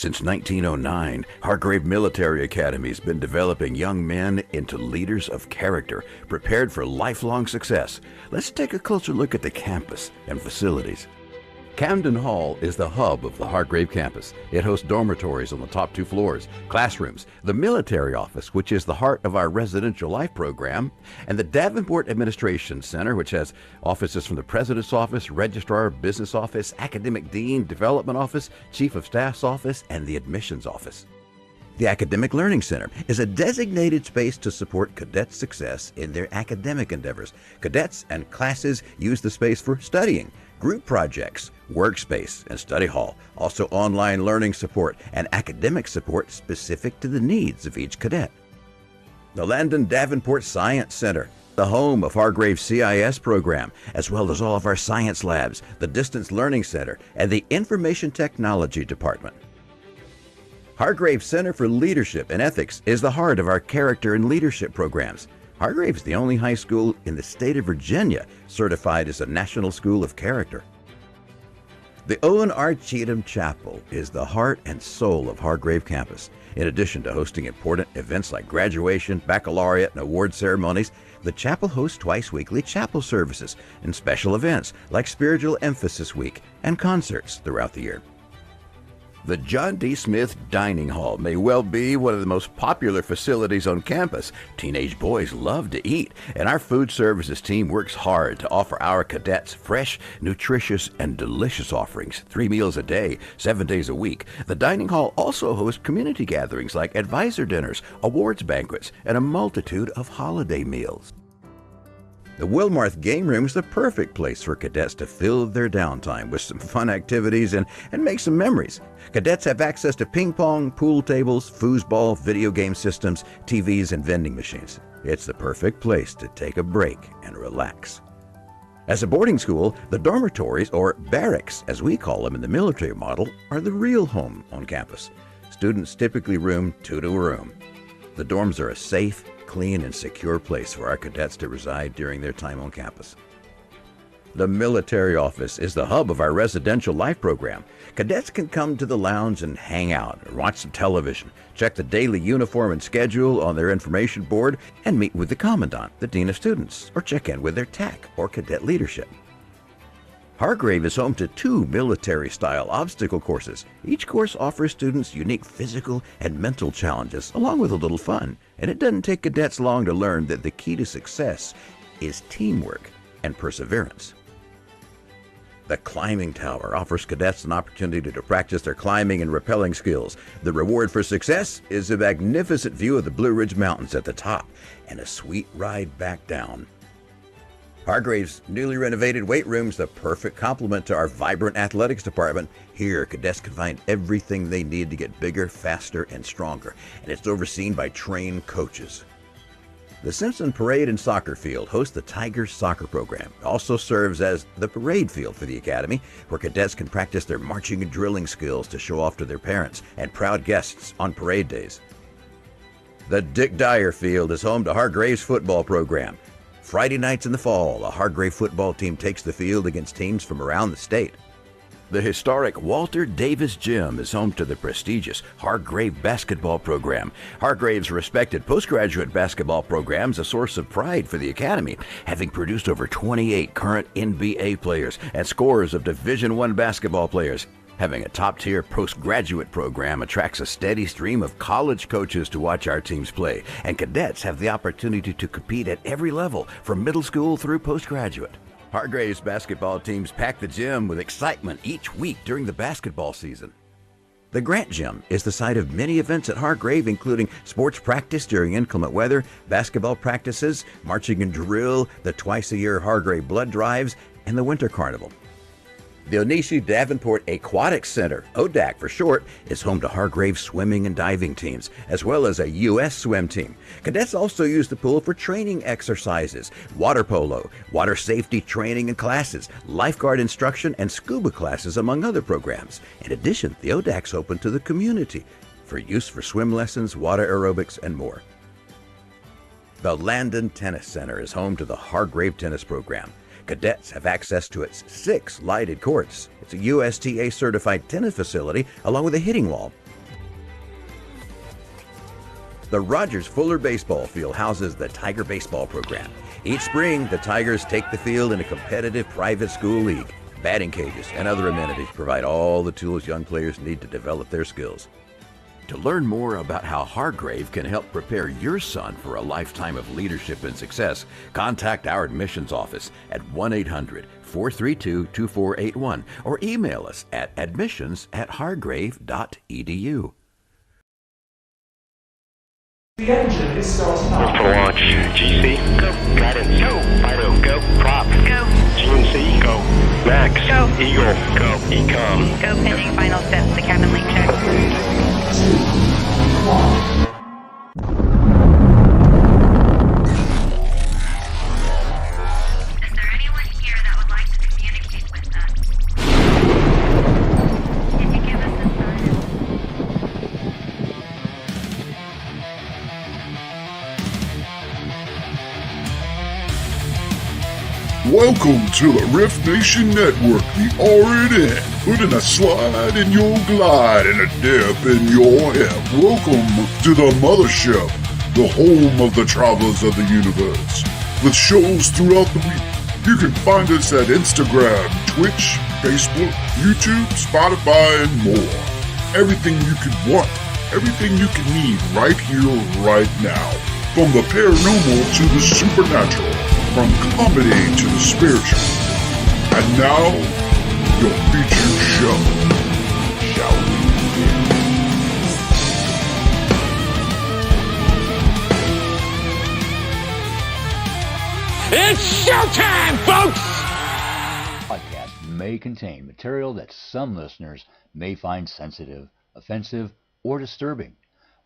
Since 1909, Hargrave Military Academy has been developing young men into leaders of character, prepared for lifelong success. Let's take a closer look at the campus and facilities. Camden Hall is the hub of the Hargrave campus. It hosts dormitories on the top 2 floors, classrooms, the military office, which is the heart of our residential life program, and the Davenport Administration Center, which has offices from the President's Office, Registrar, Business Office, Academic Dean, Development Office, Chief of Staff's Office, and the Admissions Office. The Academic Learning Center is a designated space to support cadets' success in their academic endeavors. Cadets and classes use the space for studying, group projects, workspace, and study hall. Also online learning support and academic support specific to the needs of each cadet. The Landon Davenport Science Center, the home of Hargrave's CIS program, as well as all of our science labs, the Distance Learning Center, and the Information Technology Department. Hargrave Center for Leadership and Ethics is the heart of our character and leadership programs. Hargrave is the only high school in the state of Virginia certified as a National School of Character. The Owen R. Cheatham Chapel is the heart and soul of Hargrave campus. In addition to hosting important events like graduation, baccalaureate, and award ceremonies, the chapel hosts twice weekly chapel services and special events like Spiritual Emphasis Week and concerts throughout the year. The John D. Smith Dining Hall may well be one of the most popular facilities on campus. Teenage boys love to eat, and our food services team works hard to offer our cadets fresh, nutritious, and delicious offerings, 3 meals a day, 7 days a week. The dining hall also hosts community gatherings like advisor dinners, awards banquets, and a multitude of holiday meals. The Wilmarth Game Room is the perfect place for cadets to fill their downtime with some fun activities and make some memories. Cadets have access to ping pong, pool tables, foosball, video game systems, TVs, and vending machines. It's the perfect place to take a break and relax. As a boarding school, the dormitories, or barracks as we call them in the military model, are the real home on campus. Students typically room 2 to a room. The dorms are a safe, clean, and secure place for our cadets to reside during their time on campus. The military office is the hub of our residential life program. Cadets can come to the lounge and hang out or watch some television, check the daily uniform and schedule on their information board, and meet with the commandant, the dean of students, or check in with their TAC or cadet leadership. Hargrave is home to 2 military-style obstacle courses. Each course offers students unique physical and mental challenges, along with a little fun. And it doesn't take cadets long to learn that the key to success is teamwork and perseverance. The climbing tower offers cadets an opportunity to practice their climbing and rappelling skills. The reward for success is a magnificent view of the Blue Ridge Mountains at the top and a sweet ride back down. Hargrave's newly renovated weight room is the perfect complement to our vibrant athletics department. Here, cadets can find everything they need to get bigger, faster, and stronger, and it's overseen by trained coaches. The Simpson Parade and Soccer Field hosts the Tigers soccer program. It also serves as the parade field for the academy, where cadets can practice their marching and drilling skills to show off to their parents and proud guests on parade days. The Dick Dyer Field is home to Hargrave's football program. Friday nights in the fall, the Hargrave football team takes the field against teams from around the state. The historic Walter Davis Gym is home to the prestigious Hargrave basketball program. Hargrave's respected postgraduate basketball program is a source of pride for the academy, having produced over 28 current NBA players and scores of Division I basketball players. Having a top-tier postgraduate program attracts a steady stream of college coaches to watch our teams play, and cadets have the opportunity to compete at every level, from middle school through postgraduate. Hargrave's basketball teams pack the gym with excitement each week during the basketball season. The Grant Gym is the site of many events at Hargrave, including sports practice during inclement weather, basketball practices, marching and drill, the twice-a-year Hargrave blood drives, and the Winter Carnival. The Onishi Davenport Aquatic Center, ODAC for short, is home to Hargrave swimming and diving teams, as well as a U.S. swim team. Cadets also use the pool for training exercises, water polo, water safety training and classes, lifeguard instruction, and scuba classes, among other programs. In addition, the ODAC's open to the community for use for swim lessons, water aerobics, and more. The Landon Tennis Center is home to the Hargrave Tennis Program. Cadets have access to its 6 lighted courts. It's a USTA certified tennis facility along with a hitting wall. The Rogers Fuller Baseball Field houses the Tiger Baseball program. Each spring, the Tigers take the field in a competitive private school league. Batting cages and other amenities provide all the tools young players need to develop their skills. To learn more about how Hargrave can help prepare your son for a lifetime of leadership and success, contact our admissions office at 1-800-432-2481 or email us at admissions@hargrave.edu. The engine is starting up. For launch, GC, go. Guidance, go. Fido, go. Prop, go. GNC, go. Max, go. Eagle, go. Ecom, go. Pending final steps to cabin link check. 2, 1. Is there anyone here that would like to communicate with us? Can you give us a sign? Welcome to the Rift Nation Network, the RNN, putting a slide in your glide and a dip in your hip. Welcome to the mothership, the home of the travelers of the universe. With shows throughout the week, you can find us at Instagram, Twitch, Facebook, YouTube, Spotify, and more. Everything you could want, everything you can need right here, right now. From the paranormal to the supernatural. From comedy to the spiritual. And now, your featured show. Shall we begin? It's showtime, folks! Podcast may contain material that some listeners may find sensitive, offensive, or disturbing.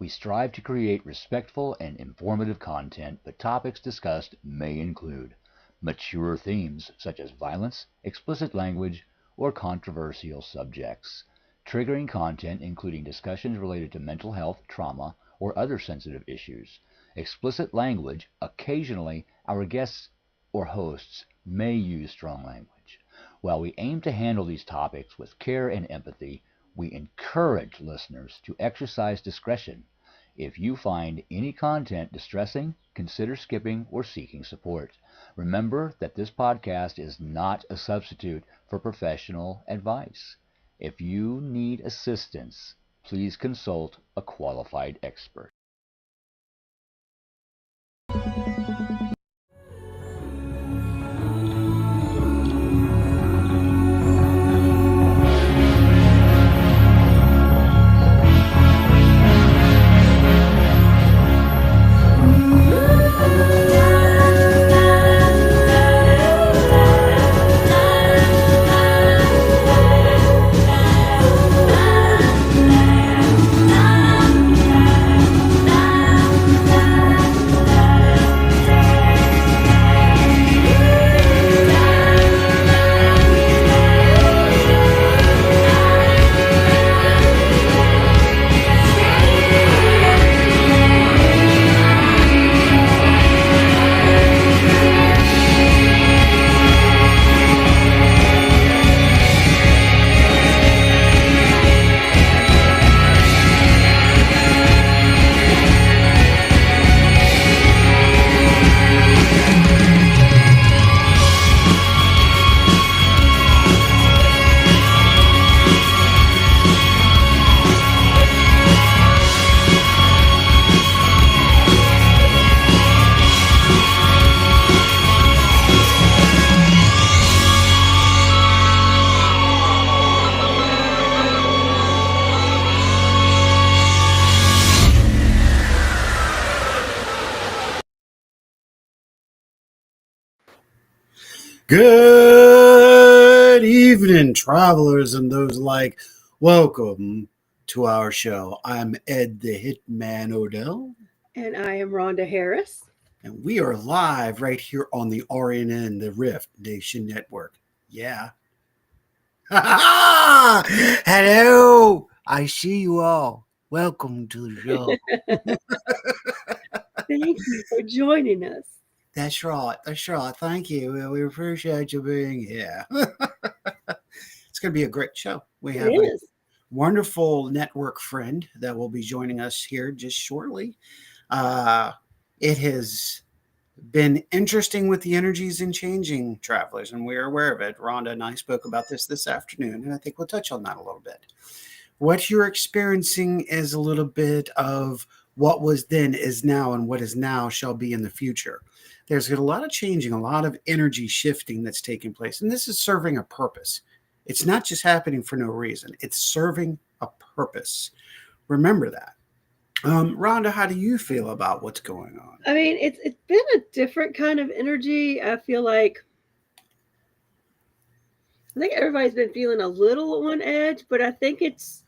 We strive to create respectful and informative content, but topics discussed may include mature themes such as violence, explicit language, or controversial subjects, triggering content including discussions related to mental health, trauma, or other sensitive issues, explicit language. Occasionally, our guests or hosts may use strong language. While we aim to handle these topics with care and empathy, we encourage listeners to exercise discretion. If you find any content distressing, consider skipping or seeking support. Remember that this podcast is not a substitute for professional advice. If you need assistance, please consult a qualified expert. Good evening, travelers and those alike. Welcome to our show. I'm Ed the Hitman Odell. And I am Rhonda Harris. And we are live right here on the RNN, the Rift Nation Network. Yeah. Hello. I see you all. Welcome to the show. Thank you for joining us. That's right. That's right. Thank you. We appreciate you being here. It's going to be a great show. We have a wonderful network friend that will be joining us here just shortly. It has been interesting with the energies and changing, travelers, and we're aware of it. Rhonda and I spoke about this afternoon, and I think we'll touch on that a little bit. What you're experiencing is a little bit of what was then is now, and what is now shall be in the future. There's a lot of changing, a lot of energy shifting that's taking place, and this is serving a purpose. It's not just happening for no reason. It's serving a purpose. Remember that. Rhonda, how do you feel about what's going on? I mean, it's been a different kind of energy. I think everybody's been feeling a little on edge, but I think this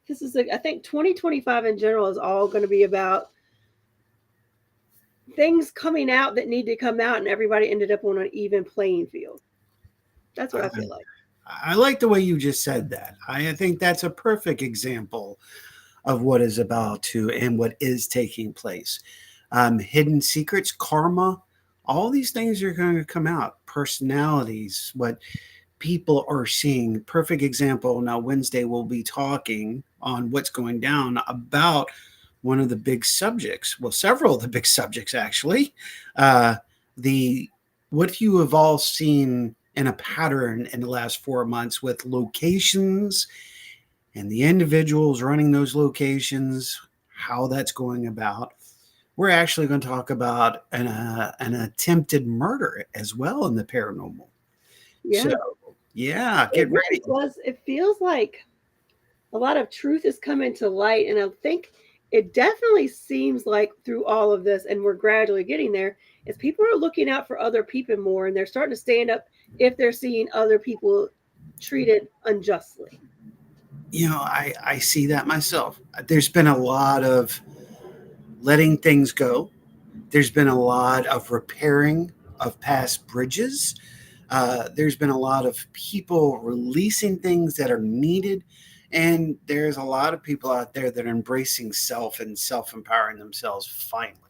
is I think 2025 in general is all going to be about things coming out that need to come out, and everybody ended up on an even playing field. That's what I feel like. I like the way you just said that. I think that's a perfect example of what is about to and what is taking place. Hidden secrets, karma, all these things are going to come out. Personalities, what people are seeing. Perfect example. Now, Wednesday we'll be talking on what's going down about one of the big subjects. Well, several of the big subjects, actually. What you have all seen in a pattern in the last 4 months with locations and the individuals running those locations, how that's going about. We're actually going to talk about an attempted murder as well in the paranormal. Yeah. So, yeah, get ready. It feels like a lot of truth is coming to light, and I think it definitely seems like through all of this, and we're gradually getting there, is people are looking out for other people more, and they're starting to stand up if they're seeing other people treated unjustly. I see that myself. There's been a lot of letting things go. There's been a lot of repairing of past bridges. There's been a lot of people releasing things that are needed. And there's a lot of people out there that are embracing self and self-empowering themselves finally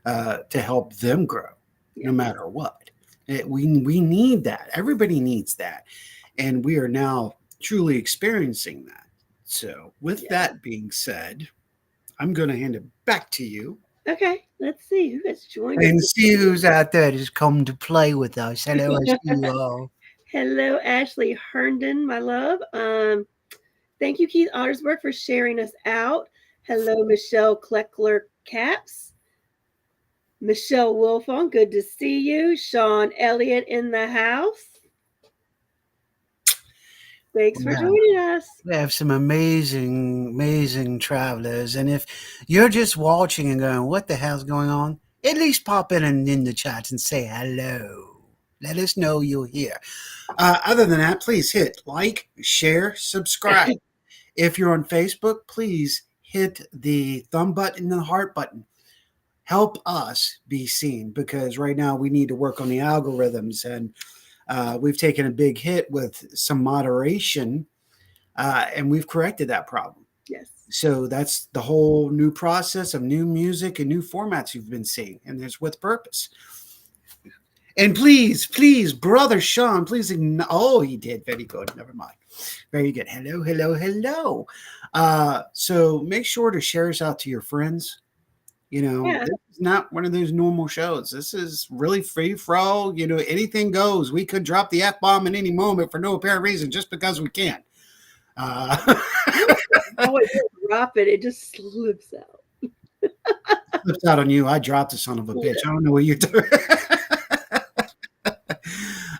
to help them grow, no matter what. We need that. Everybody needs that. And we are now truly experiencing that. So with that being said, I'm going to hand it back to you. Okay, let's see who has joined And us. see who's out there that's come to play with us. Hello, I see you all. Hello, Ashley Herndon, my love. Thank you, Keith Ottersberg, for sharing us out. Hello, Michelle Kleckler Caps. Michelle Wolfong, good to see you. Sean Elliott in the house. Thanks for joining us. We have some amazing travelers. And if you're just watching and going, what the hell's going on? At least pop in the chat and say hello. Let us know you're here. Other than that, please hit like, share, subscribe. If you're on Facebook, please hit the thumb button and the heart button. Help us be seen, because right now we need to work on the algorithms, and we've taken a big hit with some moderation, and we've corrected that problem. Yes. So that's the whole new process of new music and new formats you've been seeing, and there's with purpose. And please, brother Sean, please. Oh, he did. Very good. Never mind. Very good. Hello. So make sure to share us out to your friends. This is not one of those normal shows. This is really free for all. Anything goes. We could drop the F-bomb at any moment for no apparent reason, just because we can. Oh, it didn't drop it. It just slips out. Slips out on you. I dropped the son of a bitch. I don't know what you're doing.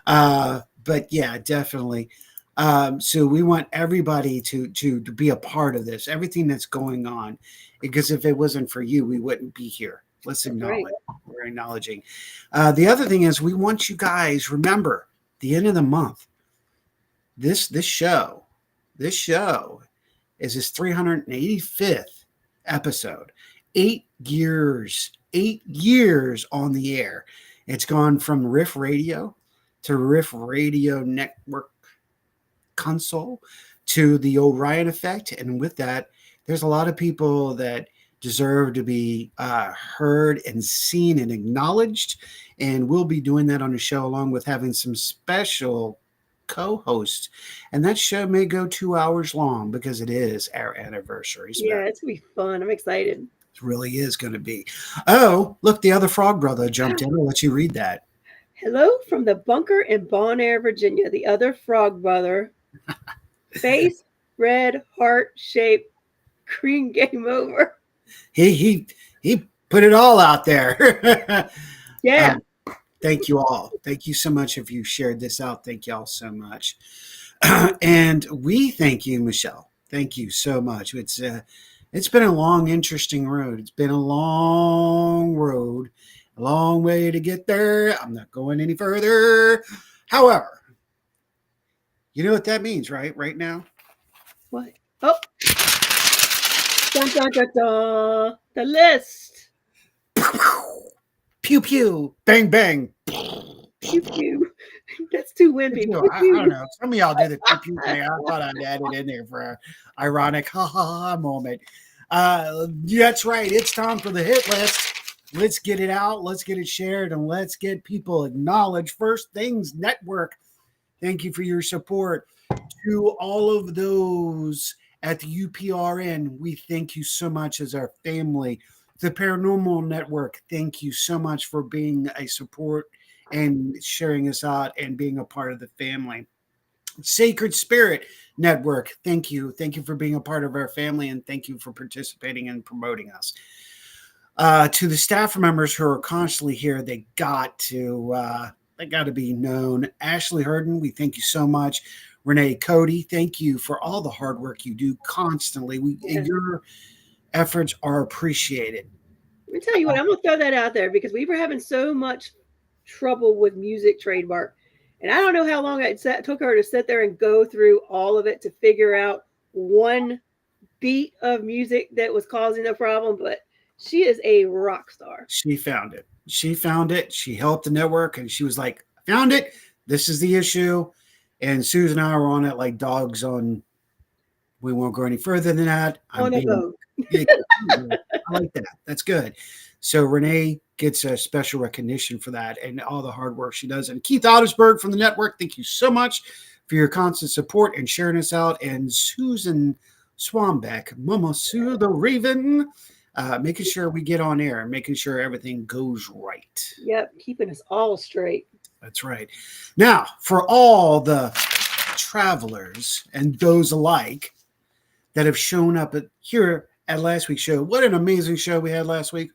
But yeah, definitely. So we want everybody to be a part of this, everything that's going on, because if it wasn't for you, we wouldn't be here. Let's acknowledge. Right. We're acknowledging. The other thing is, we want you guys, remember, the end of the month, this show is his 385th episode. 8 years on the air. It's gone from Riff Radio to Riff Radio Network console to the Orion Effect. And with that, there's a lot of people that deserve to be heard and seen and acknowledged. And we'll be doing that on the show, along with having some special co-hosts, and that show may go 2 hours long because it is our anniversary. Yeah, it's gonna be fun. I'm excited. It really is going to be. Oh, look, the other frog brother jumped in. I'll let you read that. Hello from the bunker in Bon Air, Virginia. The other frog brother. Face, red, heart shape, green game over. He put it all out there. Yeah. Thank you all. Thank you so much if you shared this out. Thank you all so much. And we thank you, Michelle. Thank you so much. It's been a long, interesting road. It's been a long road, a long way to get there. I'm not going any further. However, you know what that means, right? Right now? What? Oh. Dun, dun, dun, dun. The list. Pew, pew. Bang, bang. Pew, pew. That's too wimpy. I don't know. Some of y'all do the pew, pew thing. I thought I'd add it in there for an ironic ha ha ha moment. That's right. It's time for the hit list. Let's get it out. Let's get it shared, and let's get people acknowledged. First Things Network. Thank you for your support. To all of those at the UPRN, we thank you so much as our family. The Paranormal Network, thank you so much for being a support and sharing us out and being a part of the family. Sacred Spirit Network, thank you. Thank you for being a part of our family, and thank you for participating and promoting us. To the staff members who are constantly here, they got to be known. Ashley Herden, we thank you so much. Renee Cody, thank you for all the hard work you do constantly. Your efforts are appreciated. Let me tell you what, I'm going to throw that out there because we were having so much trouble with music trademark. And I don't know how long it took her to sit there and go through all of it to figure out one beat of music that was causing the problem. But she is a rock star. She found it. She helped the network, and she was like, I found it. This is the issue. And Susan and I were on it like dogs on. We won't go any further than that. On a boat. I like that. That's good. So Renee gets a special recognition for that and all the hard work she does. And Keith Ottersberg from the network, thank you so much for your constant support and sharing us out. And Susan Swambeck, Mama Sue the Raven, making sure we get on air and making sure everything goes right. Yep, keeping us all straight. That's right. Now, for all the travelers and those alike that have shown up here at last week's show, what an amazing show we had last week.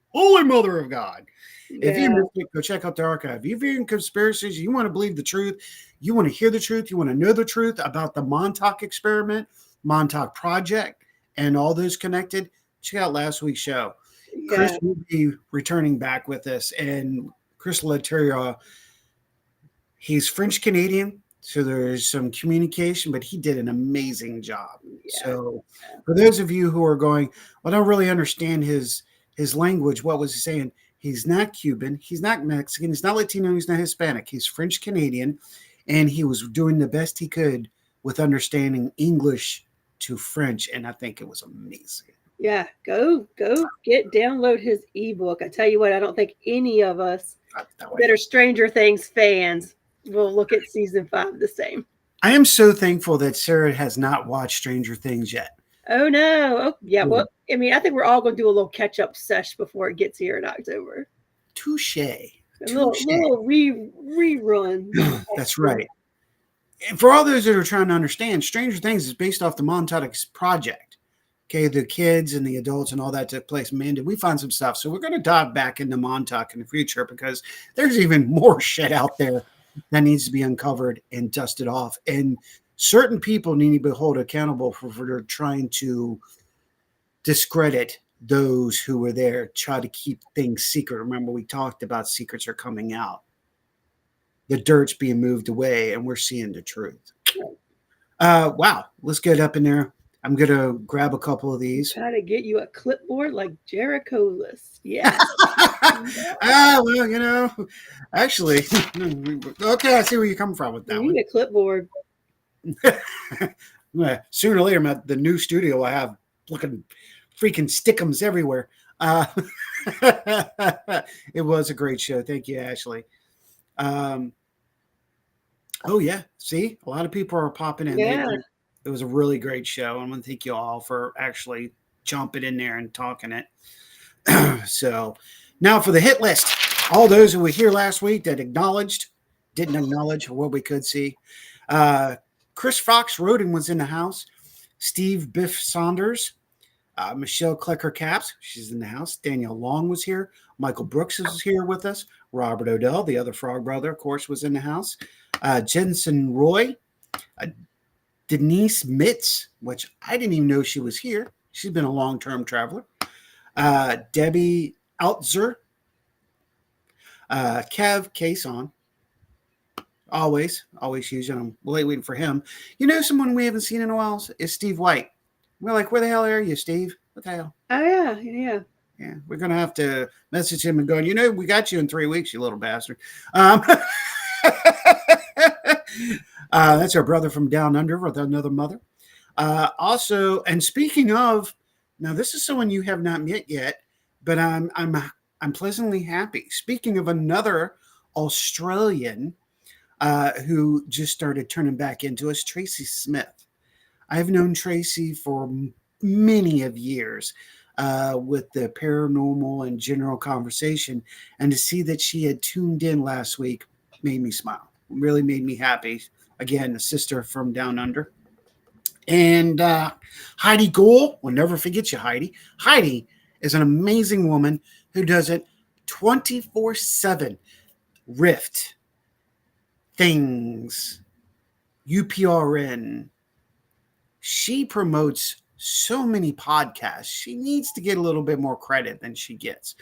Holy Mother of God. Yeah. If you missed it, go check out the archive. If you're in conspiracies, you want to believe the truth, you want to hear the truth, you want to know the truth about the Montauk experiment, Montauk Project, and all those connected, check out last week's show. Yeah. Chris will be returning back with us, and Chris Lateria, he's French-Canadian, so there's some communication, but he did an amazing job. Yeah. So for those of you who are going, well, I don't really understand his language, what was he saying? He's not Cuban, he's not Mexican, he's not Latino, he's not Hispanic. He's French-Canadian, and he was doing the best he could with understanding English to French, and I think it was amazing. Yeah, go download his ebook. I tell you what, I don't think any of us that are Stranger Things fans will look at season 5 the same. I am so thankful that Sarah has not watched Stranger Things yet. Oh no! Oh yeah. Well, I mean, I think we're all going to do a little catch-up sesh before it gets here in October. Touche. A little rerun. That's right. And for all those that are trying to understand, Stranger Things is based off the Montauk Project. Okay, the kids and the adults and all that took place. Man, did we find some stuff? So we're going to dive back into Montauk in the future because there's even more shit out there that needs to be uncovered and dusted off. And certain people need to be held accountable for trying to discredit those who were there, try to keep things secret. Remember, we talked about secrets are coming out. The dirt's being moved away, and we're seeing the truth. Wow. Let's get up in there. I'm going to grab a couple of these. Try to get you a clipboard like Jericho list. Yeah. Well, you know, actually, okay, I see where you're coming from with that one. You need a clipboard. Sooner or later, the new studio will have looking freaking stickums everywhere. It was a great show. Thank you, Ashley. Oh yeah. See, a lot of people are popping in. Yeah. It was a really great show. I want to thank you all for actually jumping in there and talking it. So now for the hit list. All those who were here last week that didn't acknowledge what we could see. Chris Fox Roden was in the house. Steve Biff Saunders. Michelle Klecker Caps, she's in the house. Daniel Long was here. Michael Brooks is here with us. Robert Odell, the other Frog brother, of course, was in the house. Jensen Roy. Denise Mitz, which I didn't even know she was here. She's been a long-term traveler. Debbie Altzer. Kev Cason. Always using him. Waiting for him. You know, someone we haven't seen in a while is Steve White. We're like, where the hell are you, Steve? What the hell? Oh, yeah. Yeah, we're going to have to message him and go, you know, we got you in 3 weeks, you little bastard. That's our brother from Down Under with another mother. Also, and speaking of, now this is someone you have not met yet, but I'm pleasantly happy. Speaking of another Australian who just started turning back into us, Tracy Smith. I've known Tracy for many of years with the paranormal and general conversation, and to see that she had tuned in last week made me smile. Really made me happy. Again, a sister from Down Under. And Heidi Gould, we'll never forget you, Heidi. Heidi is an amazing woman who does it 24/7. R.I.F.T. Things. UPRN. She promotes so many podcasts. She needs to get a little bit more credit than she gets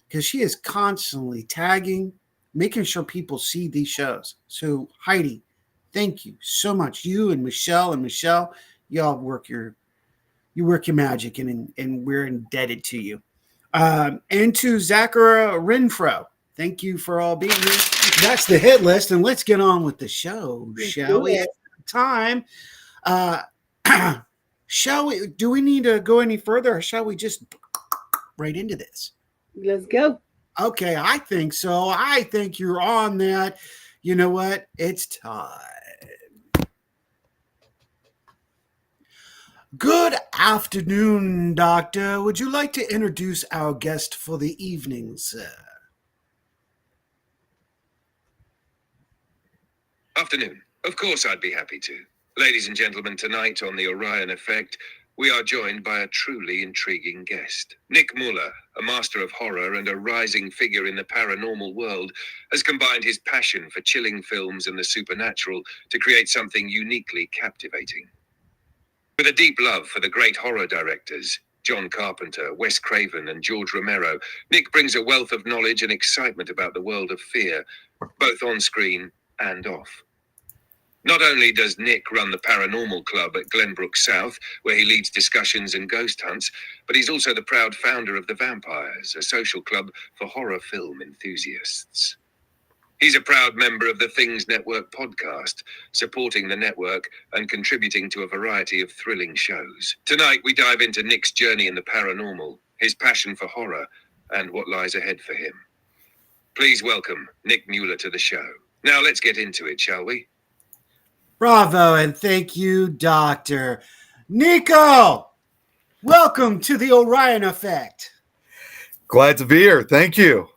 because she is constantly tagging, making sure people see these shows. So Heidi, thank you so much. You and Michelle, y'all work your magic, and we're indebted to you. And to Zachary Renfro, thank you for all being here. That's the hit list, and let's get on with the show, shall we? Time. Shall we? Do we need to go any further, or shall we just right into this? Let's go. Okay, I think so. I think you're on that. You know what? It's time. Good afternoon, Doctor. Would you like to introduce our guest for the evening, sir? Afternoon. Of course, I'd be happy to. Ladies and gentlemen, tonight on the Orion Effect, we are joined by a truly intriguing guest. Nick Mulae, a master of horror and a rising figure in the paranormal world, has combined his passion for chilling films and the supernatural to create something uniquely captivating. With a deep love for the great horror directors, John Carpenter, Wes Craven, and George Romero, Nick brings a wealth of knowledge and excitement about the world of fear, both on screen and off. Not only does Nick run the Paranormal Club at Glenbrook South, where he leads discussions and ghost hunts, but he's also the proud founder of The Vampires, a social club for horror film enthusiasts. He's a proud member of the Things Network podcast, supporting the network and contributing to a variety of thrilling shows. Tonight, we dive into Nick's journey in the paranormal, his passion for horror, and what lies ahead for him. Please welcome Nick Mulae to the show. Now let's get into it, shall we? Bravo, and thank you, Doctor. Nico, welcome to the Orion Effect. Glad to be here. Thank you.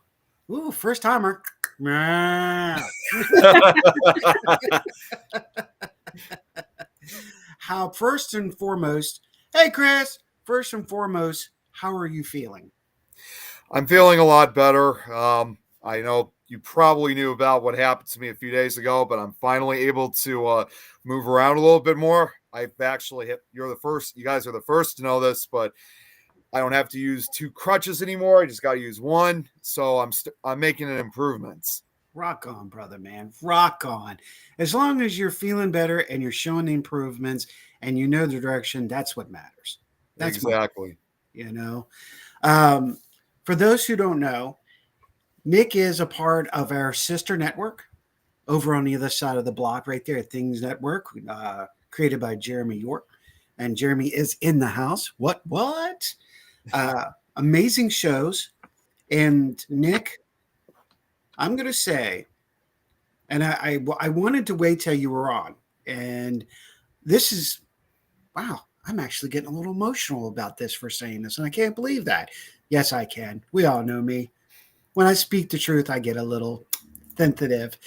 Ooh, first timer. How first and foremost, hey Chris, first and foremost, how are you feeling? I'm feeling a lot better. I know you probably knew about what happened to me a few days ago, but I'm finally able to move around a little bit more. I've actually you guys are the first to know this, but I don't have to use 2 crutches anymore. I just got to use 1. So I'm making an improvements. Rock on, brother, man. Rock on. As long as you're feeling better and you're showing the improvements and you know the direction, that's what matters. That's exactly. For those who don't know, Nick is a part of our sister network over on the other side of the block right there, Things Network, created by Jeremy York. And Jeremy is in the house. What? Amazing shows. And Nick, I'm going to say, And I wanted to wait till you were on. And this is, wow, I'm actually getting a little emotional about this for saying this. And I can't believe that. Yes, I can. We all know me. When I speak the truth, I get a little sensitive.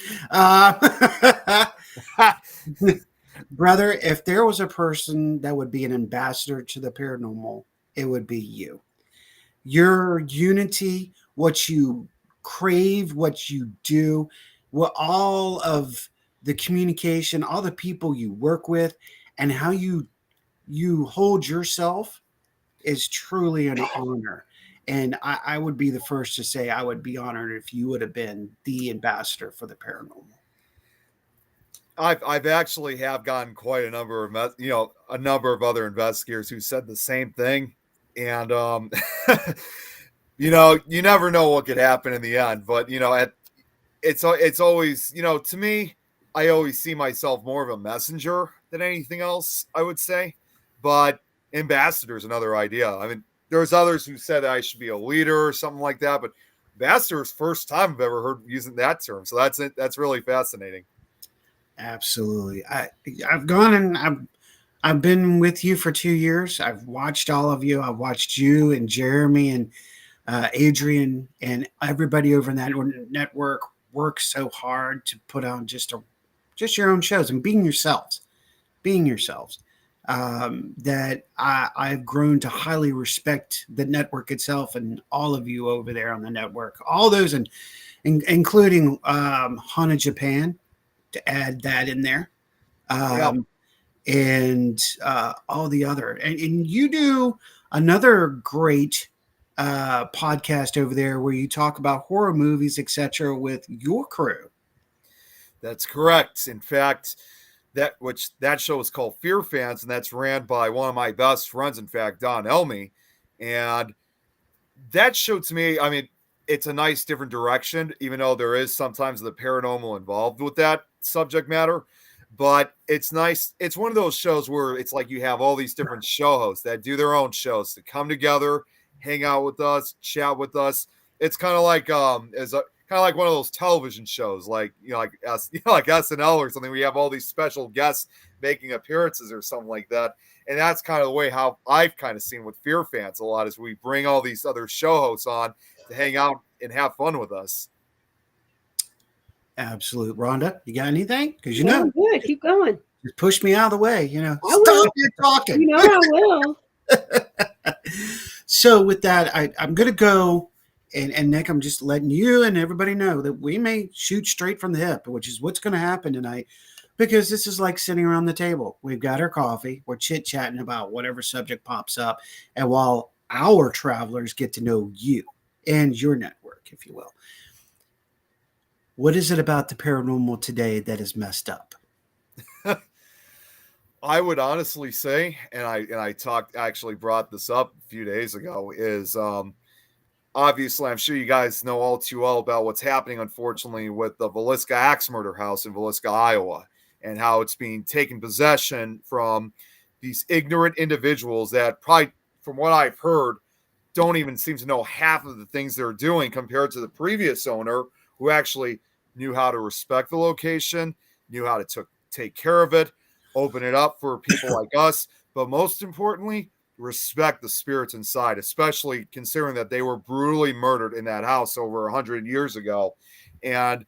Brother, if there was a person that would be an ambassador to the paranormal, it would be you. Your unity, what you crave, what you do, what all of the communication, all the people you work with, and how you hold yourself is truly an honor. And I would be the first to say I would be honored if you would have been the ambassador for the paranormal. I've actually have gotten quite a number of a number of other investigators who said the same thing, and you never know what could happen in the end. But it's always, to me, I always see myself more of a messenger than anything else, I would say. But ambassador is another idea. I mean, there's others who said I should be a leader or something like that, but ambassador is first time I've ever heard using that term. So that's really fascinating. Absolutely. I've gone and I've been with you for 2 years. I've watched all of you. I've watched you and Jeremy and Adrian and everybody over in that network work so hard to put on just your own shows and being yourselves. That I've grown to highly respect the network itself and all of you over there on the network. All those, including Haunted Japan, to add that in there, and all the other. And you do another great podcast over there where you talk about horror movies, etc., with your crew. That's correct. In fact, that show is called Fear Fans, and that's ran by one of my best friends, in fact, Don Elmy. And that show, to me, I mean, it's a nice different direction, even though there is sometimes the paranormal involved with that subject matter. But it's nice. It's one of those shows where it's like you have all these different show hosts that do their own shows to come together, hang out with us, chat with us. It's kind of like one of those television shows, like SNL or something. We have all these special guests making appearances or something like that. And that's kind of the way how I've kind of seen with Fear Fans a lot, is we bring all these other show hosts on to hang out and have fun with us. Absolute. Rhonda, you got anything? Because I'm good. Keep going. Just push me out of the way. Stop your talking. I will. So with that, I'm going to go. And Nick, I'm just letting you and everybody know that we may shoot straight from the hip, which is what's going to happen tonight, because this is like sitting around the table. We've got our coffee. We're chit-chatting about whatever subject pops up. And while our travelers get to know you and your network, if you will, what is it about the paranormal today that is messed up? I would honestly say, and I actually brought this up a few days ago, is obviously, I'm sure you guys know all too well about what's happening, unfortunately, with the Villisca Axe Murder House in Villisca, Iowa, and how it's being taken possession from these ignorant individuals that probably, from what I've heard, don't even seem to know half of the things they're doing compared to the previous owner, who actually knew how to respect the location, knew how to take care of it, open it up for people like us, but most importantly, respect the spirits inside, especially considering that they were brutally murdered in that house over 100 years ago. And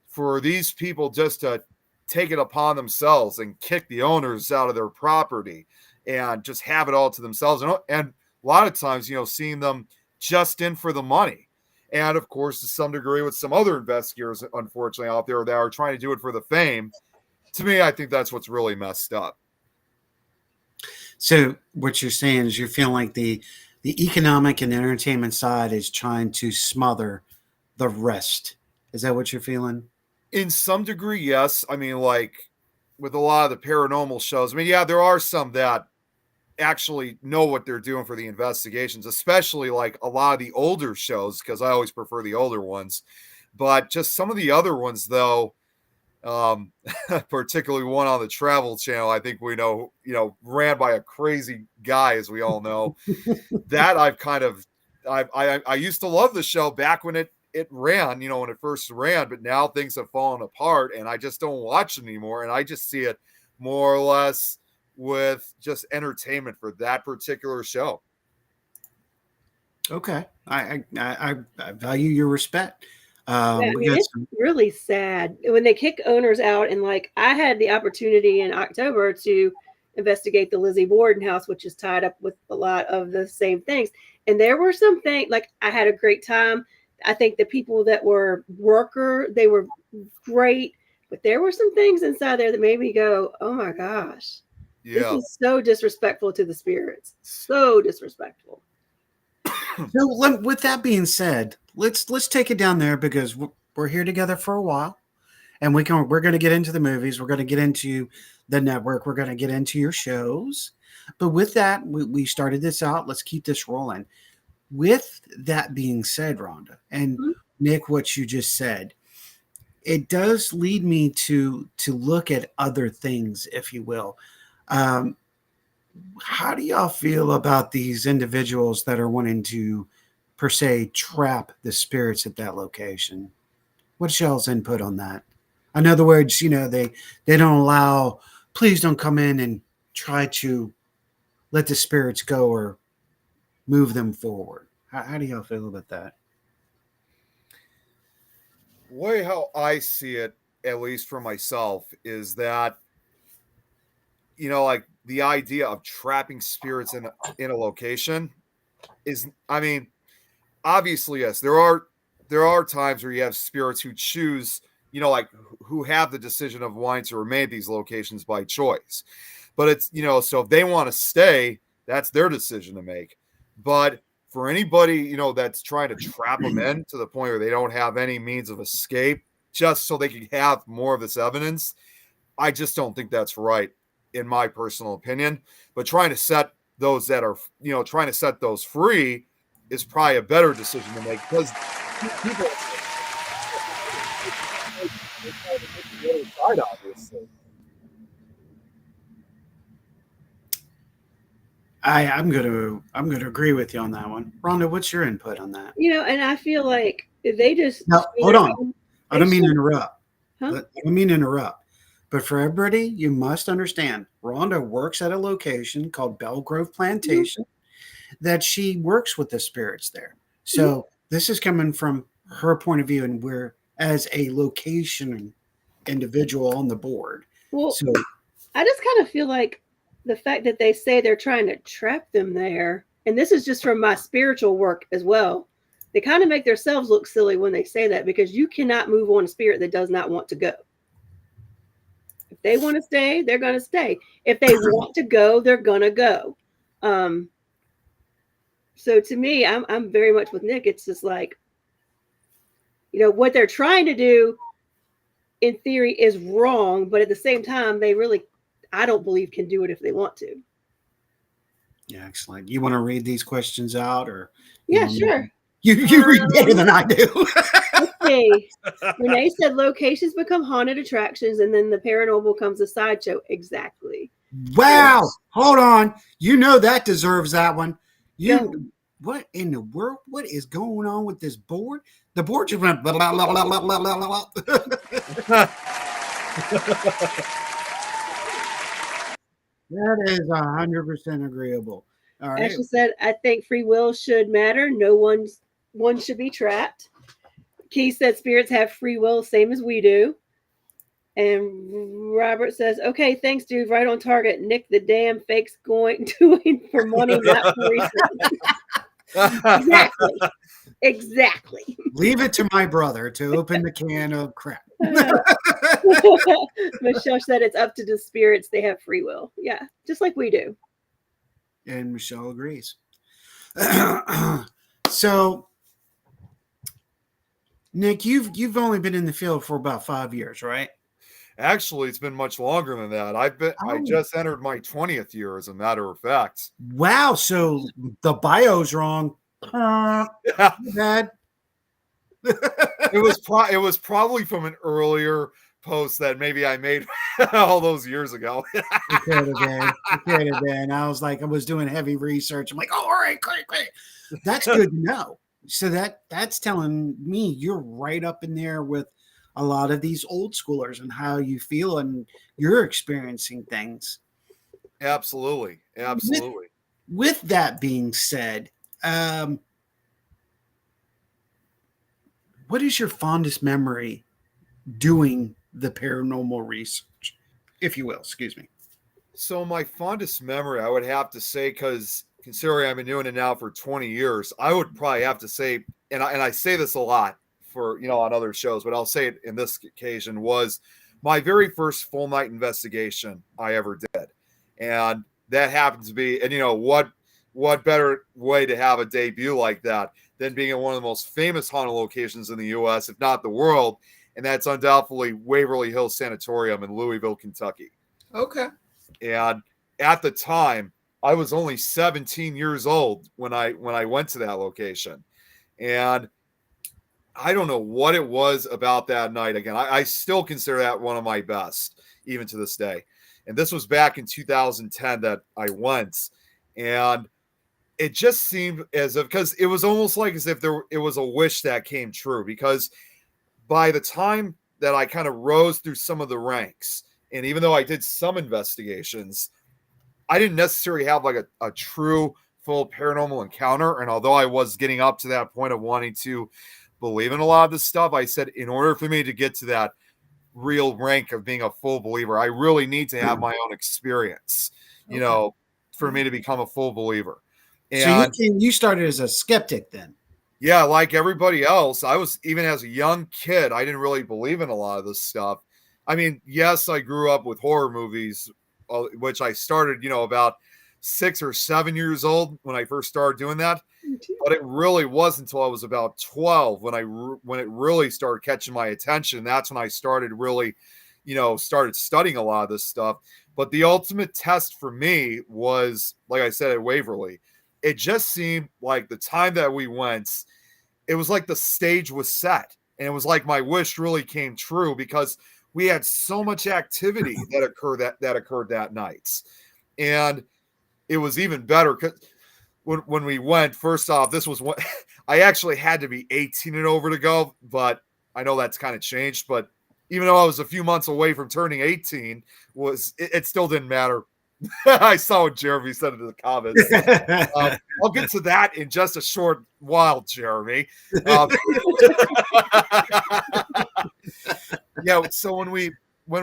for these people just to take it upon themselves and kick the owners out of their property and just have it all to themselves. And a lot of times, seeing them just in for the money. And of course, to some degree, with some other investigators, unfortunately, out there that are trying to do it for the fame. To me, I think that's what's really messed up. So what you're saying is you're feeling like the economic and entertainment side is trying to smother the rest. Is that what you're feeling? In some degree, yes. I mean, like with a lot of the paranormal shows, I mean, yeah, there are some that actually know what they're doing for the investigations, especially like a lot of the older shows, because I always prefer the older ones. But just some of the other ones, though, particularly one on the Travel Channel, I think we know, ran by a crazy guy, as we all know. That I used to love the show back when it it ran, when it first ran, but now things have fallen apart and I just don't watch it anymore. And I just see it more or less with just entertainment for that particular show. Okay. I value your respect. It's really sad when they kick owners out. And like, I had the opportunity in October to investigate the Lizzie Borden house, which is tied up with a lot of the same things. And there were some things, like, I had a great time. I think the people that were they were great, but there were some things inside there that made me go, oh my gosh, this is so disrespectful to the spirits. So disrespectful. So with that being said, let's take it down there, because we're here together for a while, and we're going to get into the movies. We're going to get into the network. We're going to get into your shows. But with that, we started this out. Let's keep this rolling. With that being said, Rhonda and Nick, what you just said, it does lead me to look at other things, if you will. How do y'all feel about these individuals that are wanting to, per se, trap the spirits at that location? What's y'all's input on that? In other words, they don't allow, please don't come in and try to let the spirits go or move them forward. How do y'all feel about that? Way how I see it, at least for myself, is that, like the idea of trapping spirits in a location is, I mean, obviously, yes, there are times where you have spirits who choose, like who have the decision of wanting to remain at these locations by choice. But it's, so if they want to stay, that's their decision to make. But for anybody, that's trying to trap them in to the point where they don't have any means of escape, just so they can have more of this evidence, I just don't think that's right, in my personal opinion. But trying to set those that are, trying to set those free is probably a better decision to make, because people obviously. I'm gonna agree with you on that one. Rhonda, what's your input on that? And I feel like they just hold on. I don't mean to interrupt. Huh? I don't mean to interrupt. But for everybody, you must understand, Rhonda works at a location called Belgrove Plantation that she works with the spirits there. So this is coming from her point of view, and we're as a location individual on the board. Well, so I just kind of feel like the fact that they say they're trying to trap them there, and this is just from my spiritual work as well, they kind of make themselves look silly when they say that, because you cannot move on a spirit that does not want to go. If they want to stay, they're going to stay. If they want to go, they're going to go. So to me, I'm very much with Nick. It's just like, what they're trying to do in theory is wrong, but at the same time, they really, I don't believe, can do it if they want to. Yeah, excellent. You want to read these questions out, or? Yeah, sure. You read better than I do. Let's see. Renee said locations become haunted attractions, and then the paranormal becomes a sideshow. Exactly. Wow. Hold on. That deserves that one. What in the world? What is going on with this board? The board just went blah, blah, blah, blah, blah, blah, blah, blah. That is 100% agreeable. All right. Ashley said, I think free will should matter. No one should be trapped. Keith said spirits have free will, same as we do. And Robert says, okay, thanks, dude. Right on target. Nick, the damn fake's doing for money, not for research. Exactly. Leave it to my brother to open the can of crap. Michelle said it's up to the spirits. They have free will. Yeah, just like we do. And Michelle agrees. So, Nick, you've only been in the field for about 5 years, right? Actually, it's been much longer than that. I just entered my 20th year, as a matter of fact. Wow. So the bio's wrong. Bad. It was probably from an earlier post that maybe I made all those years ago. It could have been. I was doing heavy research. I'm like, oh, all right, great. That's good to know. So that's telling me you're right up in there with a lot of these old schoolers and how you feel and you're experiencing things. Absolutely. Absolutely. With that being said, what is your fondest memory doing the paranormal research, if you will? Excuse me. So my fondest memory, I would have to say, because considering I've been doing it now for 20 years, I would probably have to say, and I say this a lot for, on other shows, but I'll say it in this occasion, was my very first full night investigation I ever did. And that happened to be, and what better way to have a debut like that than being in one of the most famous haunted locations in the U.S., if not the world, and that's undoubtedly Waverly Hills Sanatorium in Louisville, Kentucky. Okay. And at the time, I was only 17 years old when I went to that location. And I don't know what it was about that night. Again, I still consider that one of my best, even to this day. And this was back in 2010 that I went. And it just seemed as if, because it was almost like as if it was a wish that came true. Because by the time that I kind of rose through some of the ranks, and even though I did some investigations, I didn't necessarily have like a true full paranormal encounter. And although I was getting up to that point of wanting to believe in a lot of this stuff, I said, in order for me to get to that real rank of being a full believer, I really need to have my own experience, for me to become a full believer. And so you started as a skeptic then? Yeah, like everybody else, I was, even as a young kid, I didn't really believe in a lot of this stuff. I mean, yes, I grew up with horror movies, which I started, about 6 or 7 years old when I first started doing that. But it really wasn't until I was about 12 when it really started catching my attention. That's when I started really, started studying a lot of this stuff. But the ultimate test for me was, like I said, at Waverly. It just seemed like the time that we went, it was like the stage was set. And it was like my wish really came true because we had so much activity that occurred that night. And it was even better because when we went, first off, this was what I actually had to be 18 and over to go, but I know that's kind of changed. But even though I was a few months away from turning 18, it still didn't matter. I saw what Jeremy said in the comments. I'll get to that in just a short while, Jeremy. Yeah, so when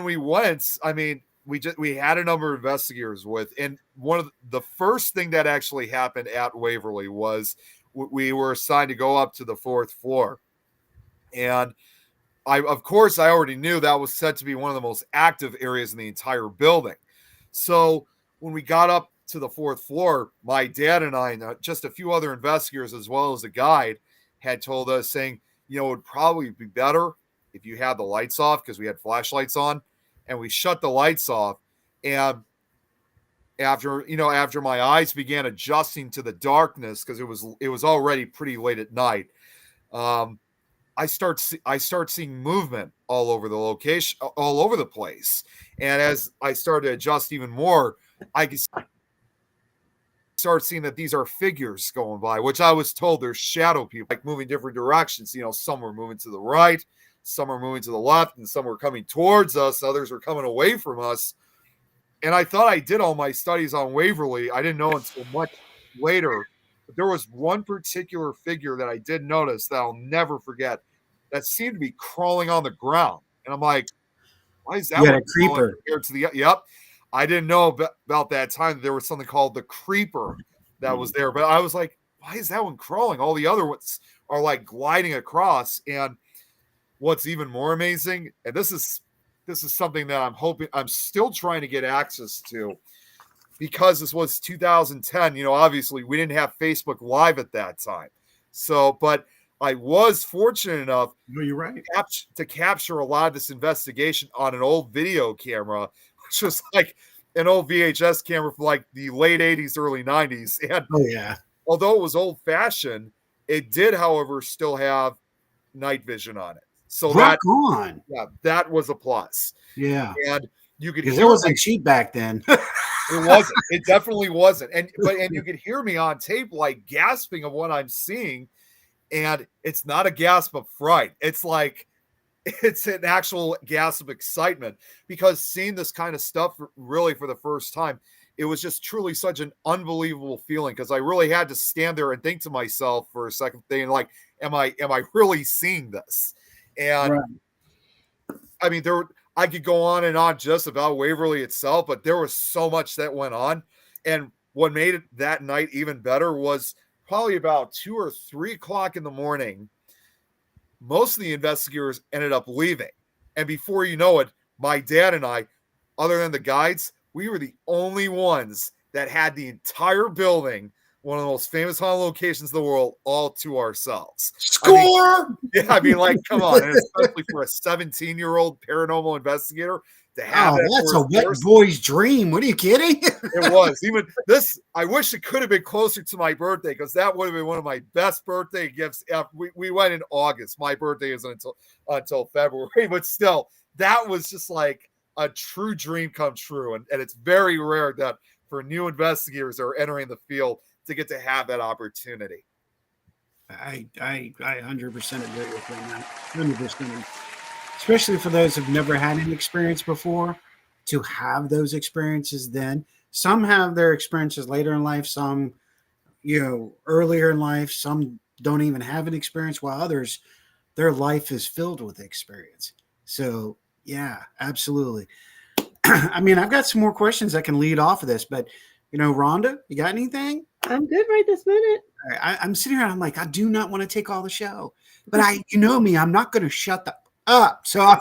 we went, I mean, we had a number of investigators with, and one of the first thing that actually happened at Waverly was we were assigned to go up to the 4th floor. And of course, I already knew that was said to be one of the most active areas in the entire building. So when we got up to the 4th floor, my dad and I, and just a few other investigators, as well as a guide, had told us saying, it would probably be better if you had the lights off, because we had flashlights on, and we shut the lights off. And after my eyes began adjusting to the darkness, because it was already pretty late at night, I start seeing movement all over the location, all over the place. And as I started to adjust even more, I start seeing that these are figures going by, which I was told they're shadow people, like moving different directions. Some were moving to the right, some are moving to the left, and some were coming towards us. Others are coming away from us. And I thought I did all my studies on Waverly. I didn't know until much later. But there was one particular figure that I did notice that I'll never forget that seemed to be crawling on the ground. And I'm like, why is that one a creeper compared to the, yep. I didn't know about that time that there was something called the creeper that was there. But I was like, why is that one crawling? All the other ones are like gliding across. And what's even more amazing, and this is something that I'm still trying to get access to, because this was 2010. Obviously we didn't have Facebook Live at that time. So, but I was fortunate enough you're right. to capture a lot of this investigation on an old video camera, which was like an old VHS camera from like the late 80s, early 90s. And although it was old fashioned, it did, however, still have night vision on it. So that was a plus. Yeah. And you could, because it wasn't cheap back then. It wasn't. It definitely wasn't. And you could hear me on tape, like gasping of what I'm seeing. And it's not a gasp of fright. It's like, it's an actual gasp of excitement, because seeing this kind of stuff really for the first time, it was just truly such an unbelievable feeling, because I really had to stand there and think to myself for a second, thinking like, am I really seeing this? And Right. I mean, I could go on and on just about Waverly itself, but there was so much that went on. And what made it that night even better was probably about 2 or 3 o'clock in the morning. Most of the investigators ended up leaving. And before you know it, my dad and I, other than the guides, we were the only ones that had the entire building, one of the most famous haunted locations in the world, all to ourselves. Score! I mean, like, come on. And especially for a 17-year-old paranormal investigator to have that's a wet boy's dream. What are you kidding? It was. Even this, I wish it could have been closer to my birthday, because that would have been one of my best birthday gifts. We went in August. My birthday isn't until February, but still, that was just like a true dream come true. And it's very rare that for new investigators that are entering the field to get to have that opportunity. I 100% agree with you, man. 100%. Especially for those who've never had an experience before, to have those experiences then. Some have their experiences later in life, some, earlier in life, some don't even have an experience, while others, their life is filled with experience. So, yeah, absolutely. I mean, I've got some more questions that can lead off of this, but, Rhonda, you got anything? I'm good right this minute. I'm sitting here, I'm like, I do not want to take all the show, but me, I'm not going to shut up. So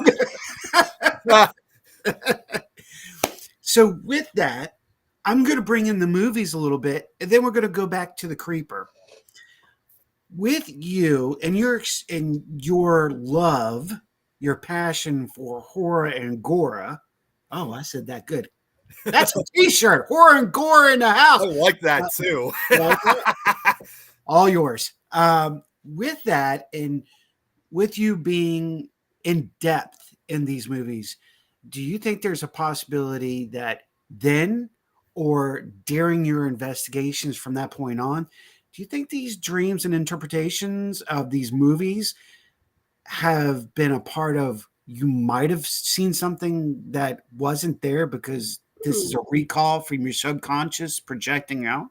so with that, I'm going to bring in the movies a little bit, and then we're going to go back to the creeper. With you and your love, your passion for horror and gore. Oh, I said that good. That's a t-shirt. Horror and gore in the house. I like that too. All yours. With that, and with you being in depth in these movies, do you think there's a possibility that then or during your investigations from that point on, do you think these dreams and interpretations of these movies have been a part of, you might have seen something that wasn't there because this is a recall from your subconscious projecting out?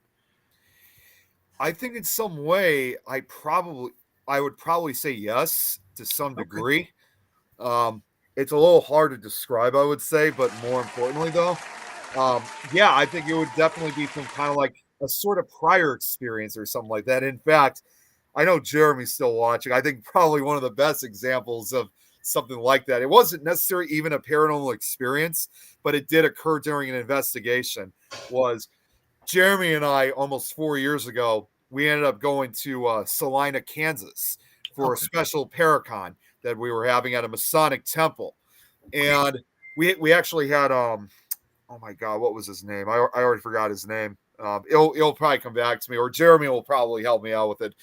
I think in some way, I would probably say yes to some degree. It's a little hard to describe, I would say, but more importantly though, I think it would definitely be some kind of like a sort of prior experience or something like that. In fact, I know Jeremy's still watching. I think probably one of the best examples of something like that. It wasn't necessarily even a paranormal experience, but it did occur during an investigation. Was Jeremy and I, almost 4 years ago, we ended up going to Salina, Kansas for a special Paracon that we were having at a Masonic temple. And we actually had, oh my God, what was his name? I already forgot his name. It'll probably come back to me, or Jeremy will probably help me out with it.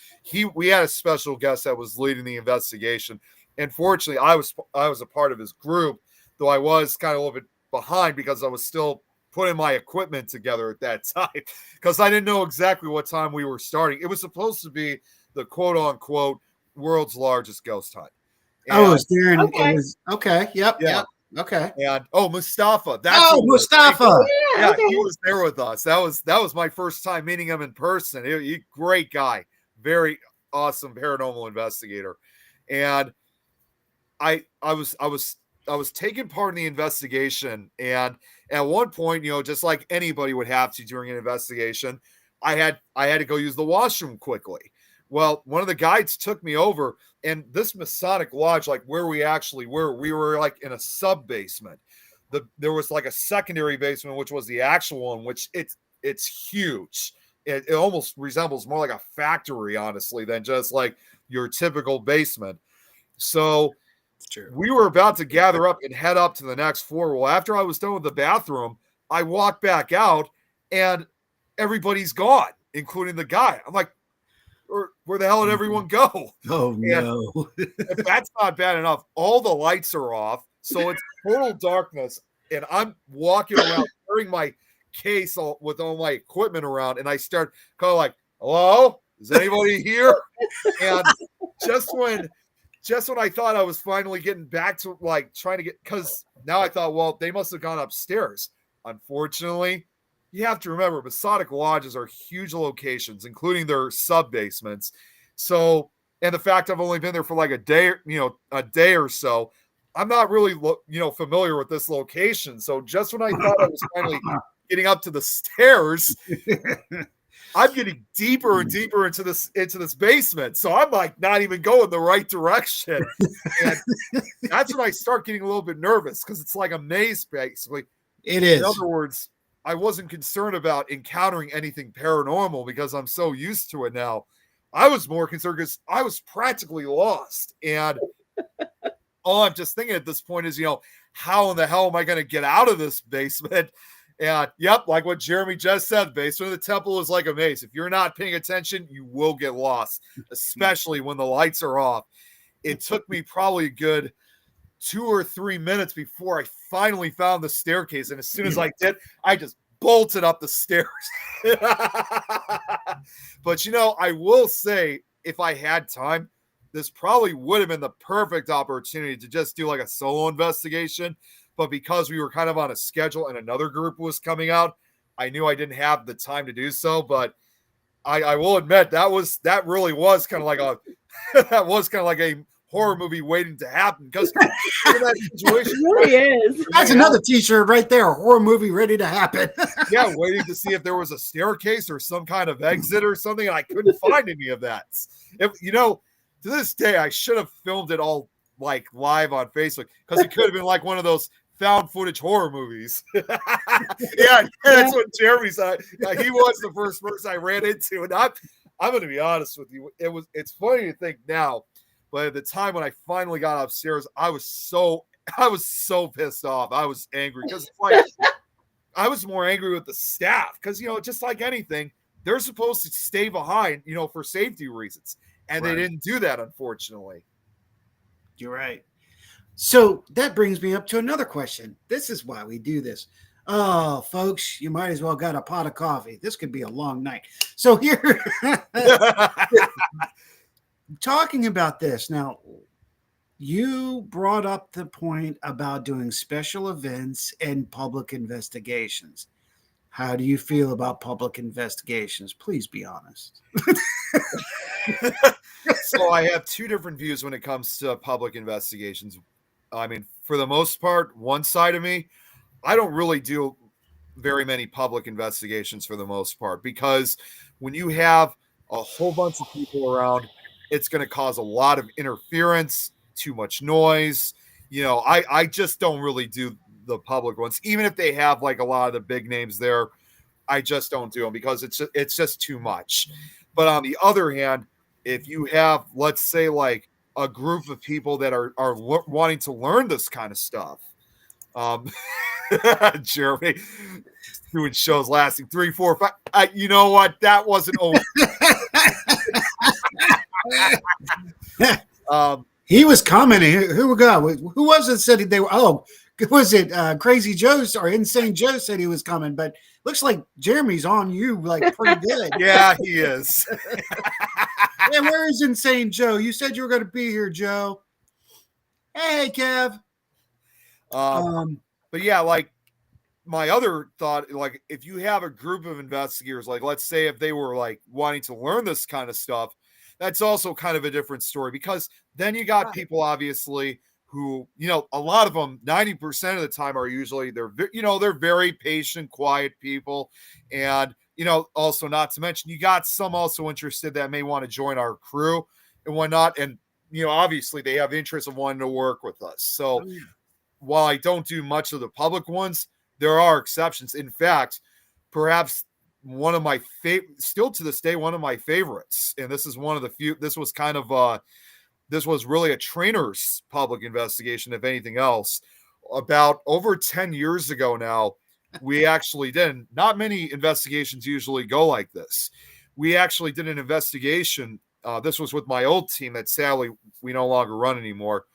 We had a special guest that was leading the investigation. And fortunately, I was a part of his group, though I was kind of a little bit behind because I was still putting my equipment together at that time, because I didn't know exactly what time we were starting. It was supposed to be the quote unquote world's largest ghost hunt. And, it was there. It was okay. Yep. Okay. And Mustafa. Mustafa. Yeah, okay. He was there with us. That was my first time meeting him in person. He great guy, very awesome paranormal investigator. And I was taking part in the investigation, and at one point, just like anybody would have to during an investigation, I had to go use the washroom quickly. Well, one of the guides took me over, and this Masonic lodge, like where we actually were, we were like in a sub basement. There was like a secondary basement, which was the actual one, which it's huge. It almost resembles more like a factory, honestly, than just like your typical basement. So we were about to gather up and head up to the next floor. Well, after I was done with the bathroom, I walked back out, and everybody's gone, including the guy. I'm like, where the hell did everyone go? Oh, no. If that's not bad enough, all the lights are off. So it's total darkness. And I'm walking around carrying my case with all my equipment around. And I start kind of like, hello? Is anybody here? And just when I thought I was finally getting back to like trying to get, because now I thought, well, they must have gone upstairs. Unfortunately, you have to remember Masonic lodges are huge locations, including their sub basements. So, and the fact I've only been there for like a day or so, I'm not really, familiar with this location. So just when I thought I was finally getting up to the stairs, I'm getting deeper and deeper into this basement. So I'm like not even going the right direction. And that's when I start getting a little bit nervous because it's like a maze, basically. It is. In other words, I wasn't concerned about encountering anything paranormal because I'm so used to it now. I was more concerned because I was practically lost. And all I'm just thinking at this point is, how in the hell am I going to get out of this basement? And yep, like what Jeremy just said, the basement of the temple is like a maze. If you're not paying attention, you will get lost, especially when the lights are off. It took me probably a good 2 or 3 minutes before I finally found the staircase. And as soon as I did, I just bolted up the stairs. But, I will say, if I had time, this probably would have been the perfect opportunity to just do like a solo investigation. But because we were kind of on a schedule and another group was coming out, I knew I didn't have the time to do so. But I will admit that really was kind of like a horror movie waiting to happen, because that situation really is. That's another t-shirt right there, a horror movie ready to happen. Yeah, waiting to see if there was a staircase or some kind of exit or something, and I couldn't find any of that. To this day, I should have filmed it all like live on Facebook, because it could have been like one of those found footage horror movies. Yeah, that's what Jeremy said. He was the first person I ran into, and I'm going to be honest with you. It's funny to think now, but at the time when I finally got upstairs, I was so pissed off. I was angry because it's like I was more angry with the staff because just like anything, they're supposed to stay behind, for safety reasons, and They didn't do that, unfortunately. You're right. So that brings me up to another question. This is why we do this. Oh, folks, you might as well got a pot of coffee. This could be a long night. So here, talking about this now, you brought up the point about doing special events and public investigations. How do you feel about public investigations? Please be honest. So I have two different views when it comes to public investigations. I mean, for the most part, one side of me, I don't really do very many public investigations for the most part, because when you have a whole bunch of people around, it's going to cause a lot of interference, too much noise. I just don't really do the public ones, even if they have like a lot of the big names there. I just don't do them because it's just too much. But on the other hand, if you have, let's say, like a group of people that are wanting to learn this kind of stuff, Jeremy doing shows lasting 3, 4, 5. You know what? That wasn't over. He was commenting. Who was it said they were? Oh, was it Crazy Joe or Insane Joe said he was coming? But looks like Jeremy's on you like pretty good. Yeah, he is. Hey, where is Insane Joe? You said you were going to be here, Joe. Hey, Kev. But yeah, like my other thought, like if you have a group of investigators, like let's say if they were like wanting to learn this kind of stuff, that's also kind of a different story, because then you got people obviously who, a lot of them, 90% of the time are usually they're very patient, quiet people. And, also not to mention you got some also interested that may want to join our crew and whatnot. And, obviously they have interest in wanting to work with us. So while I don't do much of the public ones, there are exceptions. In fact, perhaps one of my still to this day, one of my favorites. And this is one of the few, this was really a trainer's public investigation, if anything else. About over 10 years ago now, we actually did. Not many investigations usually go like this. We actually did an investigation. This was with my old team that sadly we no longer run anymore.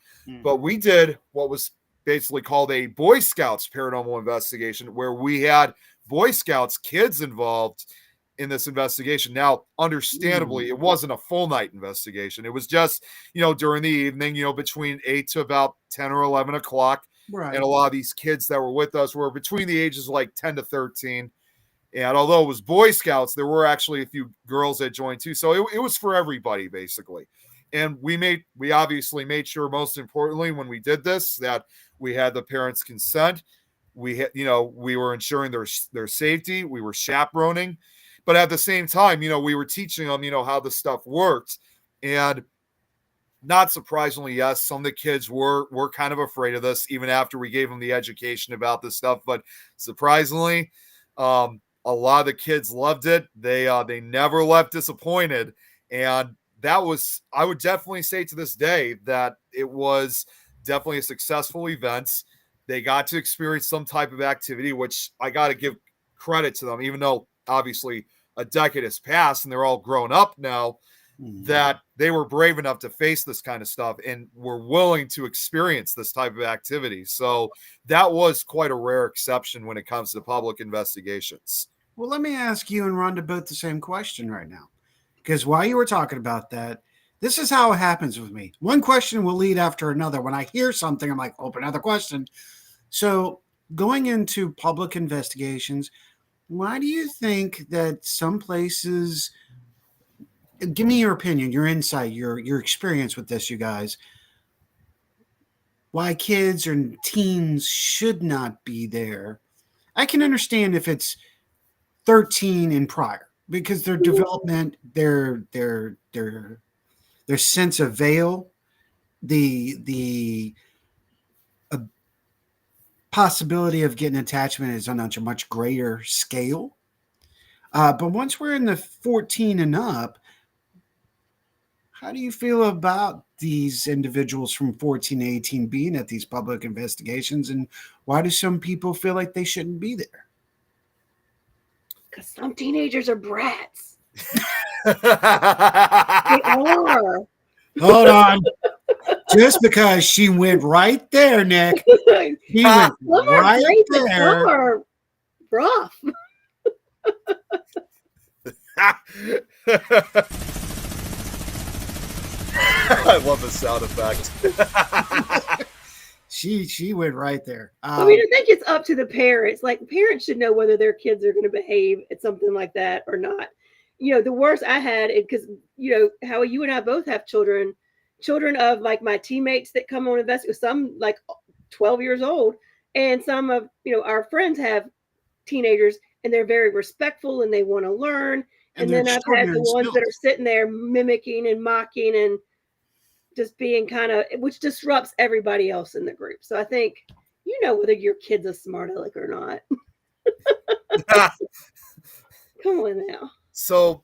But we did what was basically called a Boy Scouts paranormal investigation, where we had Boy Scouts kids involved in this investigation. Now, understandably, it wasn't a full night investigation. It was just, during the evening, between 8 to about 10 or 11 o'clock. Right. And a lot of these kids that were with us were between the ages of like 10 to 13. And although it was Boy Scouts, there were actually a few girls that joined too. So it was for everybody, basically. And we obviously made sure, most importantly, when we did this, that we had the parents' consent. We were ensuring their safety. We were chaperoning. But at the same time, we were teaching them, how the stuff worked. And not surprisingly, yes, some of the kids were kind of afraid of this, even after we gave them the education about this stuff. But surprisingly, a lot of the kids loved it. They never left disappointed. And that was, I would definitely say to this day, that it was definitely a successful event. They got to experience some type of activity, which I got to give credit to them, even though obviously a decade has passed and they're all grown up now, that they were brave enough to face this kind of stuff and were willing to experience this type of activity. So that was quite a rare exception when it comes to public investigations. Well, let me ask you and Rhonda both the same question right now, because while you were talking about that, this is how it happens with me. One question will lead after another. When I hear something, I'm like, oh, another question. So going into public investigations, why do you think that some places, give me your opinion, your insight, your experience with this, you guys, why kids and teens should not be there? I can understand if it's 13 and prior, because their development, their sense of veil, the possibility of getting attachment is on a much greater scale. But once we're in the 14 and up, how do you feel about these individuals from 14 to 18 being at these public investigations? And why do some people feel like they shouldn't be there? Because some teenagers are brats. They are. Hold on. Just because she went right there, Nick. He went right there. Some are rough. I love the sound effect. She went right there. I mean, I think it's up to the parents. Like, parents should know whether their kids are going to behave at something like that or not. The worst I had, because, Howie, you and I both have children of like my teammates that come on investigate, some like 12 years old, and some of, our friends have teenagers, and they're very respectful and they want to learn. And then I've had the ones that are sitting there mimicking and mocking and just being kind of, which disrupts everybody else in the group. So I think, whether your kid's a smart aleck or not. Come on now. So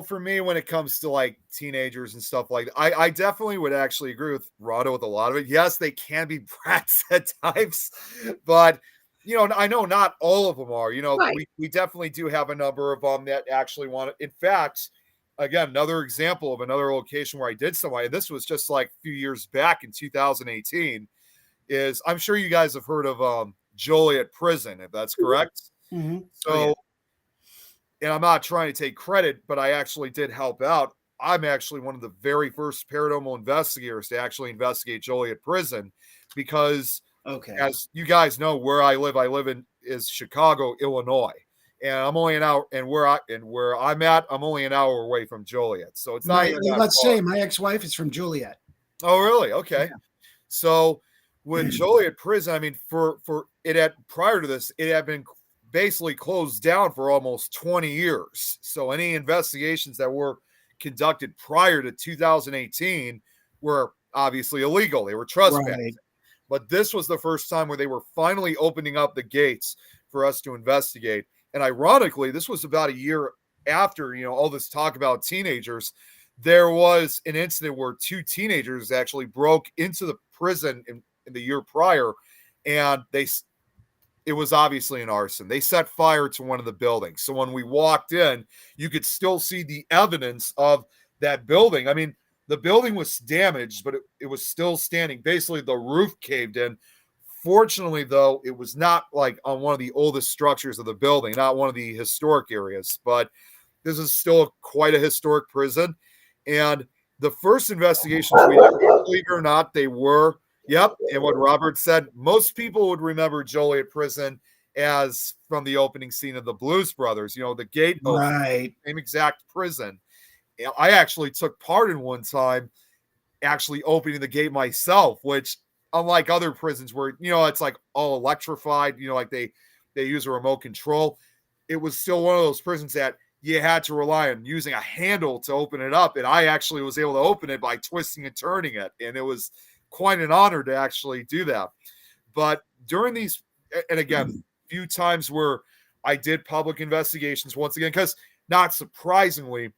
for me, when it comes to like teenagers and stuff like that, I definitely would actually agree with Rado with a lot of it. Yes, they can be brats at times, but I know not all of them are. Right. We definitely do have a number of them that actually want to. In fact, again, another example of another location where I did somebody, this was just like a few years back in 2018, is I'm sure you guys have heard of Joliet Prison, if that's correct. Mm-hmm. So, and I'm not trying to take credit, but I actually did help out. I'm actually one of the very first paranormal investigators to actually investigate Joliet Prison, because as you guys know, where I live in is Chicago, Illinois. And I'm only an hour, and where I'm at, I'm only an hour away from Joliet. So it's not. Let's say my ex-wife is from Joliet. Oh, really? Okay. Yeah. So when Joliet Prison, I mean, for it had, prior to this, it had been basically closed down for almost 20 years. So any investigations that were conducted prior to 2018 were obviously illegal. They were trespassing. Right. But this was the first time where they were finally opening up the gates for us to investigate. And ironically, this was about a year after, all this talk about teenagers. There was an incident where 2 teenagers actually broke into the prison in the year prior, and it was obviously an arson. They set fire to one of the buildings. So when we walked in, you could still see the evidence of that building. I mean, the building was damaged, but it was still standing. Basically, the roof caved in Fortunately, though, it was not like on one of the oldest structures of the building, not one of the historic areas, but this is still quite a historic prison. And the first investigations we did, believe it or not, they were, yep. And what Robert said, most people would remember Joliet Prison as from the opening scene of the Blues Brothers, the gate, right? Same exact prison. I actually took part in one time actually opening the gate myself, which unlike other prisons where, it's like all electrified, like they use a remote control. It was still one of those prisons that you had to rely on using a handle to open it up. And I actually was able to open it by twisting and turning it. And it was quite an honor to actually do that. But during these, and again, few times where I did public investigations once again, because not surprisingly,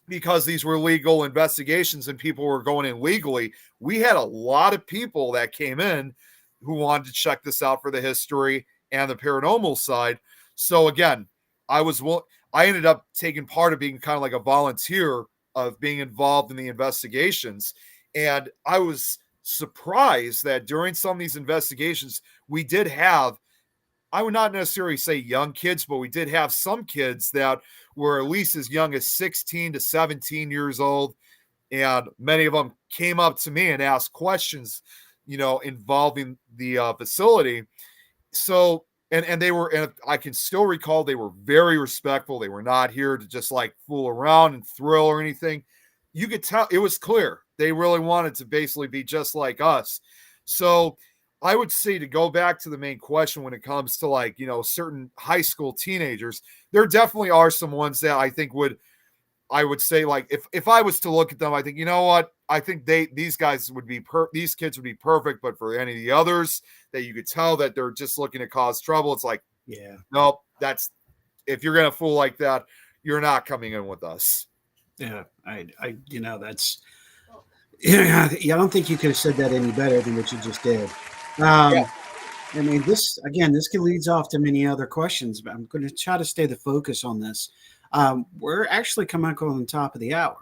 because these were legal investigations and people were going in legally, we had a lot of people that came in who wanted to check this out for the history and the paranormal side. So again, I ended up taking part of being kind of like a volunteer of being involved in the investigations. And I was surprised that during some of these investigations, we did have, I would not necessarily say young kids, but we did have some kids that were at least as young as 16 to 17 years old. And many of them came up to me and asked questions, involving the facility. So, and they were, and I can still recall they were very respectful. They were not here to just like fool around and thrill or anything. You could tell it was clear. They really wanted to basically be just like us. So I would say, to go back to the main question, when it comes to like, certain high school teenagers, there definitely are some ones that I think I would say, like, if I was to look at them, I think, what, I think these kids would be perfect. But for any of the others that you could tell that they're just looking to cause trouble, it's like, yeah, nope, if you're going to fool like that, you're not coming in with us. Yeah. That's, I don't think you could have said that any better than what you just did. Yeah. I mean, this leads off to many other questions, but I'm going to try to stay the focus on this. We're actually coming up on the top of the hour.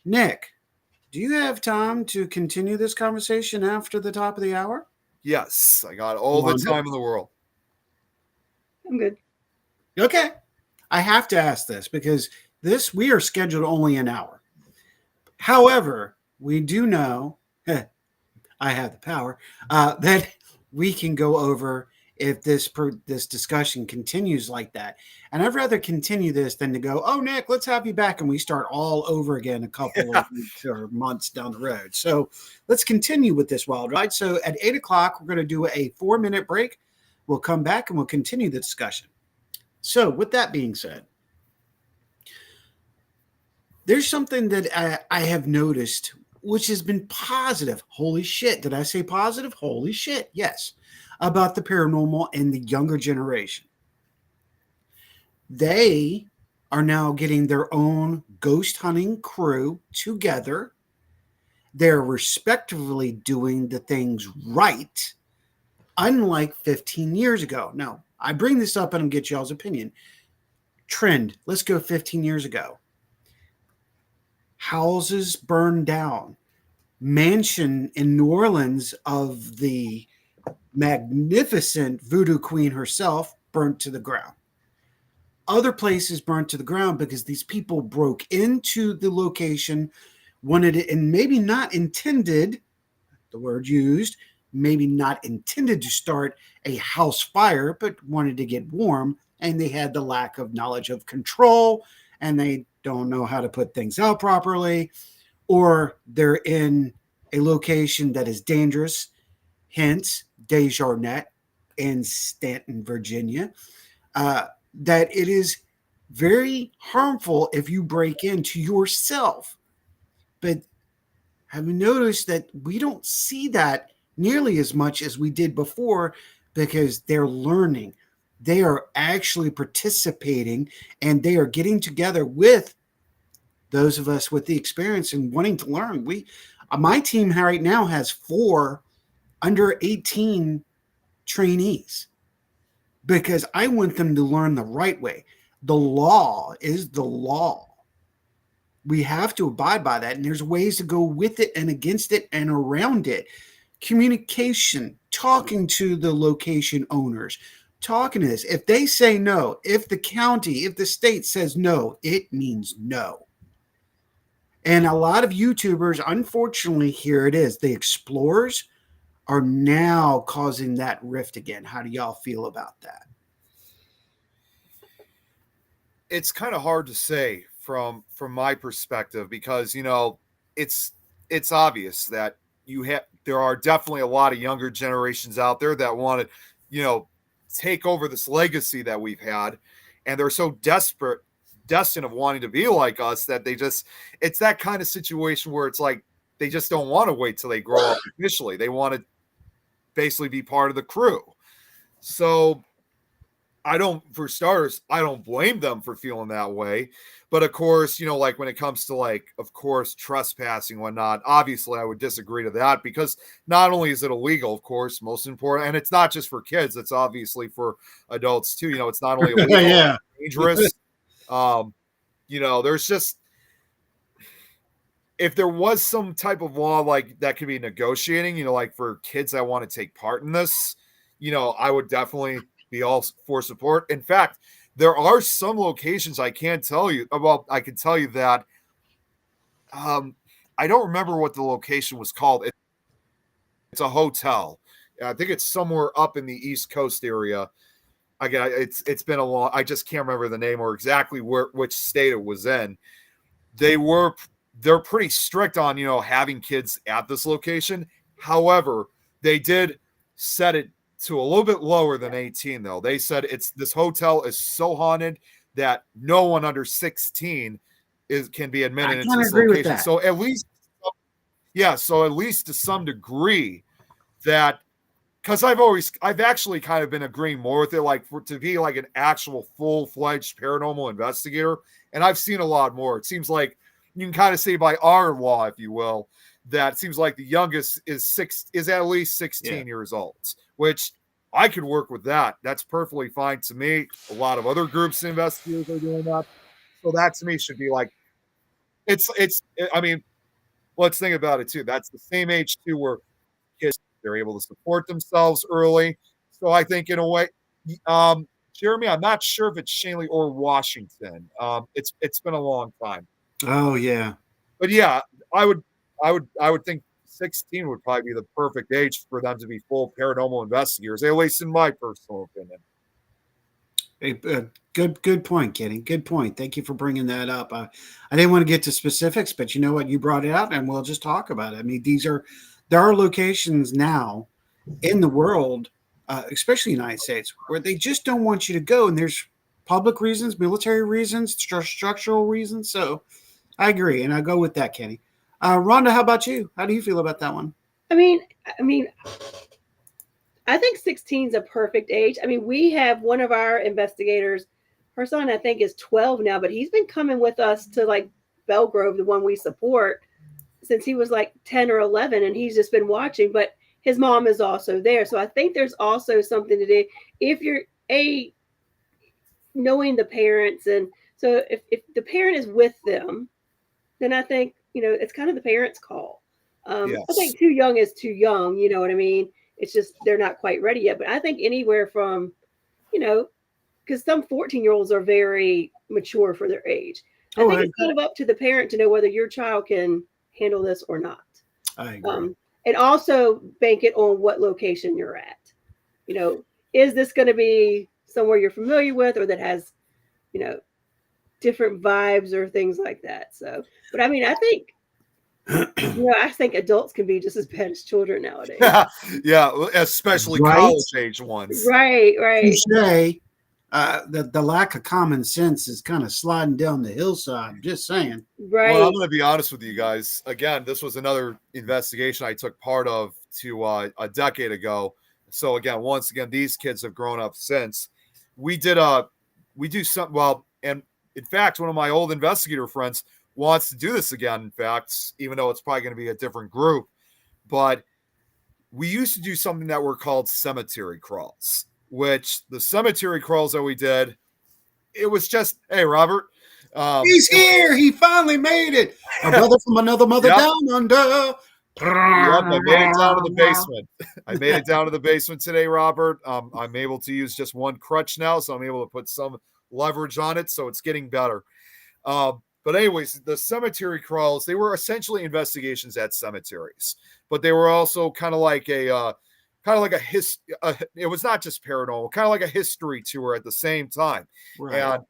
Nick, do you have time to continue this conversation after the top of the hour? Yes, I got all the time in the world. I'm good. Okay. I have to ask this because we are scheduled only an hour. However, we do know, I have the power, that we can go over if this discussion continues like that. And I'd rather continue this than to go, oh, Nick, let's have you back. And we start all over again a couple of weeks or months down the road. So let's continue with this wild ride. So at 8 o'clock, we're going to do a 4-minute break. We'll come back and we'll continue the discussion. So with that being said, there's something that I have noticed, which has been positive. Holy shit. Did I say positive? Holy shit. Yes. About the paranormal and the younger generation. They are now getting their own ghost hunting crew together. They're respectively doing the things right, unlike 15 years ago. Now, I bring this up and I'll get y'all's opinion. Trend. Let's go 15 years ago. Houses burned down. Mansion in New Orleans of the magnificent voodoo queen herself burnt to the ground. Other places burnt to the ground because these people broke into the location, wanted it, and maybe not intended, the word used, maybe not intended to start a house fire, but wanted to get warm, and they had the lack of knowledge of control, and they don't know how to put things out properly, or they're in a location that is dangerous, hence Desjardins in Stanton, Virginia, that it is very harmful if you break into yourself. But have you noticed that we don't see that nearly as much as we did before because they're learning. They are actually participating and they are getting together with those of us with the experience and wanting to learn. My team right now has 4 under 18 trainees because I want them to learn the right way. The law is the law. We have to abide by that. And there's ways to go with it and against it and around it. communication, talking to the location owners, talking to this. If they say no, if the county, if the state says no, it means no. And a lot of YouTubers, unfortunately, here it is. The explorers are now causing that rift again. How do y'all feel about that? It's kind of hard to say from my perspective, because, you know, it's obvious that there are definitely a lot of younger generations out there that want to, you know, take over this legacy that we've had, and they're so destined of wanting to be like us that it's that kind of situation where it's like they just don't want to wait till they grow up initially. They want to basically be part of the crew. So for starters, I don't blame them for feeling that way. But of course, you know, like when it comes to like, of course, trespassing and whatnot, obviously I would disagree to that, because not only is it illegal, of course, most important, and it's not just for kids, it's obviously for adults too. You know, it's not only illegal, Yeah. dangerous. You know, there's just, if there was some type of law like that could be negotiating, you know, like for kids that want to take part in this, you know, I would definitely be all for support. In fact, there are some locations I can tell you. Well, I can tell you that I don't remember what the location was called. It's a hotel. I think it's somewhere up in the East Coast area. Again, it's been a long. I just can't remember the name or exactly which state it was in. They're pretty strict on, you know, having kids at this location. However, they did set it to a little bit lower than 18, though. They said this hotel is so haunted that no one under 16 can be admitted into this location. So at least, so at least to some degree, that, because I've actually kind of been agreeing more with it, like to be like an actual full-fledged paranormal investigator, and I've seen a lot more. It seems like you can kind of say by our law, if you will, that it seems like the youngest is at least 16 years old, which I could work with that. That's perfectly fine to me. A lot of other groups and investigators are doing that. So that to me should be like, I mean, let's think about it too. That's the same age too, where kids, they're able to support themselves early. So I think in a way, Jeremy, I'm not sure if it's Shanley or Washington. It's been a long time. Oh yeah. But yeah, I would think 16 would probably be the perfect age for them to be full paranormal investigators, at least in my personal opinion. Good point, Kenny. Good point. Thank you for bringing that up. I didn't want to get to specifics, but you know what? You brought it out, and we'll just talk about it. I mean, there are locations now in the world, especially the United States, where they just don't want you to go, and there's public reasons, military reasons, structural reasons. So I agree, and I go with that, Kenny. Rhonda, how about you? How do you feel about that one? I mean, I think 16 is a perfect age. I mean, we have one of our investigators, her son, I think, is 12 now, but he's been coming with us to like Belgrove, the one we support, since he was like 10 or 11, and he's just been watching, but his mom is also there. So I think there's also something to do if you're knowing the parents. And so if the parent is with them, then I think, you know, it's kind of the parents' call. Yes. I think too young is too young. You know what I mean? It's just they're not quite ready yet. But I think anywhere from, you know, because some 14-year-olds are very mature for their age. I think it's kind of up to the parent to know whether your child can handle this or not. I agree. And also bank it on what location you're at. You know, is this going to be somewhere you're familiar with, or that has, you know, different vibes or things like that? So, but I mean, I think, you know, I think adults can be just as bad as children nowadays. Yeah, especially college age ones. Right. Touché. The lack of common sense is kind of sliding down the hillside. I'm just saying. Right. Well, I'm going to be honest with you guys. Again, this was another investigation I took part of a decade ago. So again, once again, these kids have grown up since. We do something. Well, and in fact, one of my old investigator friends wants to do this again. In fact, even though it's probably going to be a different group, but we used to do something that were called cemetery crawls. Which the cemetery crawls that we did, it was just, hey, Robert. He's here. He finally made it. A brother from another mother down under. Yep, I made it down to the basement. I made it down to the basement today, Robert. I'm able to use just one crutch now, so I'm able to put some leverage on it, so it's getting better. But anyways, the cemetery crawls, they were essentially investigations at cemeteries, but they were also kind of like it was not just paranormal, kind of like a history tour at the same time. Right. And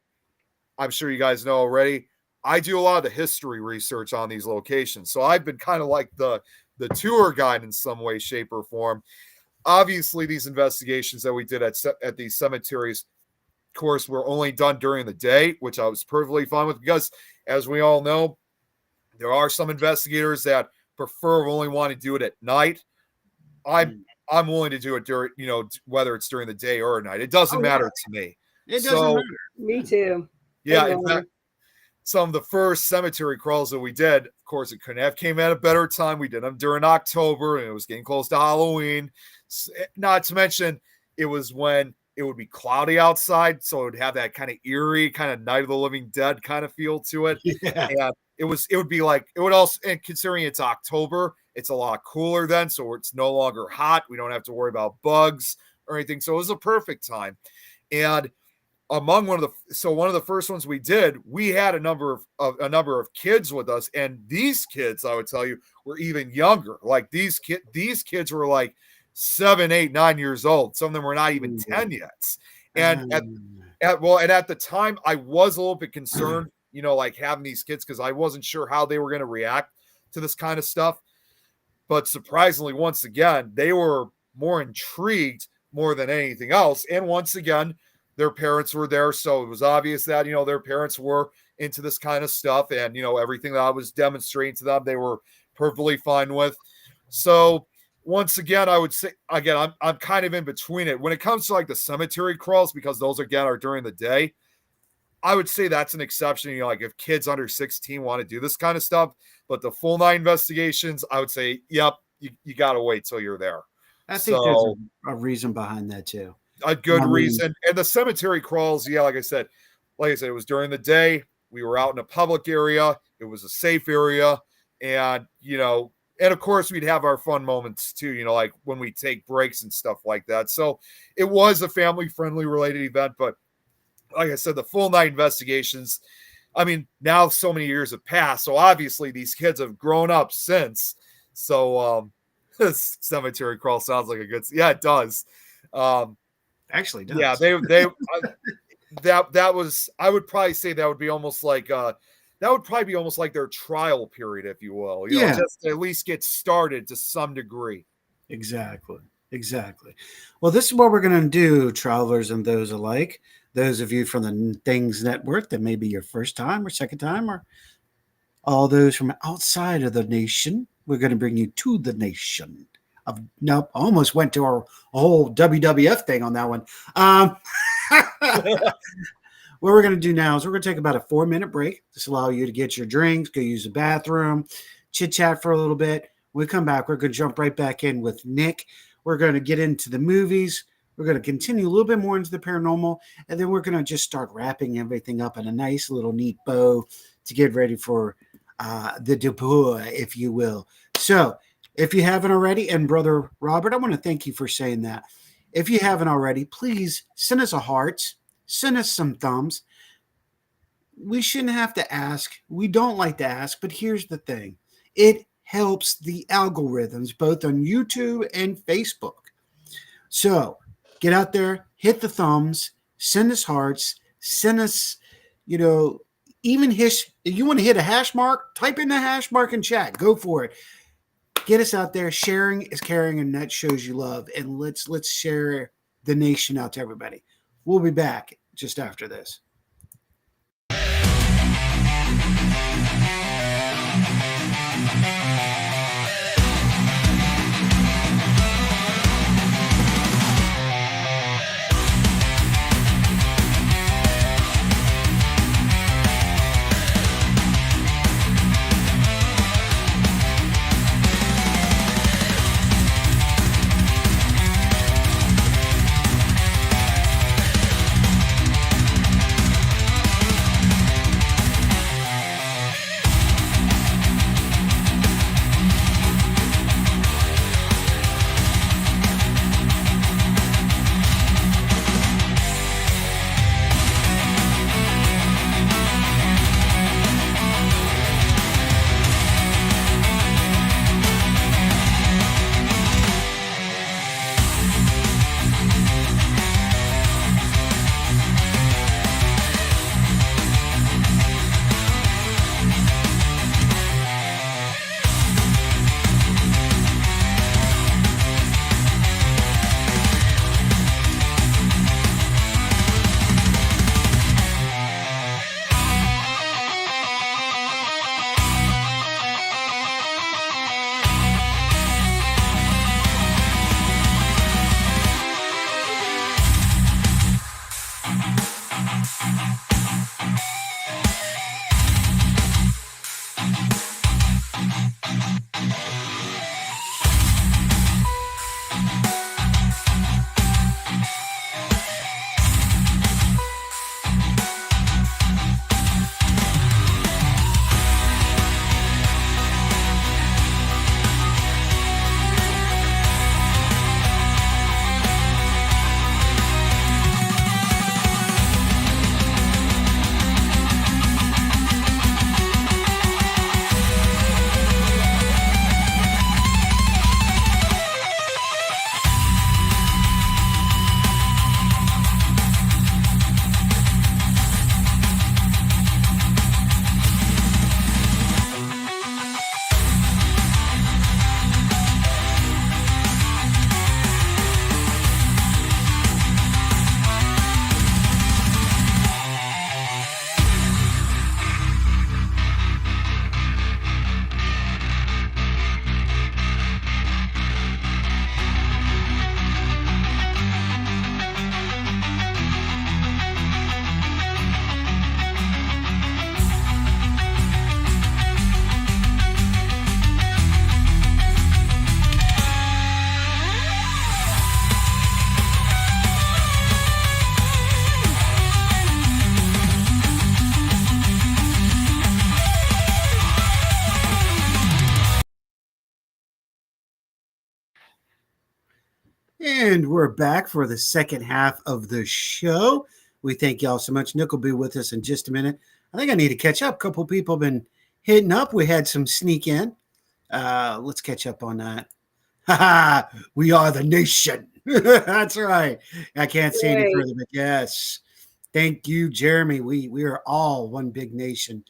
I'm sure you guys know already, I do a lot of the history research on these locations. So I've been kind of like the tour guide in some way, shape, or form. Obviously, these investigations that we did at these cemeteries, of course, were only done during the day, which I was perfectly fine with because, as we all know, there are some investigators that prefer only want to do it at night. I'm willing to do it during, whether it's during the day or at night. It doesn't matter to me. It doesn't matter. Me too. Yeah, in fact, some of the first cemetery crawls that we did, of course, it couldn't have came at a better time. We did them during October, and it was getting close to Halloween. Not to mention, it was when it would be cloudy outside, so it would have that kind of eerie, kind of Night of the Living Dead kind of feel to it. Yeah. And it would be like, it would also, and considering it's October, it's a lot cooler then, so it's no longer hot. We don't have to worry about bugs or anything. So it was a perfect time. And among one of the first ones we did, we had a number of kids with us, and these kids, I would tell you, were even younger. Like these kids were like 7, 8, 9 years old. Some of them were not even 10 yet. And at the time, I was a little bit concerned, like having these kids, because I wasn't sure how they were going to react to this kind of stuff. But surprisingly, once again, they were more intrigued more than anything else. And once again, their parents were there, so it was obvious that, their parents were into this kind of stuff, and, everything that I was demonstrating to them, they were perfectly fine with. So once again, I would say, again, I'm kind of in between it. When it comes to like the cemetery crawls, because those, again, are during the day, I would say that's an exception, like if kids under 16 want to do this kind of stuff, but the full night investigations, I would say, yep, you got to wait till you're there. I think there's a reason behind that too. A good reason. And the cemetery crawls, yeah, like I said, it was during the day. We were out in a public area. It was a safe area. And, and of course we'd have our fun moments too, like when we take breaks and stuff like that. So it was a family-friendly related event. But like I said, the full night investigations, I mean, now so many years have passed. So obviously these kids have grown up since. So this cemetery crawl sounds like it does. Actually does. Yeah, they that was, I would probably say that would be almost like their trial period, if you will. Just to at least get started to some degree. Exactly. Well, this is what we're going to do, travelers and those alike. Those of you from the Things Network that may be your first time or second time, or all those from outside of the nation, we're going to bring you to the nation. Nope, almost went to a whole WWF thing on that one. What we're going to do now is we're going to take about a 4-minute break. This will allow you to get your drinks, go use the bathroom, chit-chat for a little bit. When we come back, we're going to jump right back in with Nick. We're going to get into the movies. We're going to continue a little bit more into the paranormal, and then we're going to just start wrapping everything up in a nice little neat bow to get ready for the debut, if you will. So, if you haven't already, and Brother Robert, I want to thank you for saying that. If you haven't already, please send us a heart, send us some thumbs. We shouldn't have to ask. We don't like to ask, but here's the thing. It helps the algorithms, both on YouTube and Facebook. So get out there, hit the thumbs, send us hearts, send us, even if you want to hit a hash mark, type in the hash mark in chat. Go for it. Get us out there. Sharing is caring, and that shows you love. And let's share the nation out to everybody. We'll be back just after this. And we're back for the second half of the show. We thank y'all so much. Nick will be with us in just a minute. I think I need to catch up. A couple people have been hitting up. We had some sneak in. Let's catch up on that. We are the nation. That's right. I can't say any further, but yes. Thank you, Jeremy. We are all one big nation.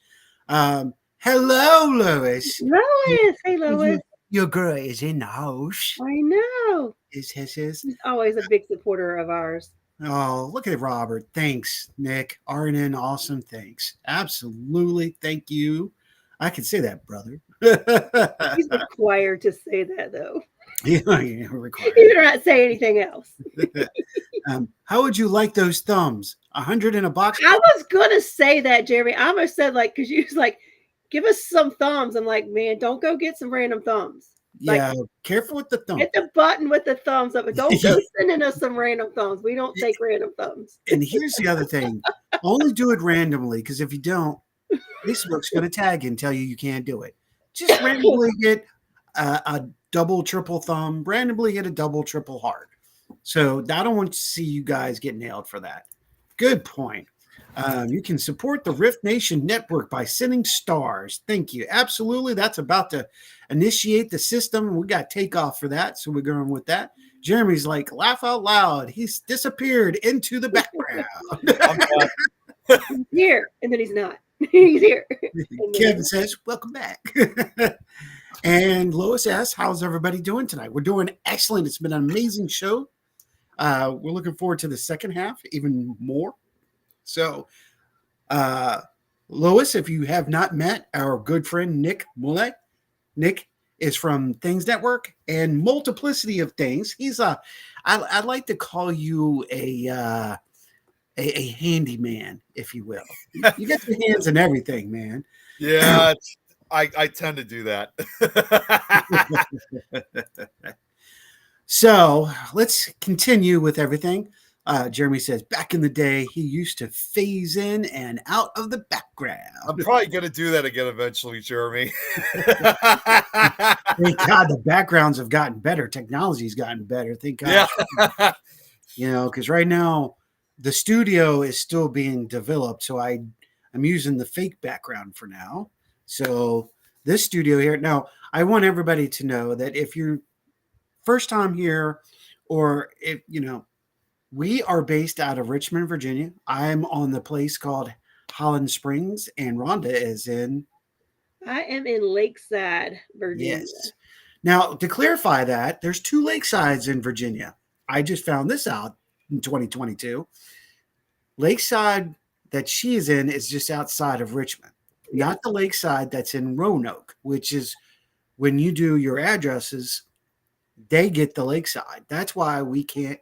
Hello, Lois. Lois. Hey, Lois. Your girl is in the house. I know. Is. He's always a big supporter of ours. Oh, look at Robert. Thanks, Nick. RNN, awesome. Thanks. Absolutely. Thank you. I can say that, brother. He's required to say that, though. Yeah, required. You better not say anything else. How would you like those thumbs? 100 in a box? I was going to say that, Jeremy. I almost said, like, because you was like, give us some thumbs. I'm like, man, don't go get some random thumbs. Yeah, like, careful with the thumb. Hit the button with the thumbs up, but don't go sending us some random thumbs. We don't take random thumbs. And here's the other thing: only do it randomly, because if you don't, Facebook's going to tag you and tell you can't do it. Just randomly get a double, triple thumb. Randomly hit a double, triple heart. So I don't want to see you guys get nailed for that. Good point. You can support the Rift Nation Network by sending stars. Thank you. Absolutely. That's about to initiate the system. We got takeoff for that. So we're going with that. Jeremy's like, laugh out loud. He's disappeared into the background. He's here. And then he's not. He's here. Kevin says, welcome back. And Lois asks, how's everybody doing tonight? We're doing excellent. It's been an amazing show. We're looking forward to the second half even more. So, Lois, if you have not met our good friend Nick Mulae, Nick is from Things Network and Multiplicity of Things. He's I'd like to call you a handyman, if you will. You get your hands in everything, man. Yeah, I tend to do that. So let's continue with everything. Jeremy says, back in the day, he used to phase in and out of the background. I'm probably going to do that again eventually, Jeremy. Thank God the backgrounds have gotten better. Technology's gotten better. Thank God. Yeah. You know, because right now the studio is still being developed. So I'm using the fake background for now. So this studio here. Now, I want everybody to know that if you're first time here, or if, you know, we are based out of Richmond, Virginia. I'm on the place called Holland Springs, and Rhonda is in. I am in Lakeside, Virginia. Yes. Now, to clarify that, there's two lakesides in Virginia. I just found this out in 2022. Lakeside that she is in is just outside of Richmond, not the lakeside that's in Roanoke, which is when you do your addresses, they get the lakeside. That's why we can't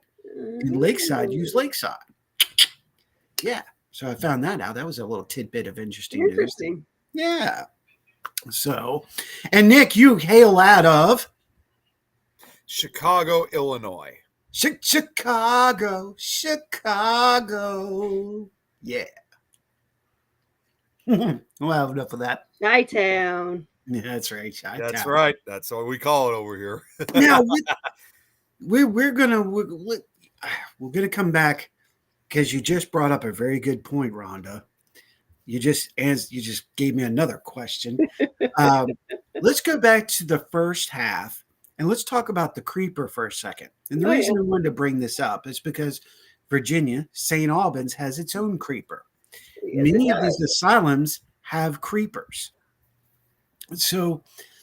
in Lakeside use Lakeside. Yeah. So I found that out. That was a little tidbit of interesting news. Yeah. So, and Nick, you hail out of Chicago, Illinois. Chicago. Yeah. We'll have enough of that. Chi-town. Yeah, that's right. Chi-town. That's right. That's what we call it over here. Now we're gonna come back because you just brought up a very good point, Rhonda. You just gave me another question. Let's go back to the first half and let's talk about the creeper for a second. And the reason I wanted to bring this up is because Virginia, St. Albans, has its own creeper. Yes, many of these asylums have creepers. So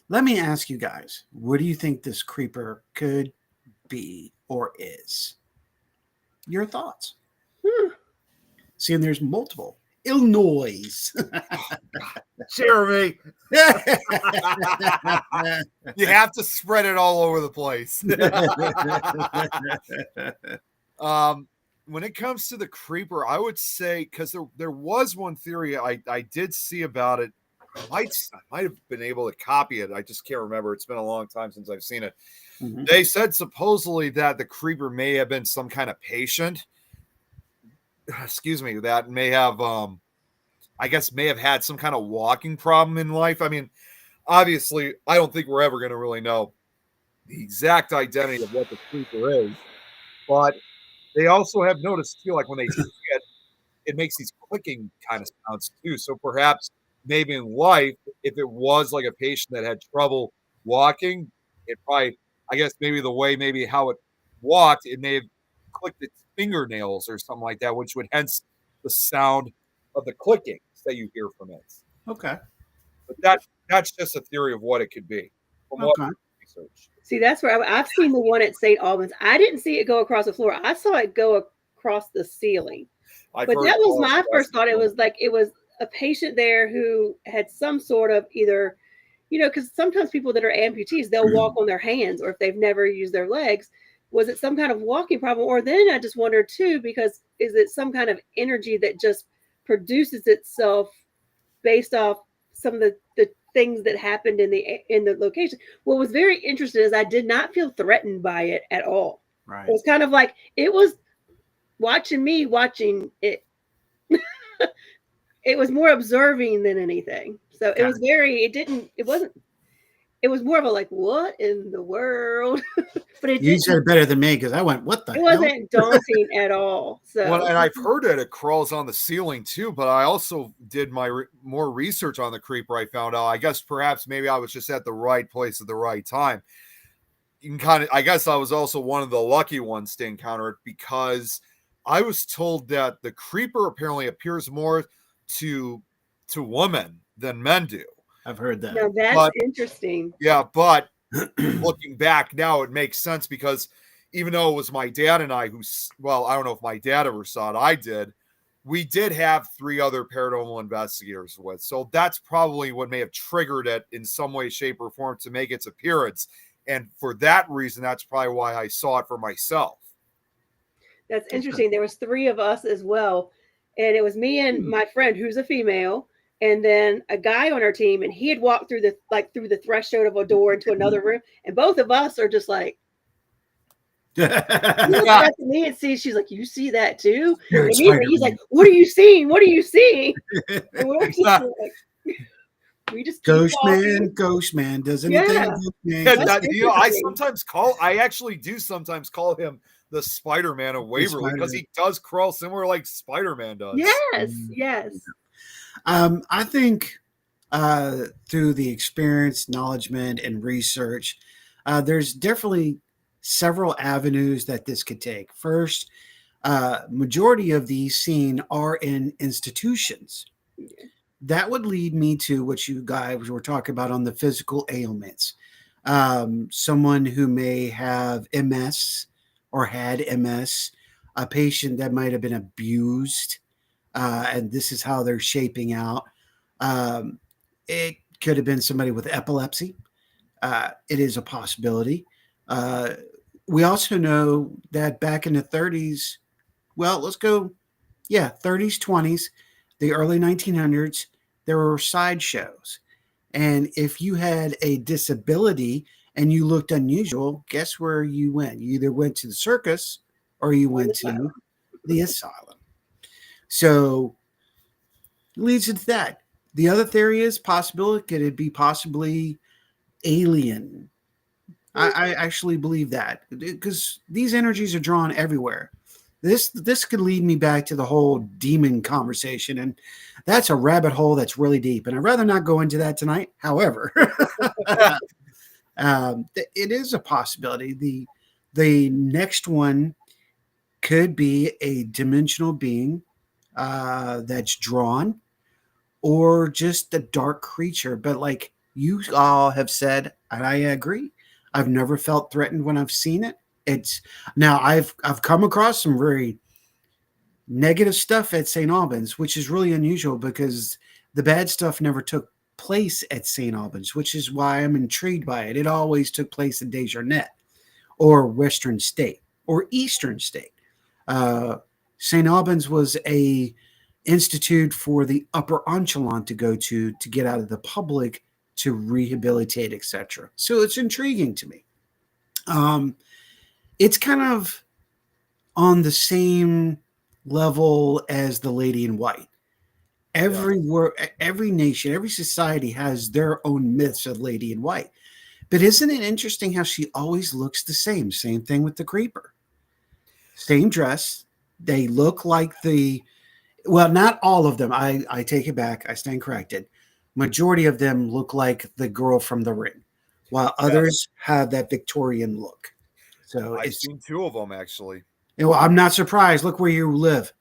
let me ask you guys, what do you think this creeper could be or is? Your thoughts? Seeing there's multiple. Illinois. Jeremy. You have to spread it all over the place. When it comes to the creeper, I would say, because there was one theory I did see about it. I might have been able to copy it. I just can't remember. It's been a long time since I've seen it. Mm-hmm. They said supposedly that the creeper may have been some kind of patient. Excuse me, that may have, may have had some kind of walking problem in life. I mean, obviously, I don't think we're ever going to really know the exact identity of what the creeper is. But they also have noticed too, like when they see it, it makes these clicking kind of sounds too. So perhaps maybe in life, if it was like a patient that had trouble walking, it probably, I guess maybe the way, maybe how it walked, it may have clicked its fingernails or something like that, which would hence the sound of the clicking that you hear from it. Okay. But that's just a theory of what it could be from what research. See, that's where I've seen the one at St. Albans. I didn't see it go across the floor. I saw it go across the ceiling. But that was my first thought. It was like it was a patient there who had some sort of either, because sometimes people that are amputees, they'll walk on their hands, or if they've never used their legs. Was it some kind of walking problem? Or then I just wondered too, because is it some kind of energy that just produces itself based off some of the things that happened in the location? What was very interesting is I did not feel threatened by it at all. Right. It was kind of like it was watching me watching it. It was more observing than anything. So it was it was more of a like, what in the world? But you said it better than me, because I went, what the it hell? wasn't daunting at all. So well, and I've heard that it crawls on the ceiling too, but I also did my more research on the creeper. I found out, I guess perhaps maybe I was just at the right place at the right time. You can kind of, I guess I was also one of the lucky ones to encounter it, because I was told that the creeper apparently appears more to women than men do. I've heard that. No, that's interesting. Yeah, but looking back now, it makes sense, because even though it was my dad and I well, I don't know if my dad ever saw it, I did. We did have 3 other paranormal investigators with. So that's probably what may have triggered it in some way, shape, or form to make its appearance. And for that reason, that's probably why I saw it for myself. That's interesting. There was 3 of us as well. And it was me and my friend, who's a female, and then a guy on our team, and he had walked through the threshold of a door into another room, and both of us are just like, he looks back at me and sees, she's like, you see that too? And he's like, what are you seeing? What are you seeing? And we're just like, we just Ghost man does anything. I actually do sometimes call him the Spider-Man of Waverly, because he does crawl similar like Spider-Man does. Yes. I think through the experience, acknowledgement, and research, there's definitely several avenues that this could take. First, majority of these seen are in institutions. That would lead me to what you guys were talking about on the physical ailments. Someone who may have MS or had MS, a patient that might have been abused, and this is how they're shaping out. It could have been somebody with epilepsy. It is a possibility. We also know that back in the 30s, well, let's go, 30s, 20s, the early 1900s, there were sideshows. And if you had a disability and you looked unusual, guess where you went? You either went to the circus or you went to the asylum. So it leads into that. The other theory is possibility. Could it be possibly alien? I actually believe that, because these energies are drawn everywhere. This could lead me back to the whole demon conversation, and that's a rabbit hole that's really deep, and I'd rather not go into that tonight. However, it is a possibility. The next one could be a dimensional being that's drawn, or just a dark creature. But like you all have said, and I agree, I've never felt threatened when I've seen it. Now I've come across some very negative stuff at St. Albans, which is really unusual, because the bad stuff never took place at St. Albans, which is why I'm intrigued by it. It always took place in Desjardins or Western State or Eastern State. St. Albans was a institute for the upper echelon to go to get out of the public, to rehabilitate, etc. So it's intriguing to me. It's kind of on the same level as the Lady in White. Every nation, every society has their own myths of Lady in White. But isn't it interesting how she always looks the same? Same thing with the creeper. Same dress. They look like not all of them. I take it back. I stand corrected. Majority of them look like the girl from The Ring, while others have that Victorian look. So I've seen 2 of them actually. I'm not surprised. Look where you live.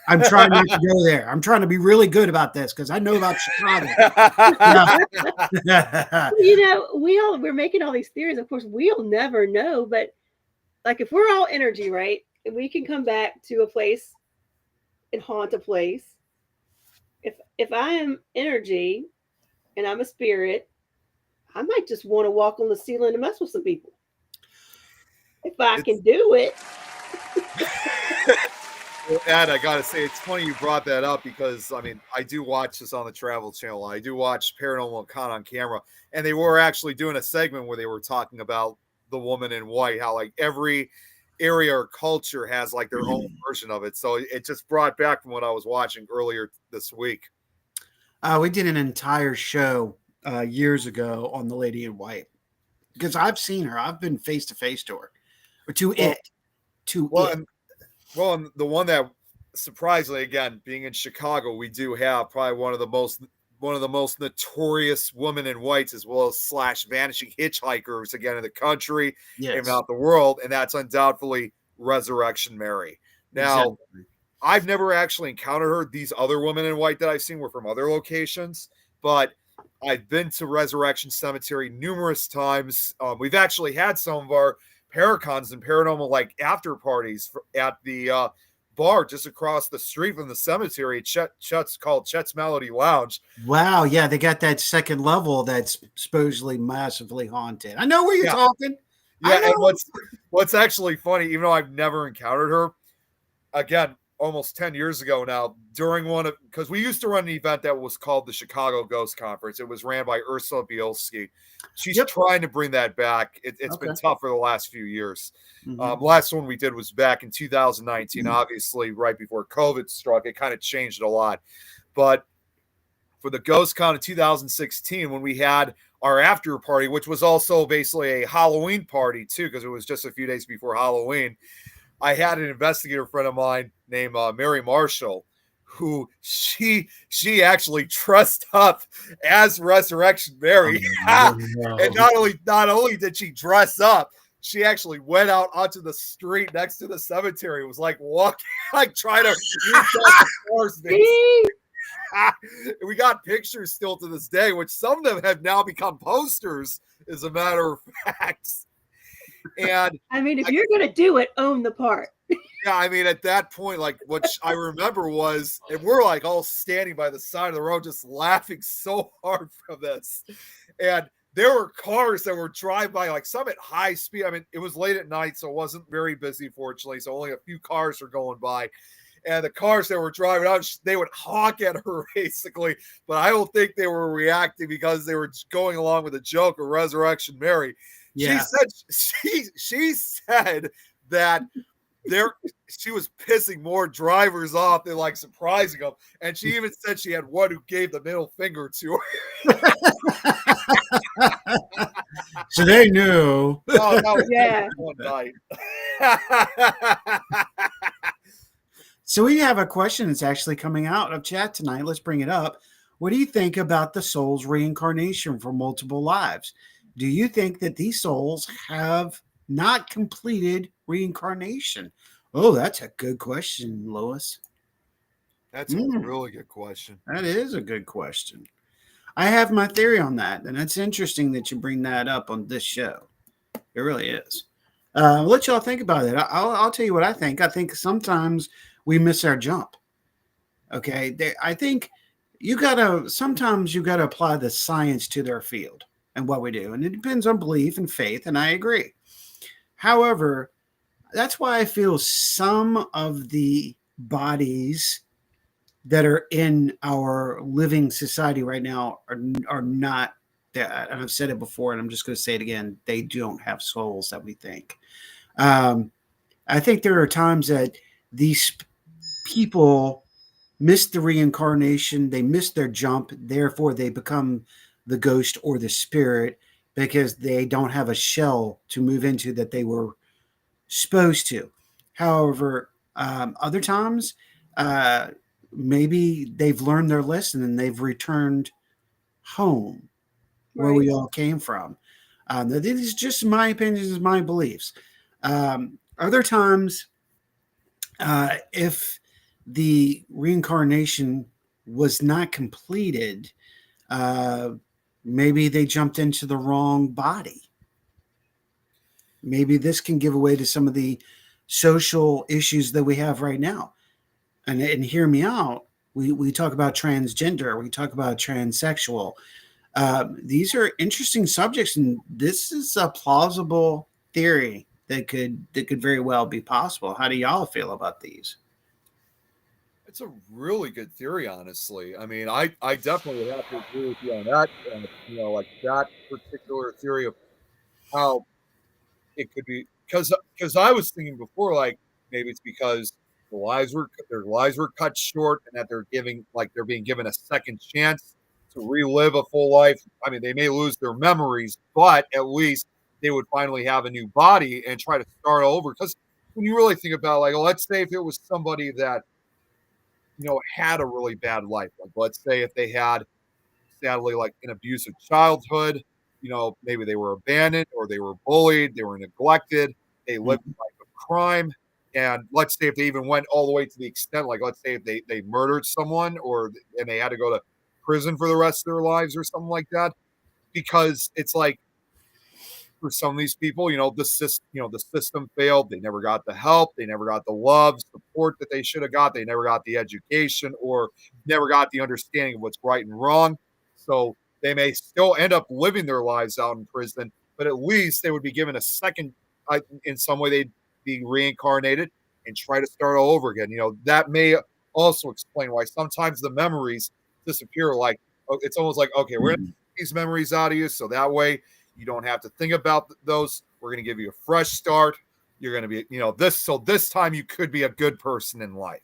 I'm trying not to go there. I'm trying to be really good about this because I know about Chicago. We're making all these theories. Of course, we'll never know. But like, if we're all energy, right, and we can come back to a place and haunt a place. If I am energy and I'm a spirit, I might just want to walk on the ceiling and mess with some people. If I can do it. Well, Ed, I gotta say, it's funny you brought that up because I do watch this on the Travel Channel. I do watch Paranormal Account on Camera, and they were actually doing a segment where they were talking about the woman in white, how like every area or culture has like their own version of it. So it just brought back from what I was watching earlier this week. We did an entire show years ago on the Lady in White because I've seen her. I've been face to face to her, or to it. And the one that surprisingly, again, being in Chicago, we do have probably one of the most notorious women in whites, as well as / vanishing hitchhikers again in the country and out the world, and that's undoubtedly Resurrection Mary. Now, I've never actually encountered her. These other women in white that I've seen were from other locations, but I've been to Resurrection Cemetery numerous times. We've actually had some of our Paracons and paranormal like after parties at the bar just across the street from the cemetery. Chet's called Chet's Melody Lounge. Wow, yeah, they got that second level that's supposedly massively haunted. I know where you're talking. Yeah, and what's actually funny, even though I've never encountered her, again, almost 10 years ago now, during because we used to run an event that was called the Chicago Ghost Conference. It was ran by Ursula Bielski. She's trying to bring that back. It's been tough for the last few years. Last one we did was back in 2019, obviously right before COVID struck. It kind of changed it a lot. But for the Ghost Con in 2016, when we had our after party, which was also basically a Halloween party too, because it was just a few days before Halloween, I had an investigator friend of mine named Mary Marshall, who she actually dressed up as Resurrection Mary. And not only did she dress up, she actually went out onto the street next to the cemetery. It was like walking, like trying to reach out the we got pictures still to this day, which some of them have now become posters, as a matter of fact. And if you're gonna do it, own the part. Yeah, at that point, like what I remember was, and we're like all standing by the side of the road, just laughing so hard from this. And there were cars that were driving by, like some at high speed. It was late at night, so it wasn't very busy, fortunately. So only a few cars were going by. And the cars that were driving out, they would honk at her basically. But I don't think they were reacting because they were going along with the joke of Resurrection Mary. Yeah. She said that she was pissing more drivers off than like surprising them. And she even said she had one who gave the middle finger to her. So they knew. Oh, no, yeah. One night. So we have a question that's actually coming out of chat tonight. Let's bring it up. What do you think about the soul's reincarnation for multiple lives? Do you think that these souls have not completed reincarnation? Oh, that's a good question, Lois. That's a really good question. That is a good question. I have my theory on that, and it's interesting that you bring that up on this show. It really is. I'll let y'all think about it. I'll tell you what I think. I think sometimes we miss our jump. Okay, I think sometimes you gotta apply the science to their field and what we do, and it depends on belief and faith, and I agree. However, that's why I feel some of the bodies that are in our living society right now are not that. And I've said it before, and I'm just going to say it again. They don't have souls that we think. I think there are times that these people miss the reincarnation. They miss their jump. Therefore, they become the ghost or the spirit because they don't have a shell to move into that they were supposed to. However, other times, maybe they've learned their lesson and they've returned home where we all came from. This is just my opinions, my beliefs. Other times, if the reincarnation was not completed, maybe they jumped into the wrong body. Maybe this can give away to some of the social issues that we have right now. And hear me out. We talk about transgender. We talk about transsexual. These are interesting subjects, and this is a plausible theory that could very well be possible. How do y'all feel about these? It's a really good theory, honestly. I mean, I definitely would have to agree with you on that. Like that particular theory of how it could be, because I was thinking before, like maybe it's because their lives were cut short, and that they're being given a second chance to relive a full life. I mean, they may lose their memories, but at least they would finally have a new body and try to start over. Because when you really think about, like, let's say if it was somebody that had a really bad life, like let's say if they had sadly like an abusive childhood, maybe they were abandoned or they were bullied, they were neglected, they lived a life of crime. And let's say if they even went all the way to the extent, like let's say if they murdered someone and they had to go to prison for the rest of their lives or something like that, because it's like for some of these people, the system failed. They never got the help. They never got the love, support that they should have got. They never got the education or never got the understanding of what's right and wrong. So they may still end up living their lives out in prison, but at least they would be given a second, in some way they'd be reincarnated and try to start all over again. That may also explain why sometimes the memories disappear. Like, it's almost like, okay, we're going to take these memories out of you, so that way you don't have to think about those. We're going to give you a fresh start. You're going to be, this time you could be a good person in life.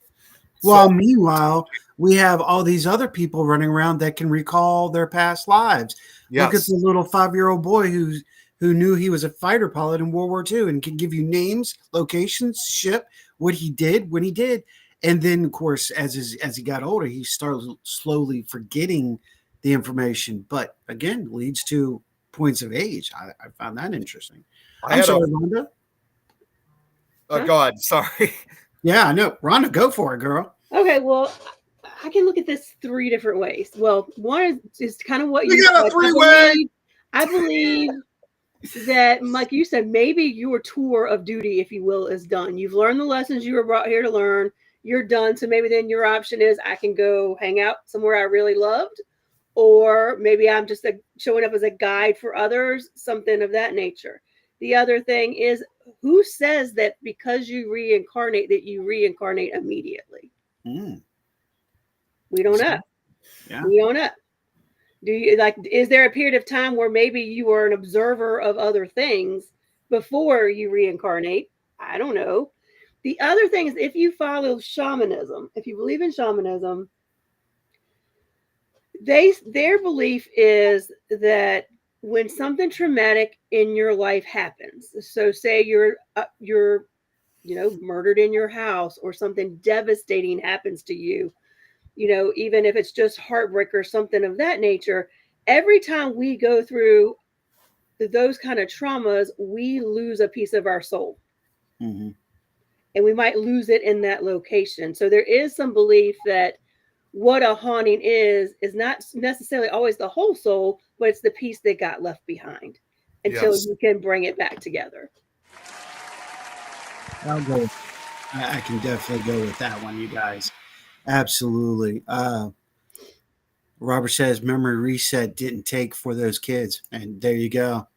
Well, meanwhile, we have all these other people running around that can recall their past lives. Yes. Look at the little 5-year-old boy who knew he was a fighter pilot in World War II and can give you names, locations, ship, what he did, when he did. And then, of course, as he got older, he started slowly forgetting the information. But again, leads to points of age. I found that interesting. I'm sorry, Rhonda. Oh, God, sorry. Yeah, I know. Rhonda, go for it, girl. Okay, well, I can look at this 3 different ways. Well, one is kind of what you got a 3-way. I believe that, like you said, maybe your tour of duty, if you will, is done. You've learned the lessons you were brought here to learn. You're done. So maybe then your option is I can go hang out somewhere I really loved. Or maybe I'm just showing up as a guide for others, something of that nature. The other thing is, who says that because you reincarnate, that you reincarnate immediately? We don't know. Yeah. We don't know. Is there a period of time where maybe you were an observer of other things before you reincarnate? I don't know. The other thing is, if you follow shamanism, if you believe in shamanism, their belief is that when something traumatic in your life happens, so say you're murdered in your house, or something devastating happens to you, even if it's just heartbreak or something of that nature, every time we go through those kind of traumas, we lose a piece of our soul. Mm-hmm. And we might lose it in that location. So there is some belief that what a haunting is not necessarily always the whole soul, but it's the piece that got left behind until you can bring it back together. I'll go. I can definitely go with that one, you guys. Absolutely. Robert says memory reset didn't take for those kids. And there you go.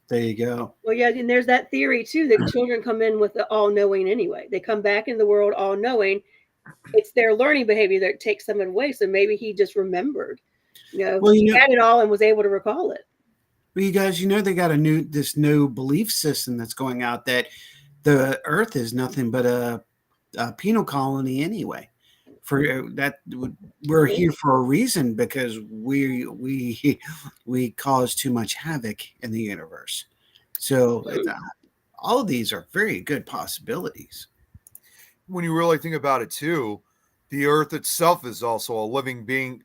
There you go. Well, yeah, and there's that theory too that children come in with the all-knowing anyway. They come back in the world all-knowing. It's their learning behavior that takes them away. So maybe he just remembered. He had it all and was able to recall it. Well, you guys, they got this new belief system that's going out that the Earth is nothing but a penal colony anyway. For that, we're here for a reason, because we cause too much havoc in the universe. So all of these are very good possibilities. when you really think about it too, the Earth itself is also a living being.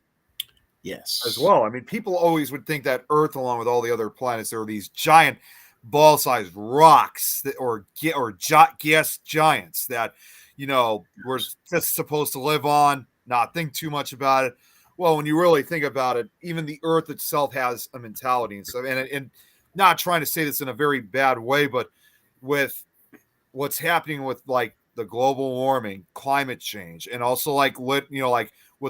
Yes. As well. I mean, people always would think that Earth, along with all the other planets, there are these giant ball-sized rocks that, or gas giants that, we're just supposed to live on, not think too much about it. Well, when you really think about it, even the Earth itself has a mentality and stuff. And not trying to say this in a very bad way, but with what's happening with like the global warming, climate change, and also like with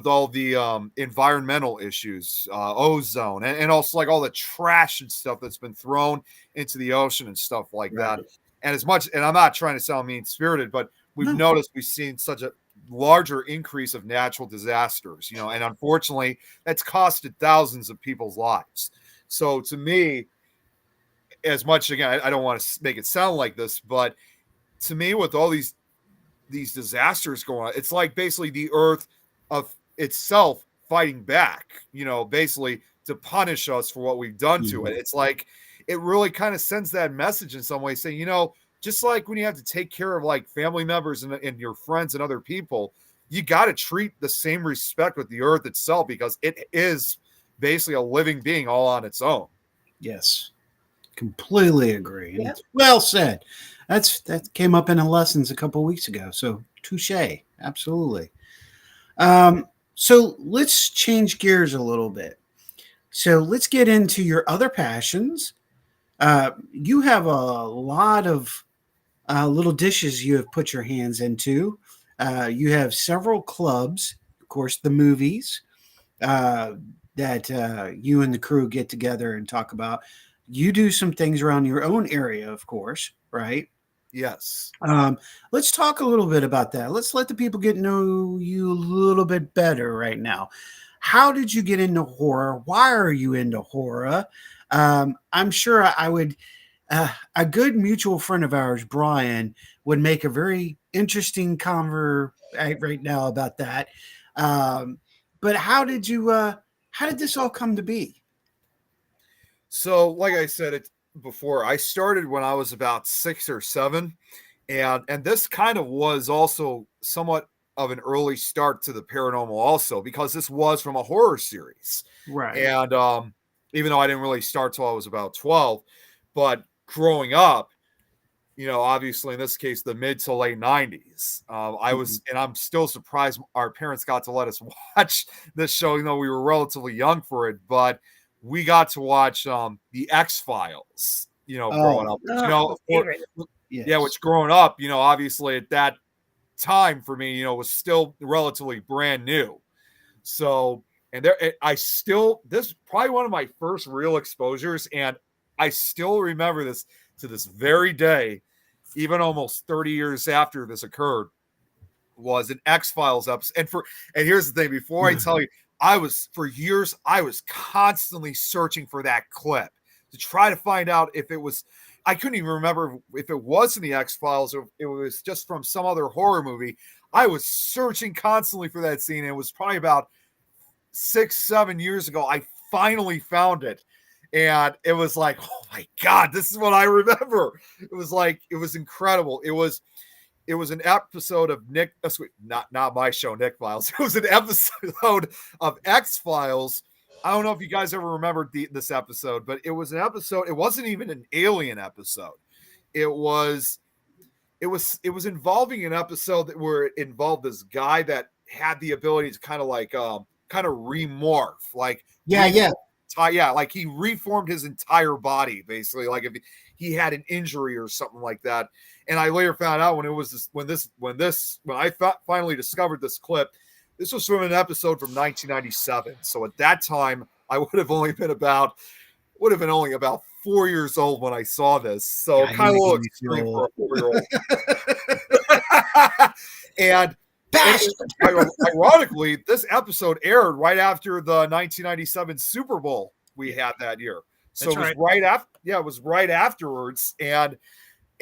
all the environmental issues, ozone, and also like all the trash and stuff that's been thrown into the ocean and stuff like that. And and I'm not trying to sound mean spirited, but we've seen such a larger increase of natural disasters, and unfortunately that's costed thousands of people's lives. So to me, as much, again, I don't want to make it sound like this, but to me, with all these disasters going on, it's like basically the Earth of itself fighting back, basically to punish us for what we've done to it. It's like it really kind of sends that message in some way, saying, just like when you have to take care of like family members and your friends and other people, you got to treat the same respect with the Earth itself, because it is basically a living being all on its own. Yes, completely agree. Yep. Well said. That came up in the lessons a couple weeks ago. So touche, absolutely. So let's change gears a little bit. So let's get into your other passions. You have a lot of little dishes you have put your hands into. You have several clubs, of course, the movies that you and the crew get together and talk about. You do some things around your own area, of course, right? Yes. Let's talk a little bit about that. Let's let the people get to know you a little bit better right now. How did you get into horror? Why are you into horror? I'm sure I would, a good mutual friend of ours, Brian, would make a very interesting conver right now about that. But how did this all come to be? So, like I said before, I started when I was about 6 or 7, and this kind of was also somewhat of an early start to the paranormal, also because this was from a horror series, right? And even though I didn't really start till I was about 12, but growing up, obviously in this case, the mid to late 90s, I was, and I'm still surprised our parents got to let us watch this show, even though we were relatively young for it, but we got to watch the X-Files, growing up. Which growing up, obviously at that time for me, was still relatively brand new. So, and this is probably one of my first real exposures, and I still remember this to this very day, even almost 30 years after this occurred, was an X-Files episode. And here's the thing, before I tell you, for years, I was constantly searching for that clip to try to find out if it was, I couldn't even remember if it was in the X-Files or it was just from some other horror movie. I was searching constantly for that scene. And it was probably about 6-7 years ago, I finally found it. And it was like, oh my God, this is what I remember. It was like, it was incredible. It was an episode of not my show, Nick Files. It was an episode of X-Files. I don't know if you guys ever remembered this episode, but it was an episode. It wasn't even an alien episode. It was involving an episode where it involved this guy that had the ability to kind of remorph. Like, like he reformed his entire body, basically. Like if he had an injury or something like that. And I later found out when I finally discovered this clip, this was from an episode from 1997. So at that time, I would have only been about 4 years old when I saw this. So kind of a little extreme for a 4-year-old. And ironically, this episode aired right after the 1997 Super Bowl we had that year. So it was right after. Yeah, it was right afterwards. And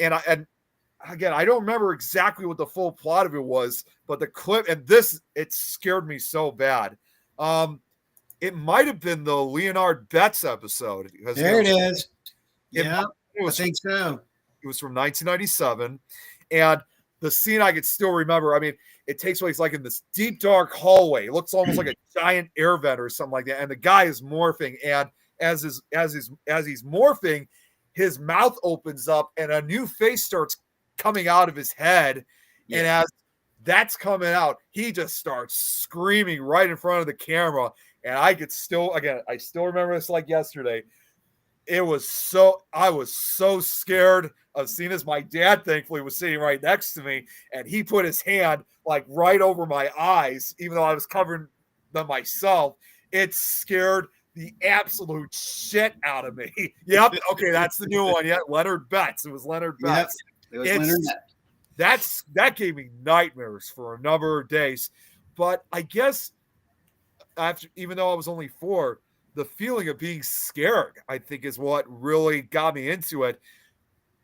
again, I don't remember exactly what the full plot of it was, but the clip it scared me so bad. It might have been the Leonard Betts episode. There it is. Yeah, I think so. It was from 1997, and the scene I could still remember. I mean, it takes place like in this deep dark hallway. It looks almost like a giant air vent or something like that. And the guy is morphing, and as he's morphing, his mouth opens up and a new face starts coming out of his head. Yeah. And as that's coming out, he just starts screaming right in front of the camera. And I still remember this like yesterday. I was so scared of seeing this. My dad, thankfully, was sitting right next to me, and he put his hand like right over my eyes, even though I was covering them myself. It scared the absolute shit out of me. Yep. Okay, that's the new one. Yeah, Leonard Betts. It was Leonard Betts. Yep, it was Leonard Betts. That gave me nightmares for a number of days. But I guess even though I was only 4, the feeling of being scared, I think, is what really got me into it.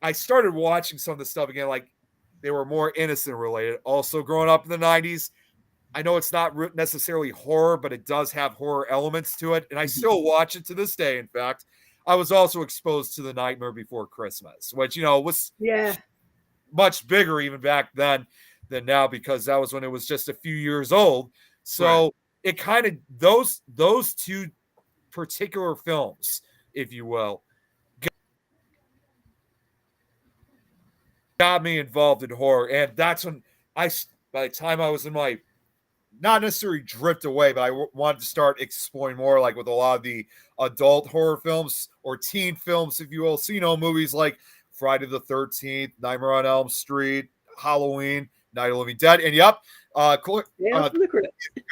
I started watching some of the stuff again, like they were more innocent related. Also, growing up in the 90s, I know it's not necessarily horror, but it does have horror elements to it. And I still watch it to this day. In fact, I was also exposed to The Nightmare Before Christmas, which, was much bigger even back then than now, because that was when it was just a few years old. So it kind of, those two particular films, if you will, got me involved in horror. And that's when by the time I was in my, not necessarily drift away, but I wanted to start exploring more, like with a lot of the adult horror films or teen films, if you will. So, movies like Friday the 13th, Nightmare on Elm Street, Halloween, Night of the Living Dead. And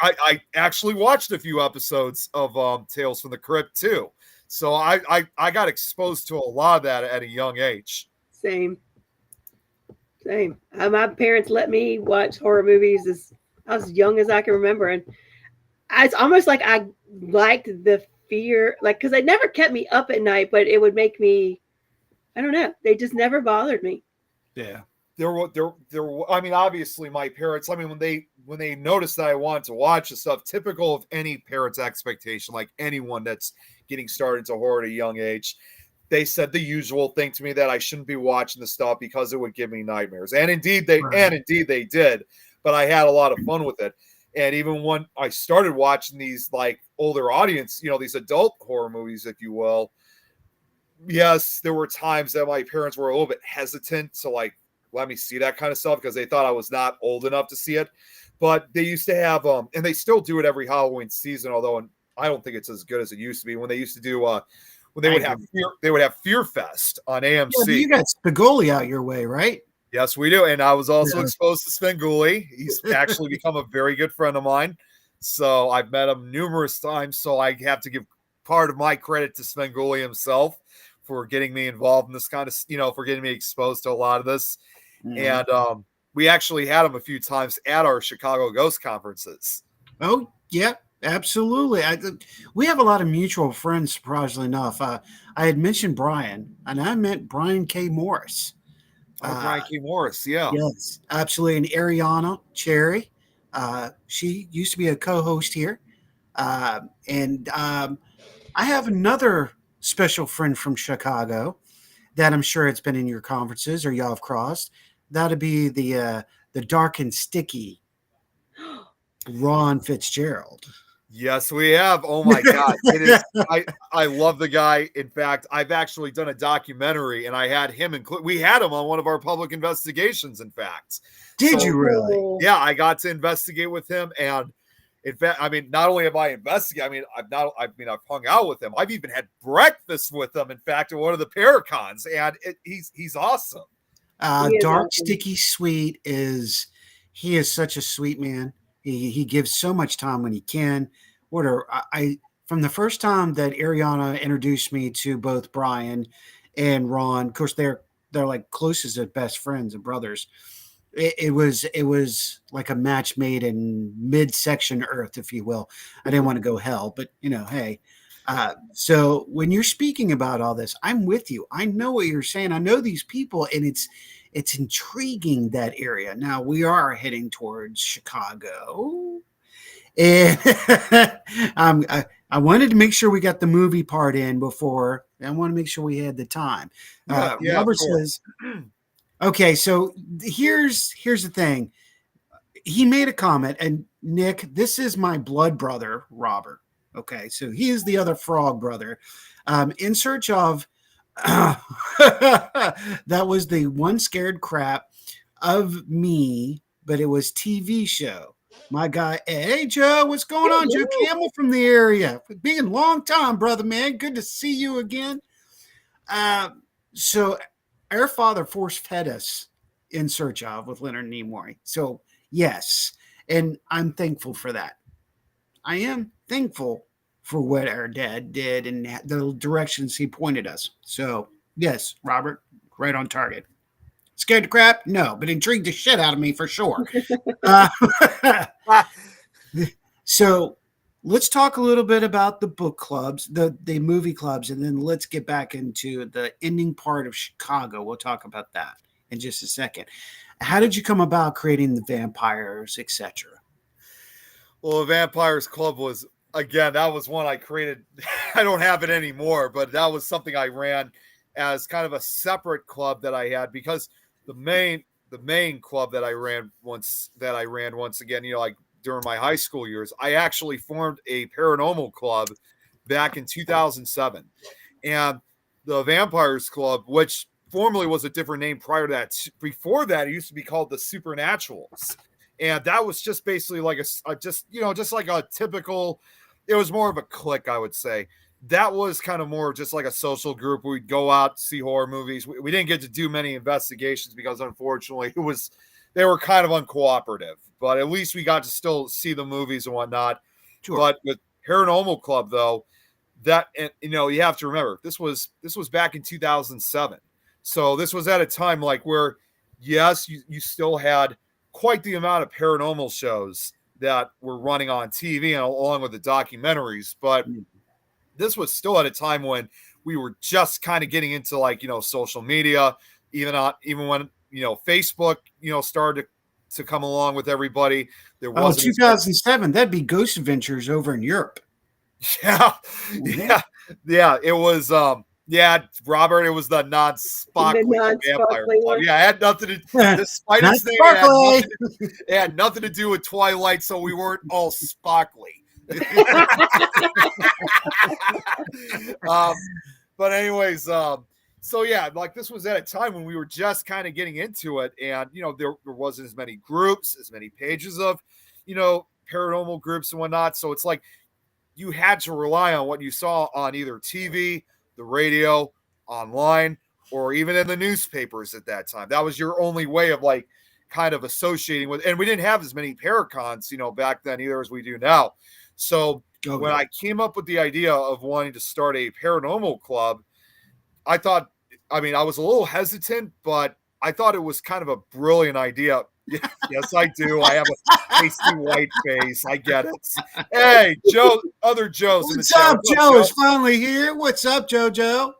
I actually watched a few episodes of Tales from the Crypt too. So I got exposed to a lot of that at a young age. Same. My parents let me watch horror movies as I was young as I can remember. And it's almost like I liked the fear, like, because they never kept me up at night, but it would make me, I don't know. They just never bothered me. Yeah. I mean, obviously my parents, I mean, when they noticed that I wanted to watch the stuff, typical of any parent's expectation, like anyone that's getting started into horror at a young age, they said the usual thing to me that I shouldn't be watching the stuff because it would give me nightmares. And indeed they did, but I had a lot of fun with it. And even when I started watching these like older audience, these adult horror movies, if you will, yes, there were times that my parents were a little bit hesitant to like let me see that kind of stuff because they thought I was not old enough to see it. But they used to have and they still do it every Halloween season, although I don't think it's as good as it used to be when they used to do when they would have Fear Fest on AMC. Yeah, you got Spigoli out your way, right? Yes, we do. And I was also exposed to Svengoolie. He's actually become a very good friend of mine. So I've met him numerous times. So I have to give part of my credit to Svengoolie himself for getting me involved in this kind of, for getting me exposed to a lot of this. Mm-hmm. And we actually had him a few times at our Chicago Ghost conferences. Oh, yeah, absolutely. We have a lot of mutual friends, surprisingly enough. I had mentioned Brian, and I meant Brian K. Morris. Brian K. Morris, yeah. Yes, absolutely. And Ariana Cherry, she used to be a co-host here. And I have another special friend from Chicago that I'm sure it's been in your conferences or y'all have crossed. That'd be the dark and sticky Ron Fitzgerald. Yes, we have. Oh my God. It is. I love the guy. In fact, I've actually done a documentary and I had him we had him on one of our public investigations, in fact. Did you really? Yeah, I got to investigate with him. And in fact, I mean, not only have I investigated, I've hung out with him. I've even had breakfast with him, in fact, at one of the Paracons, and he's awesome. Dark, sticky, sweet he is such a sweet man. He gives so much time when he can. From the first time that Ariana introduced me to both Brian and Ron, of course they're like closest of best friends and brothers. It was like a match made in midsection Earth, if you will. I didn't want to go hell, but hey. So when you're speaking about all this, I'm with you. I know what you're saying. I know these people, and it's intriguing, that area. Now we are heading towards Chicago, and I wanted to make sure we got the movie part in before. I want to make sure we had the time. Robert says, Okay, so here's the thing. He made a comment, and Nick, this is my blood brother, Robert. Okay, so he is the other frog brother. In search of that was the one scared crap of me, but it was TV show. My guy, hey Joe, what's going on? Joe Campbell from the area. Been a long time, brother, man. Good to see you again. So our father force fed us In Search Of with Leonard Nimoy. So yes, and I'm thankful for that. I am thankful for what our dad did and the directions he pointed us. So yes, Robert, right on target. Scared to crap? No, but intrigued the shit out of me for sure. So let's talk a little bit about the book clubs, the movie clubs, and then let's get back into the ending part of Chicago. We'll talk about that in just a second. How did you come about creating the vampires, etc.? Well, the Vampires Club was, again, that was one I created. I don't have it anymore, but that was something I ran as kind of a separate club that I had, because the main club that I ran once again, like during my high school years, I actually formed a paranormal club back in 2007. And the Vampires Club, which formerly was a different name prior to that, before that, it used to be called the Supernaturals. And that was just basically like just like a typical, it was more of a clique, I would say. That was kind of more just like a social group. We'd go out, see horror movies. We didn't get to do many investigations because unfortunately they were kind of uncooperative, but at least we got to still see the movies and whatnot. Sure. But with Paranormal Club though, that, you have to remember, this was back in 2007. So this was at a time like where, yes, you still had quite the amount of paranormal shows that were running on TV and along with the documentaries, but this was still at a time when we were just kind of getting into social media, even when Facebook started to come along with everybody. There was 2007. That'd be Ghost Adventures over in Europe. Yeah, it was. Robert, it was the non-sparkly vampire club. Yeah, it had nothing to. Despite its name, it had nothing to do with Twilight, so we weren't all sparkly. But anyways, so yeah, this was at a time when we were just kind of getting into it, and there wasn't as many groups, as many pages of paranormal groups and whatnot. So it's like you had to rely on what you saw on either TV, the radio, online, or even in the newspapers at that time. That was your only way of kind of associating with, and we didn't have as many paracons, back then either as we do now. So when I came up with the idea of wanting to start a paranormal club, I was a little hesitant, but I thought it was kind of a brilliant idea. Yes, I do. I have a pasty white face. I get it. Hey, Joe, other Joe's in the chat. What's up, Joe? Is finally here. What's up, JoJo?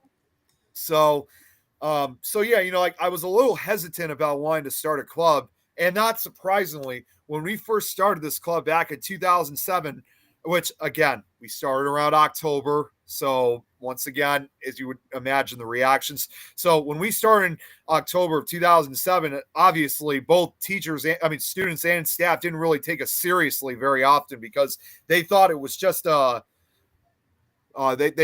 So yeah, I was a little hesitant about wanting to start a club, and not surprisingly, when we first started this club back in 2007, which again, we started around October. So once again, as you would imagine, the reactions. So when we started in October of 2007, obviously both students and staff didn't really take us seriously very often, because they thought it was just they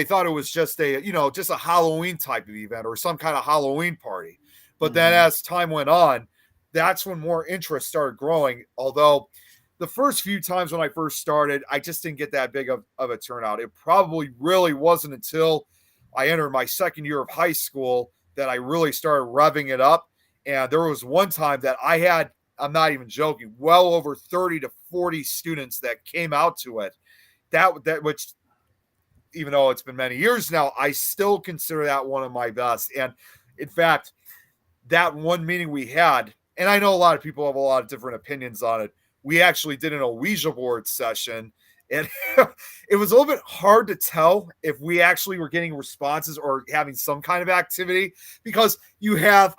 thought it was just a Halloween type of event or some kind of Halloween party. But then as time went on, that's when more interest started growing. Although the first few times when I first started, I just didn't get that big of a turnout. It probably really wasn't until I entered my second year of high school that I really started revving it up. And there was one time that I had, I'm not even joking, well over 30 to 40 students that came out to it. Which, even though it's been many years now, I still consider that one of my best. And in fact, that one meeting we had, and I know a lot of people have a lot of different opinions on it, we actually did an Ouija board session, and it was a little bit hard to tell if we actually were getting responses or having some kind of activity, because you have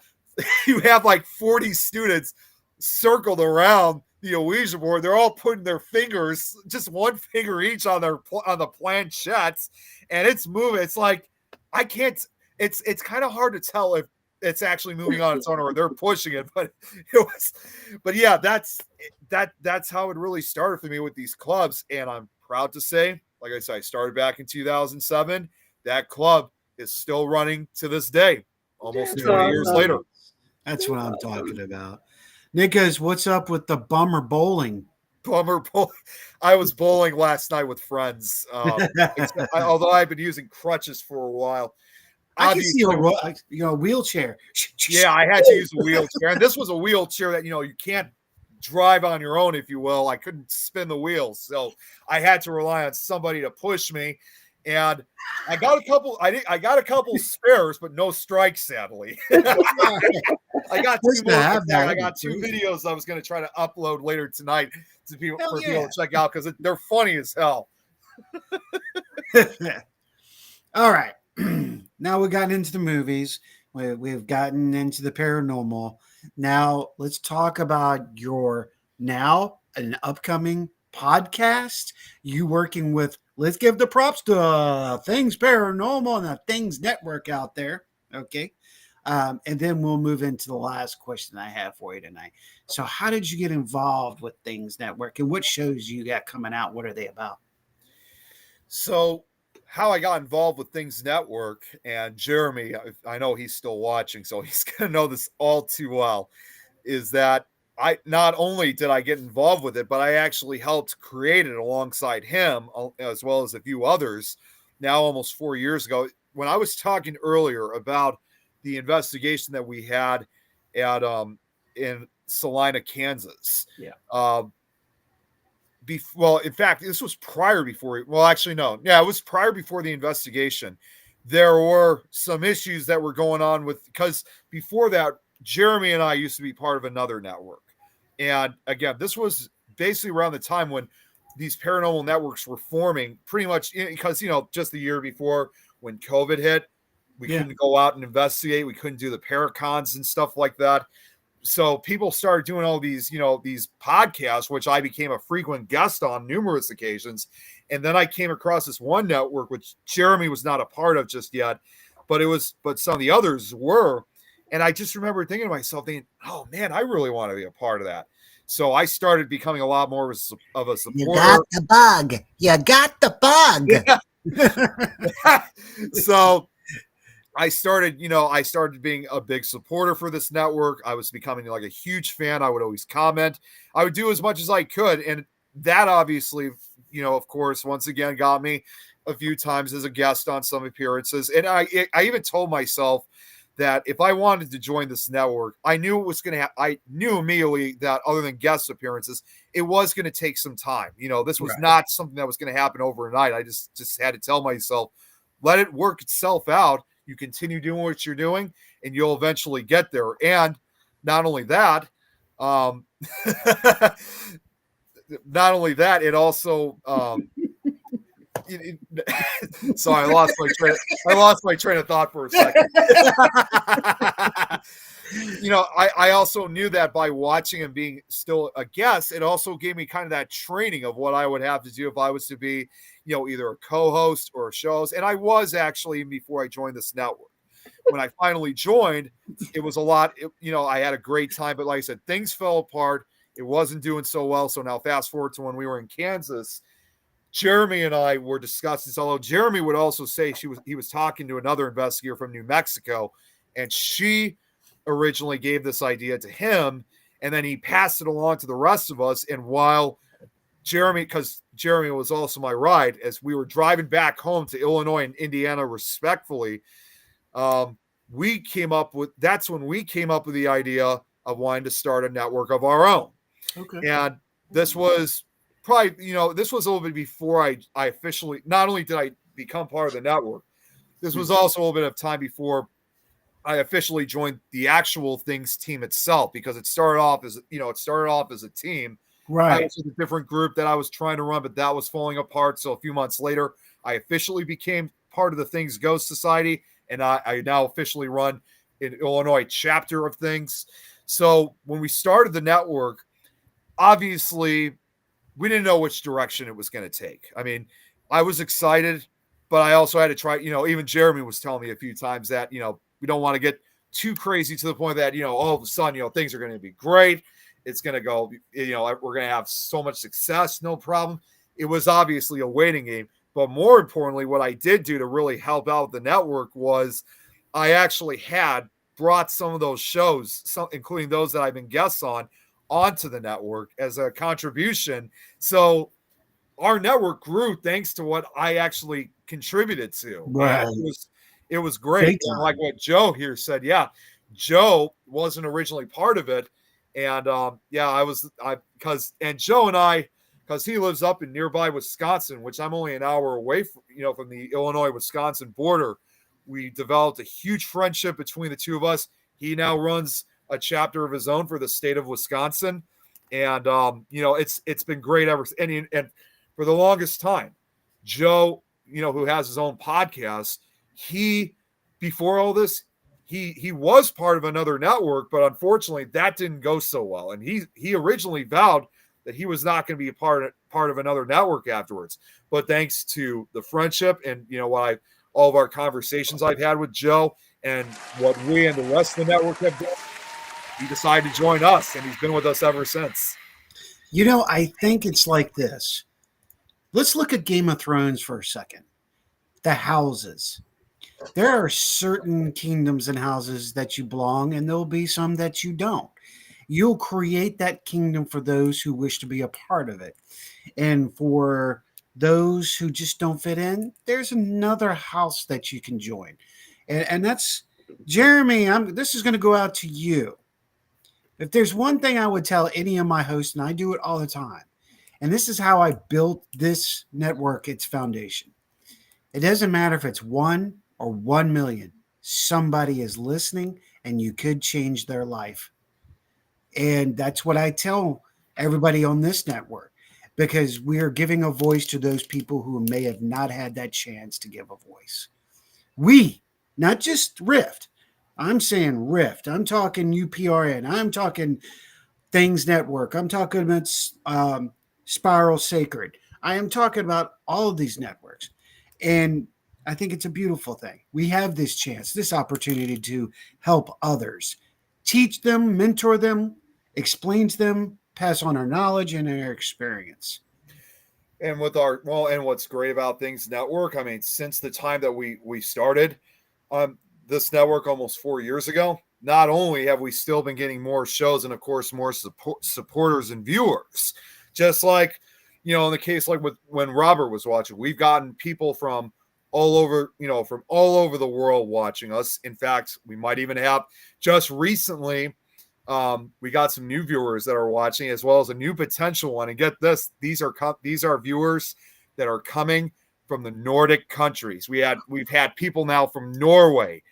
40 students circled around the Ouija board. They're all putting their fingers, just one finger each on the planchettes, and it's moving. It's like, I can't, it's kind of hard to tell if it's actually moving on its own, or they're pushing it. But yeah, that's how it really started for me with these clubs. And I'm proud to say, like I said, I started back in 2007. That club is still running to this day, almost 20 years later. That's what I'm talking about. Nickos, what's up with the bummer bowling? Bummer bowling. I was bowling last night with friends. Although I've been using crutches for a while. I can see a wheelchair. Yeah, I had to use a wheelchair. And this was a wheelchair that, you can't drive on your own, if you will. I couldn't spin the wheels. So I had to rely on somebody to push me. And I got a couple spares, but no strikes, sadly. I got two videos I was going to try to upload later tonight to people to check out, because they're funny as hell. All right. Now we've gotten into the movies. We've gotten into the paranormal. Now let's talk about your an upcoming podcast. You working with, let's give the props to Things Paranormal and the Things Network out there. Okay. And then we'll move into the last question I have for you tonight. So how did you get involved with Things Network, and what shows you got coming out? What are they about? So how I got involved with Things Network, and Jeremy, I know he's still watching, so he's going to know this all too well, is that I not only did I get involved with it, but I actually helped create it alongside him, as well as a few others, now almost 4 years ago. When I was talking earlier about the investigation that we had at in Salina, Kansas. Yeah. In fact, this was it was prior before the investigation. There were some issues that were going on because before that, Jeremy and I used to be part of another network. And again, this was basically around the time when these paranormal networks were forming, pretty much because, just the year before when COVID hit, we couldn't go out and investigate. We couldn't do the paracons and stuff like that. So people started doing all these, these podcasts, which I became a frequent guest on numerous occasions. And then I came across this one network, which Jeremy was not a part of just yet, but some of the others were. And I just remember thinking to myself, oh man, I really want to be a part of that. So I started becoming a lot more of a supporter. You got the bug. You got the bug. Yeah. So I started being a big supporter for this network. I was becoming like a huge fan. I would always comment. I would do as much as I could. And that obviously, of course, once again, got me a few times as a guest on some appearances. And I even told myself that if I wanted to join this network, I knew it was going to I knew immediately that other than guest appearances, it was going to take some time. This was not something that was going to happen overnight. I just had to tell myself, let it work itself out. You continue doing what you're doing and you'll eventually get there. And not only that, it also, so I lost my train of thought for a second. I also knew that by watching and being still a guest, it also gave me kind of that training of what I would have to do if I was to be, either a co-host or a show host. And I was actually, before I joined this network. When I finally joined, it was a lot, I had a great time, but like I said, things fell apart. It wasn't doing so well. So now fast forward to when we were in Kansas, Jeremy and I were discussing this, although Jeremy would also say he was talking to another investigator from New Mexico, and she originally gave this idea to him, and then he passed it along to the rest of us. And while because Jeremy was also my ride, as we were driving back home to Illinois and Indiana respectfully, that's when we came up with the idea of wanting to start a network of our own. Okay. And this was probably, this was a little bit before I officially, not only did I become part of the network, this was also a little bit of time before I officially joined the actual Things team itself, because it started off as a team. Right. I was with a different group that I was trying to run, but that was falling apart. So a few months later, I officially became part of the Things Ghost Society, and I now officially run an Illinois chapter of Things. So when we started the network, obviously we didn't know which direction it was going to take. I mean, I was excited, but I also had to try, even Jeremy was telling me a few times that, we don't want to get too crazy to the point that, all of a sudden, things are going to be great. It's going to go, we're going to have so much success, no problem. It was obviously a waiting game. But more importantly, what I did do to really help out the network was I actually had brought some of those shows, including those that I've been guests on, onto the network as a contribution. So our network grew thanks to what I actually contributed to. Right. It was great. And like what Joe here said, Joe wasn't originally part of it. And Joe and I, because he lives up in nearby Wisconsin, which I'm only an hour away from the Illinois-Wisconsin border. We developed a huge friendship between the two of us. He now runs a chapter of his own for the state of Wisconsin. And, it's been great ever. And for the longest time, Joe, who has his own podcast, before all this, he was part of another network, but unfortunately that didn't go so well. And he originally vowed that he was not going to be a part of another network afterwards. But thanks to the friendship and, all of our conversations I've had with Joe and what we and the rest of the network have done, he decided to join us, and he's been with us ever since. I think it's like this. Let's look at Game of Thrones for a second. The houses. There are certain kingdoms and houses that you belong, and there'll be some that you don't. You'll create that kingdom for those who wish to be a part of it. And for those who just don't fit in, there's another house that you can join. And that's, Jeremy, this is going to go out to you. If there's one thing I would tell any of my hosts, and I do it all the time, and this is how I built this network, its foundation. It doesn't matter if it's 1 or 1 million. Somebody is listening, and you could change their life. And that's what I tell everybody on this network, because we are giving a voice to those people who may have not had that chance to give a voice. We, not just Rift. I'm saying Rift. I'm talking UPRN. I'm talking Things Network. I'm talking about Spiral Sacred. I am talking about all of these networks. And I think it's a beautiful thing. We have this chance, this opportunity to help others, teach them, mentor them, explain to them, pass on our knowledge and our experience. And and what's great about Things Network, I mean, since the time that we started this network almost 4 years ago, not only have we still been getting more shows and of course more supporters and viewers, just like, in the case like when Robert was watching, we've gotten people from all over the world watching us. In fact, we might even have just recently, we got some new viewers that are watching, as well as a new potential one. And get this, these are viewers that are coming from the Nordic countries. We've had people now from Norway,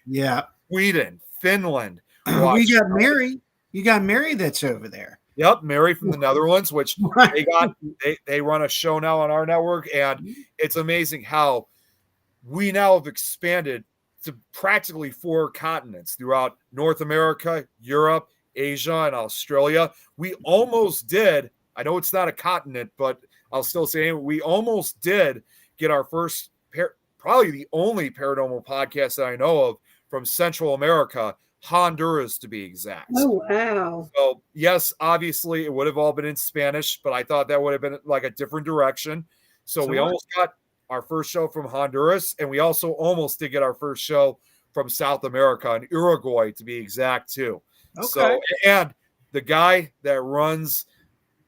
Sweden, Finland. We got Mary. You got Mary that's over there. Yep, Mary from the Netherlands, which they run a show now on our network, and it's amazing how we now have expanded to practically 4 continents throughout North America, Europe, Asia, and Australia. We almost did, I know it's not a continent, but I'll still say we almost did get our first, probably the only paranormal podcast that I know of from Central America, Honduras to be exact. Oh, wow. So, yes, obviously it would have all been in Spanish, but I thought that would have been like a different direction. So we almost got our first show from Honduras, and we also almost did get our first show from South America, in Uruguay to be exact too. Okay. So, and the guy that runs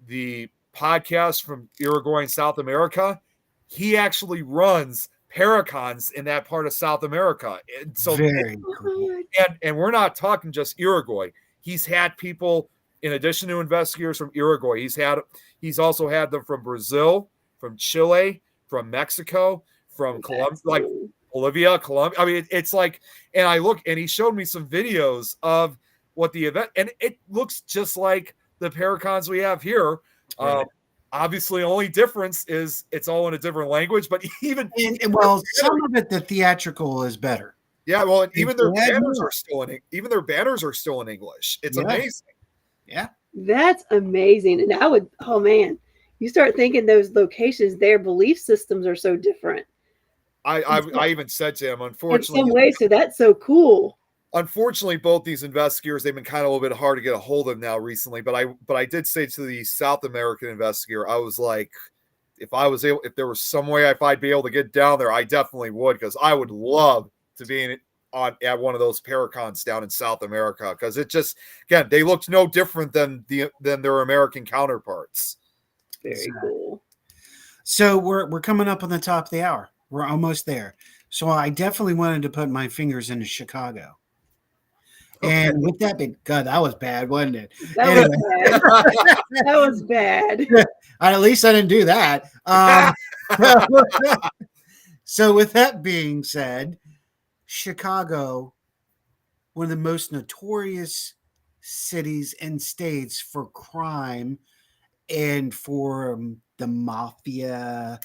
the podcast from Uruguay and South America, he actually runs Paracons in that part of South America. And so, and we're not talking just Uruguay. He's had people, in addition to investigators from Uruguay, he's also had them from Brazil, from Chile, from Mexico, from Colombia, like Bolivia, Colombia. I mean, it's like, and I look, and he showed me some videos of what the event, and it looks just like the Paracons we have here. Right. Obviously, only difference is it's all in a different language, but even some of it, the theatrical is better. Yeah, well, and even their banners are still in English. It's amazing. Yeah, that's amazing. And I would, oh man, you start thinking those locations, their belief systems are so different. I even said to him, unfortunately, in some ways, so that's so cool. unfortunately, both these investigators, they've been kind of a little bit hard to get a hold of now recently. But I did say to the South American investigator, I was like, if there was some way if I'd be able to get down there, I definitely would, because I would love to be at one of those Paracons down in South America, because it just, again, they looked no different than their American counterparts. Very cool. So we're coming up on the top of the hour. We're almost there. So I definitely wanted to put my fingers into Chicago. And with that being, God, that was bad, wasn't it? That was bad. At least I didn't do that. So with that being said, Chicago, one of the most notorious cities and states for crime and for the mafia,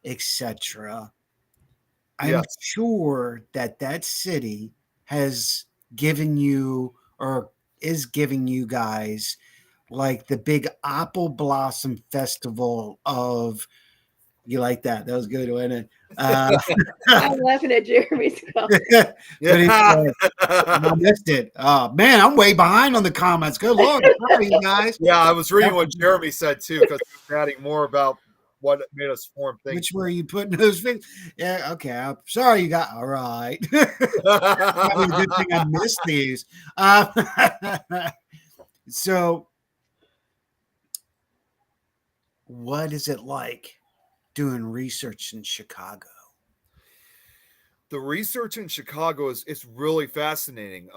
etc. I'm sure that city has given you, or is giving you guys, like the big apple blossom festival of, you like that? That was good, wasn't it? I'm laughing at Jeremy's comment. I missed it. Oh man, I'm way behind on the comments. Good Lord, sorry, you guys. Yeah, I was reading what Jeremy said too, because he's adding more about what made us form things. Which were you putting those things? Yeah, okay. I'm sorry you got all right. Probably a good thing I missed these. So, what is it like doing research in Chicago? The research in Chicago is really fascinating.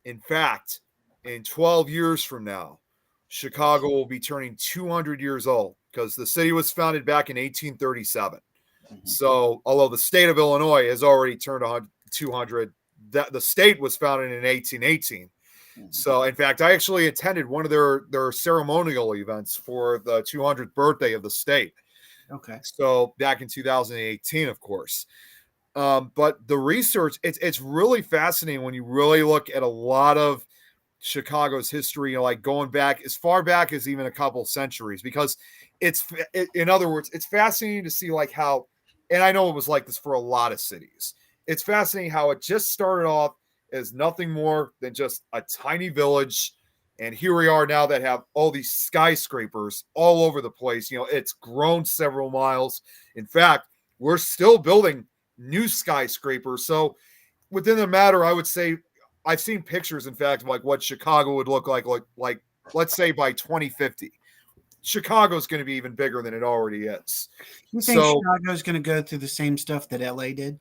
In fact, in 12 years from now, Chicago will be turning 200 years old, because the city was founded back in 1837. So, although the state of Illinois has already turned 200, the state was founded in 1818. So, in fact, I actually attended one of their ceremonial events for the 200th birthday of the state. Okay. So, back in 2018, of course. But the research, it's really fascinating when you really look at a lot of Chicago's history, like going back as far back as even a couple centuries, because in other words, it's fascinating to see like how, and I know it was like this for a lot of cities. It's fascinating how it just started off as nothing more than just a tiny village. And here we are now that have all these skyscrapers all over the place. It's grown several miles. In fact, we're still building new skyscrapers. So within the matter, I would say, I've seen pictures, in fact, of like what Chicago would look like let's say by 2050. Chicago's going to be even bigger than it already is. You think Chicago's going to go through the same stuff that LA did?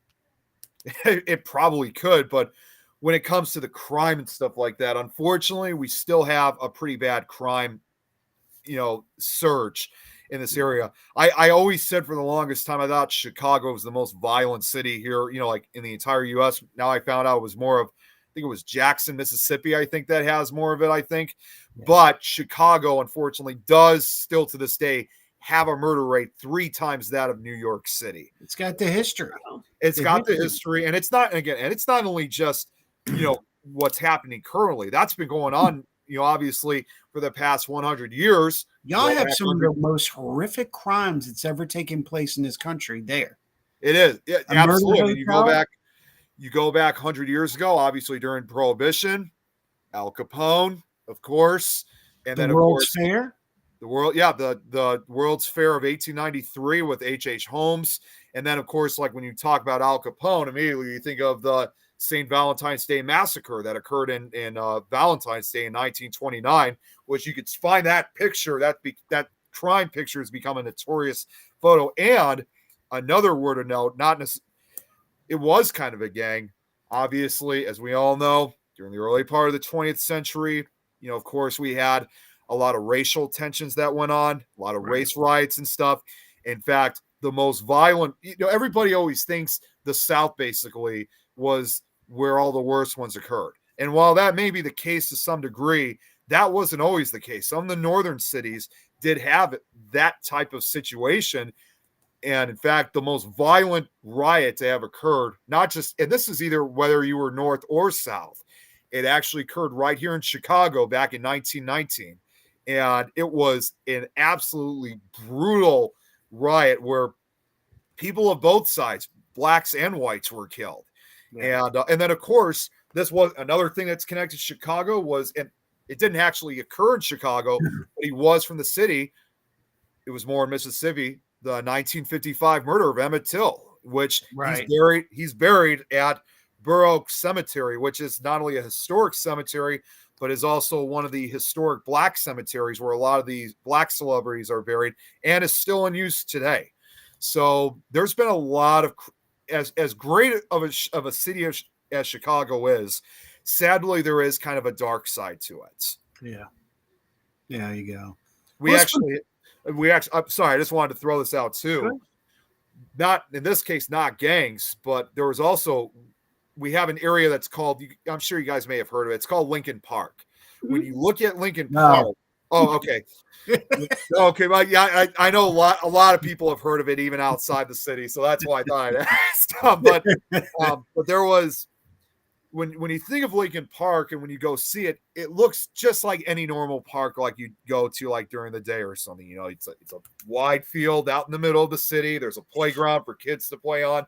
It probably could, but when it comes to the crime and stuff like that, unfortunately, we still have a pretty bad crime, surge in this area. I always said for the longest time, I thought Chicago was the most violent city here, like in the entire U.S. Now I found out it was more of, I think it was Jackson, Mississippi. I think that has more of it, I think. Yeah. But Chicago, unfortunately, does still to this day have a murder rate 3 times that of New York City. It's got the history. It's got the history. And it's not, again, and it's not only just, what's happening currently. That's been going on, obviously for the past 100 years. Y'all have some of the most horrific crimes that's ever taken place in this country there. It is. Yeah, absolutely. You go back 100 years ago, obviously during Prohibition, Al Capone, of course, and then World's Fair. The World's Fair of 1893 with H.H. Holmes, and then of course, like when you talk about Al Capone, immediately you think of the St. Valentine's Day Massacre that occurred in Valentine's Day in 1929, which you could find that picture, that crime picture has become a notorious photo. And another word of note, it was kind of a gang, obviously, as we all know, during the early part of the 20th century. Of course, we had a lot of racial tensions that went on, a lot of race riots and stuff. In fact, the most violent, everybody always thinks the South basically was where all the worst ones occurred. And while that may be the case to some degree, that wasn't always the case. Some of the northern cities did have that type of situation. And in fact, the most violent riot to have occurred, not just, and this is either whether you were north or south, it actually occurred right here in Chicago back in 1919. And it was an absolutely brutal riot where people of both sides, blacks and whites, were killed. And then of course this was another thing that's connected to Chicago was, and it didn't actually occur in Chicago, but he was from the city. It was more in Mississippi. The 1955 murder of Emmett Till, which he's buried at Burr Oak Cemetery, which is not only a historic cemetery, but is also one of the historic black cemeteries where a lot of these black celebrities are buried, and is still in use today. So there's been a lot of, as great of a city as Chicago is, sadly there is kind of a dark side to it. Yeah. There you go. We actually, I'm sorry, I just wanted to throw this out too. Good. Not in this case, not gangs, but there was also, we have an area that's called, I'm sure you guys may have heard of it. It's called Lincoln Park. When you look at Lincoln Park, okay. Okay, well, yeah, I know a lot of people have heard of it even outside the city, so that's why I thought I'd ask. But there was, when you think of Lincoln Park and when you go see it, it looks just like any normal park like you go to like during the day or something. You know, it's a wide field out in the middle of the city. There's a playground for kids to play on.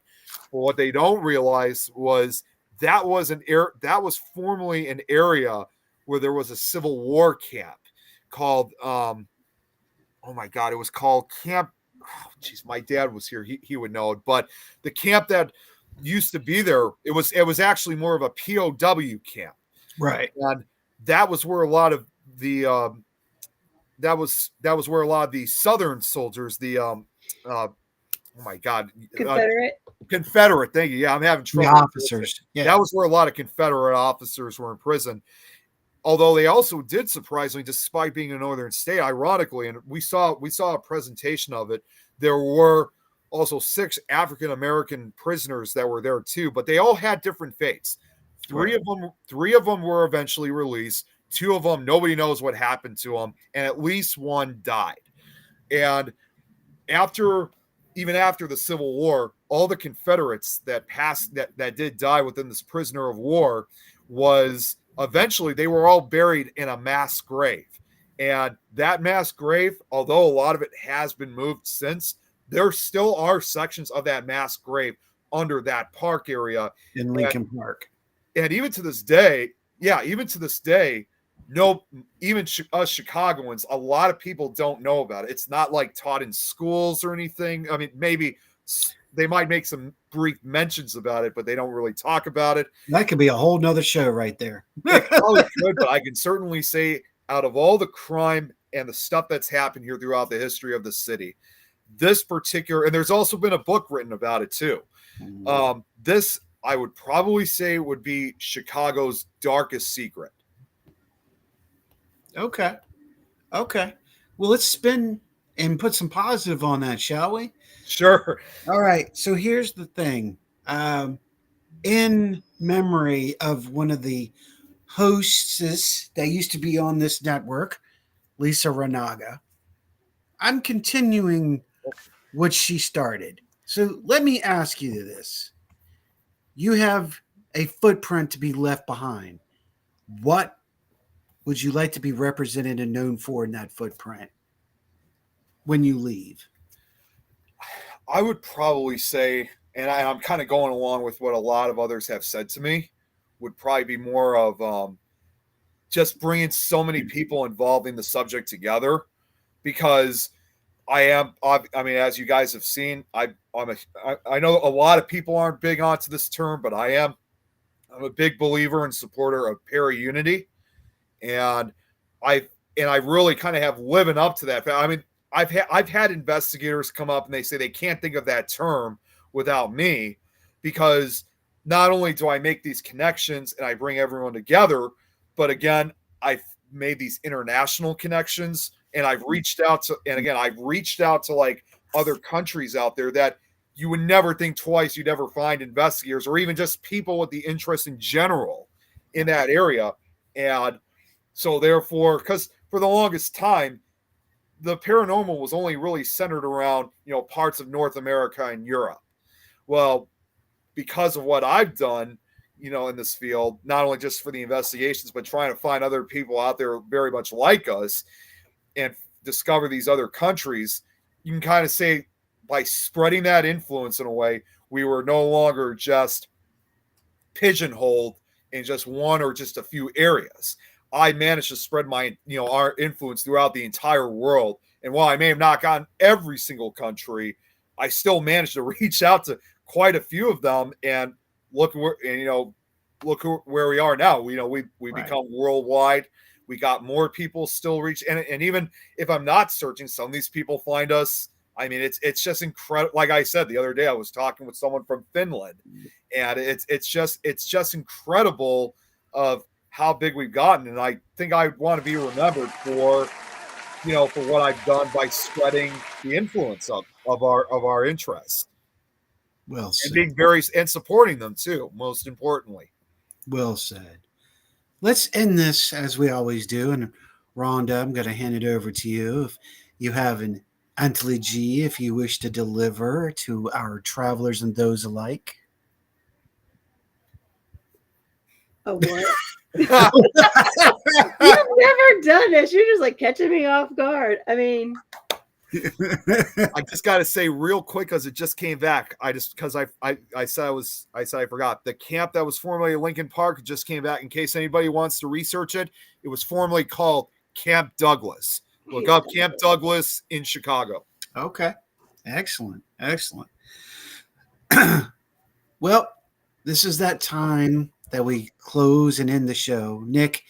But what they don't realize was that was formerly an area where there was a Civil War camp called oh my God, it was called Camp. Oh, geez, my dad was here. He would know it. But the camp that used to be there, it was actually more of a POW camp. Right. And that was where a lot of the that was where a lot of the Southern soldiers, the oh my God, Confederate. Thank you. Yeah, I'm having trouble. The officers. Yeah. That was where a lot of Confederate officers were in prison. Although they also did, surprisingly, despite being a northern state, ironically, and we saw a presentation of it, there were also 6 African American prisoners that were there too, but they all had different fates. Three of them were eventually released. 2 of them, nobody knows what happened to them, and at least 1 died. And even after the Civil War, all the Confederates that did die within this prisoner of war was eventually they were all buried in a mass grave. And that mass grave, although a lot of it has been moved since, there still are sections of that mass grave under that park area in Lincoln Park. And even to this day, no, even us Chicagoans, a lot of people don't know about it. It's not like taught in schools or anything. I mean, maybe they might make some brief mentions about it, but they don't really talk about it. That could be a whole nother show right there. It probably could, but I can certainly say out of all the crime and the stuff that's happened here throughout the history of the city, this particular, and there's also been a book written about it too. This, I would probably say, would be Chicago's darkest secret. Okay. Well, let's spin and put some positive on that, shall we? Sure. All right. So here's the thing. In memory of one of the hosts that used to be on this network, Lisa Ranaga, I'm continuing what she started. So let me ask you this. You have a footprint to be left behind. What would you like to be represented and known for in that footprint when you leave? I would probably say, and I'm kind of going along with what a lot of others have said to me, would probably be more of just bringing so many people involving the subject together, because I mean, as you guys have seen, I know a lot of people aren't big onto this term, but I'm a big believer and supporter of para-unity. And I really kind of have living up to that. I mean, I've had investigators come up and they say they can't think of that term without me, because not only do I make these connections and I bring everyone together, but again, I've made these international connections, and I've reached out to like other countries out there that you would never think twice you'd ever find investigators, or even just people with the interest in general in that area. And so therefore, because for the longest time, the paranormal was only really centered around, parts of North America and Europe. Well, because of what I've done, in this field, not only just for the investigations, but trying to find other people out there very much like us and discover these other countries, you can kind of say by spreading that influence in a way, we were no longer just pigeonholed in just one or just a few areas. I managed to spread my, our influence throughout the entire world. And while I may have not gotten every single country, I still managed to reach out to quite a few of them. And look where we are now. We right. Become worldwide. We got more people still reach. And even if I'm not searching, some of these people find us. I mean, it's just incredible. Like I said, the other day, I was talking with someone from Finland, and it's just incredible of how big we've gotten. And I think I want to be remembered for what I've done by spreading the influence of our interests. Well said. And being and supporting them too, most importantly. Well said. Let's end this as we always do. And Rhonda, I'm going to hand it over to you. If you have an anthology, if you wish to deliver to our travelers and those alike. Oh, what? You've never done this. You're just like catching me off guard. I mean, I just got to say real quick, because it just came back. I said I forgot. The camp that was formerly Lincoln Park just came back. In case anybody wants to research it, it was formerly called Camp Douglas. Look up Camp Douglas in Chicago. Okay. Excellent. Well, this is that time that we close and end the show. Nick,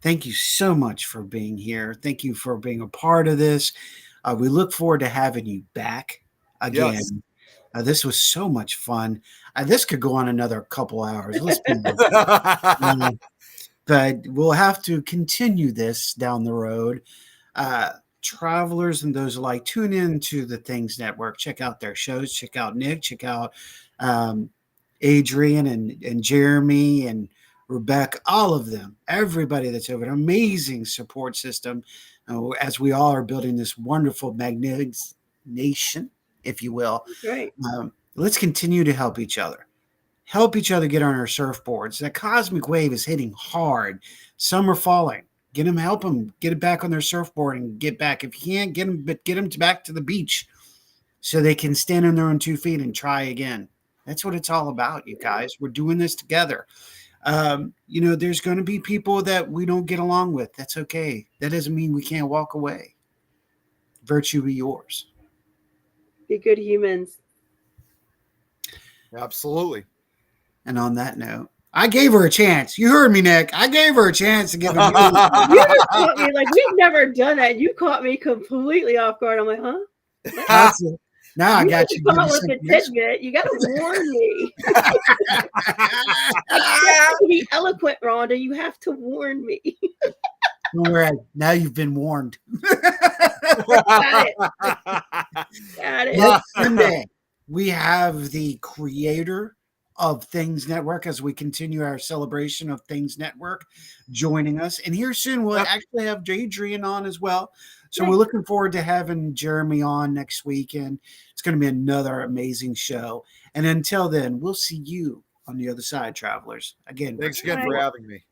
thank you so much for being here. Thank you for being a part of this. We look forward to having you back again. Yes. This was so much fun. This could go on another couple hours. Let's be but we'll have to continue this down the road. Travelers and those alike, tune in to the Things Network. Check out their shows. Check out Nick. Check out Adrian and Jeremy and Rebecca, all of them, everybody that's over, an amazing support system as we all are building this wonderful, magnetic nation, if you will. Right. Let's continue to help each other. Help each other get on our surfboards. That cosmic wave is hitting hard. Some are falling. Help them get it back on their surfboard and get back. If you can't get them back to the beach so they can stand on their own 2 feet and try again. That's what it's all about, you guys. We're doing this together. There's going to be people that we don't get along with. That's okay. That doesn't mean we can't walk away. Virtue be yours. Be good humans. Absolutely. And on that note, I gave her a chance. You heard me, Nick. I gave her a chance to give him. You just caught me like we've never done that. You caught me completely off guard. I'm like, huh? Now I got you. Come out with a tidbit. You got to warn me. I have to be eloquent, Rhonda. You have to warn me. Don't worry. Now you've been warned. Got it. Next Sunday, we have the creator of Things Network as we continue our celebration of Things Network joining us. And here soon we'll actually have Adrian on as well. So we're looking forward to having Jeremy on next week, and it's going to be another amazing show. And until then, we'll see you on the other side, travelers. Again, thanks again for having me.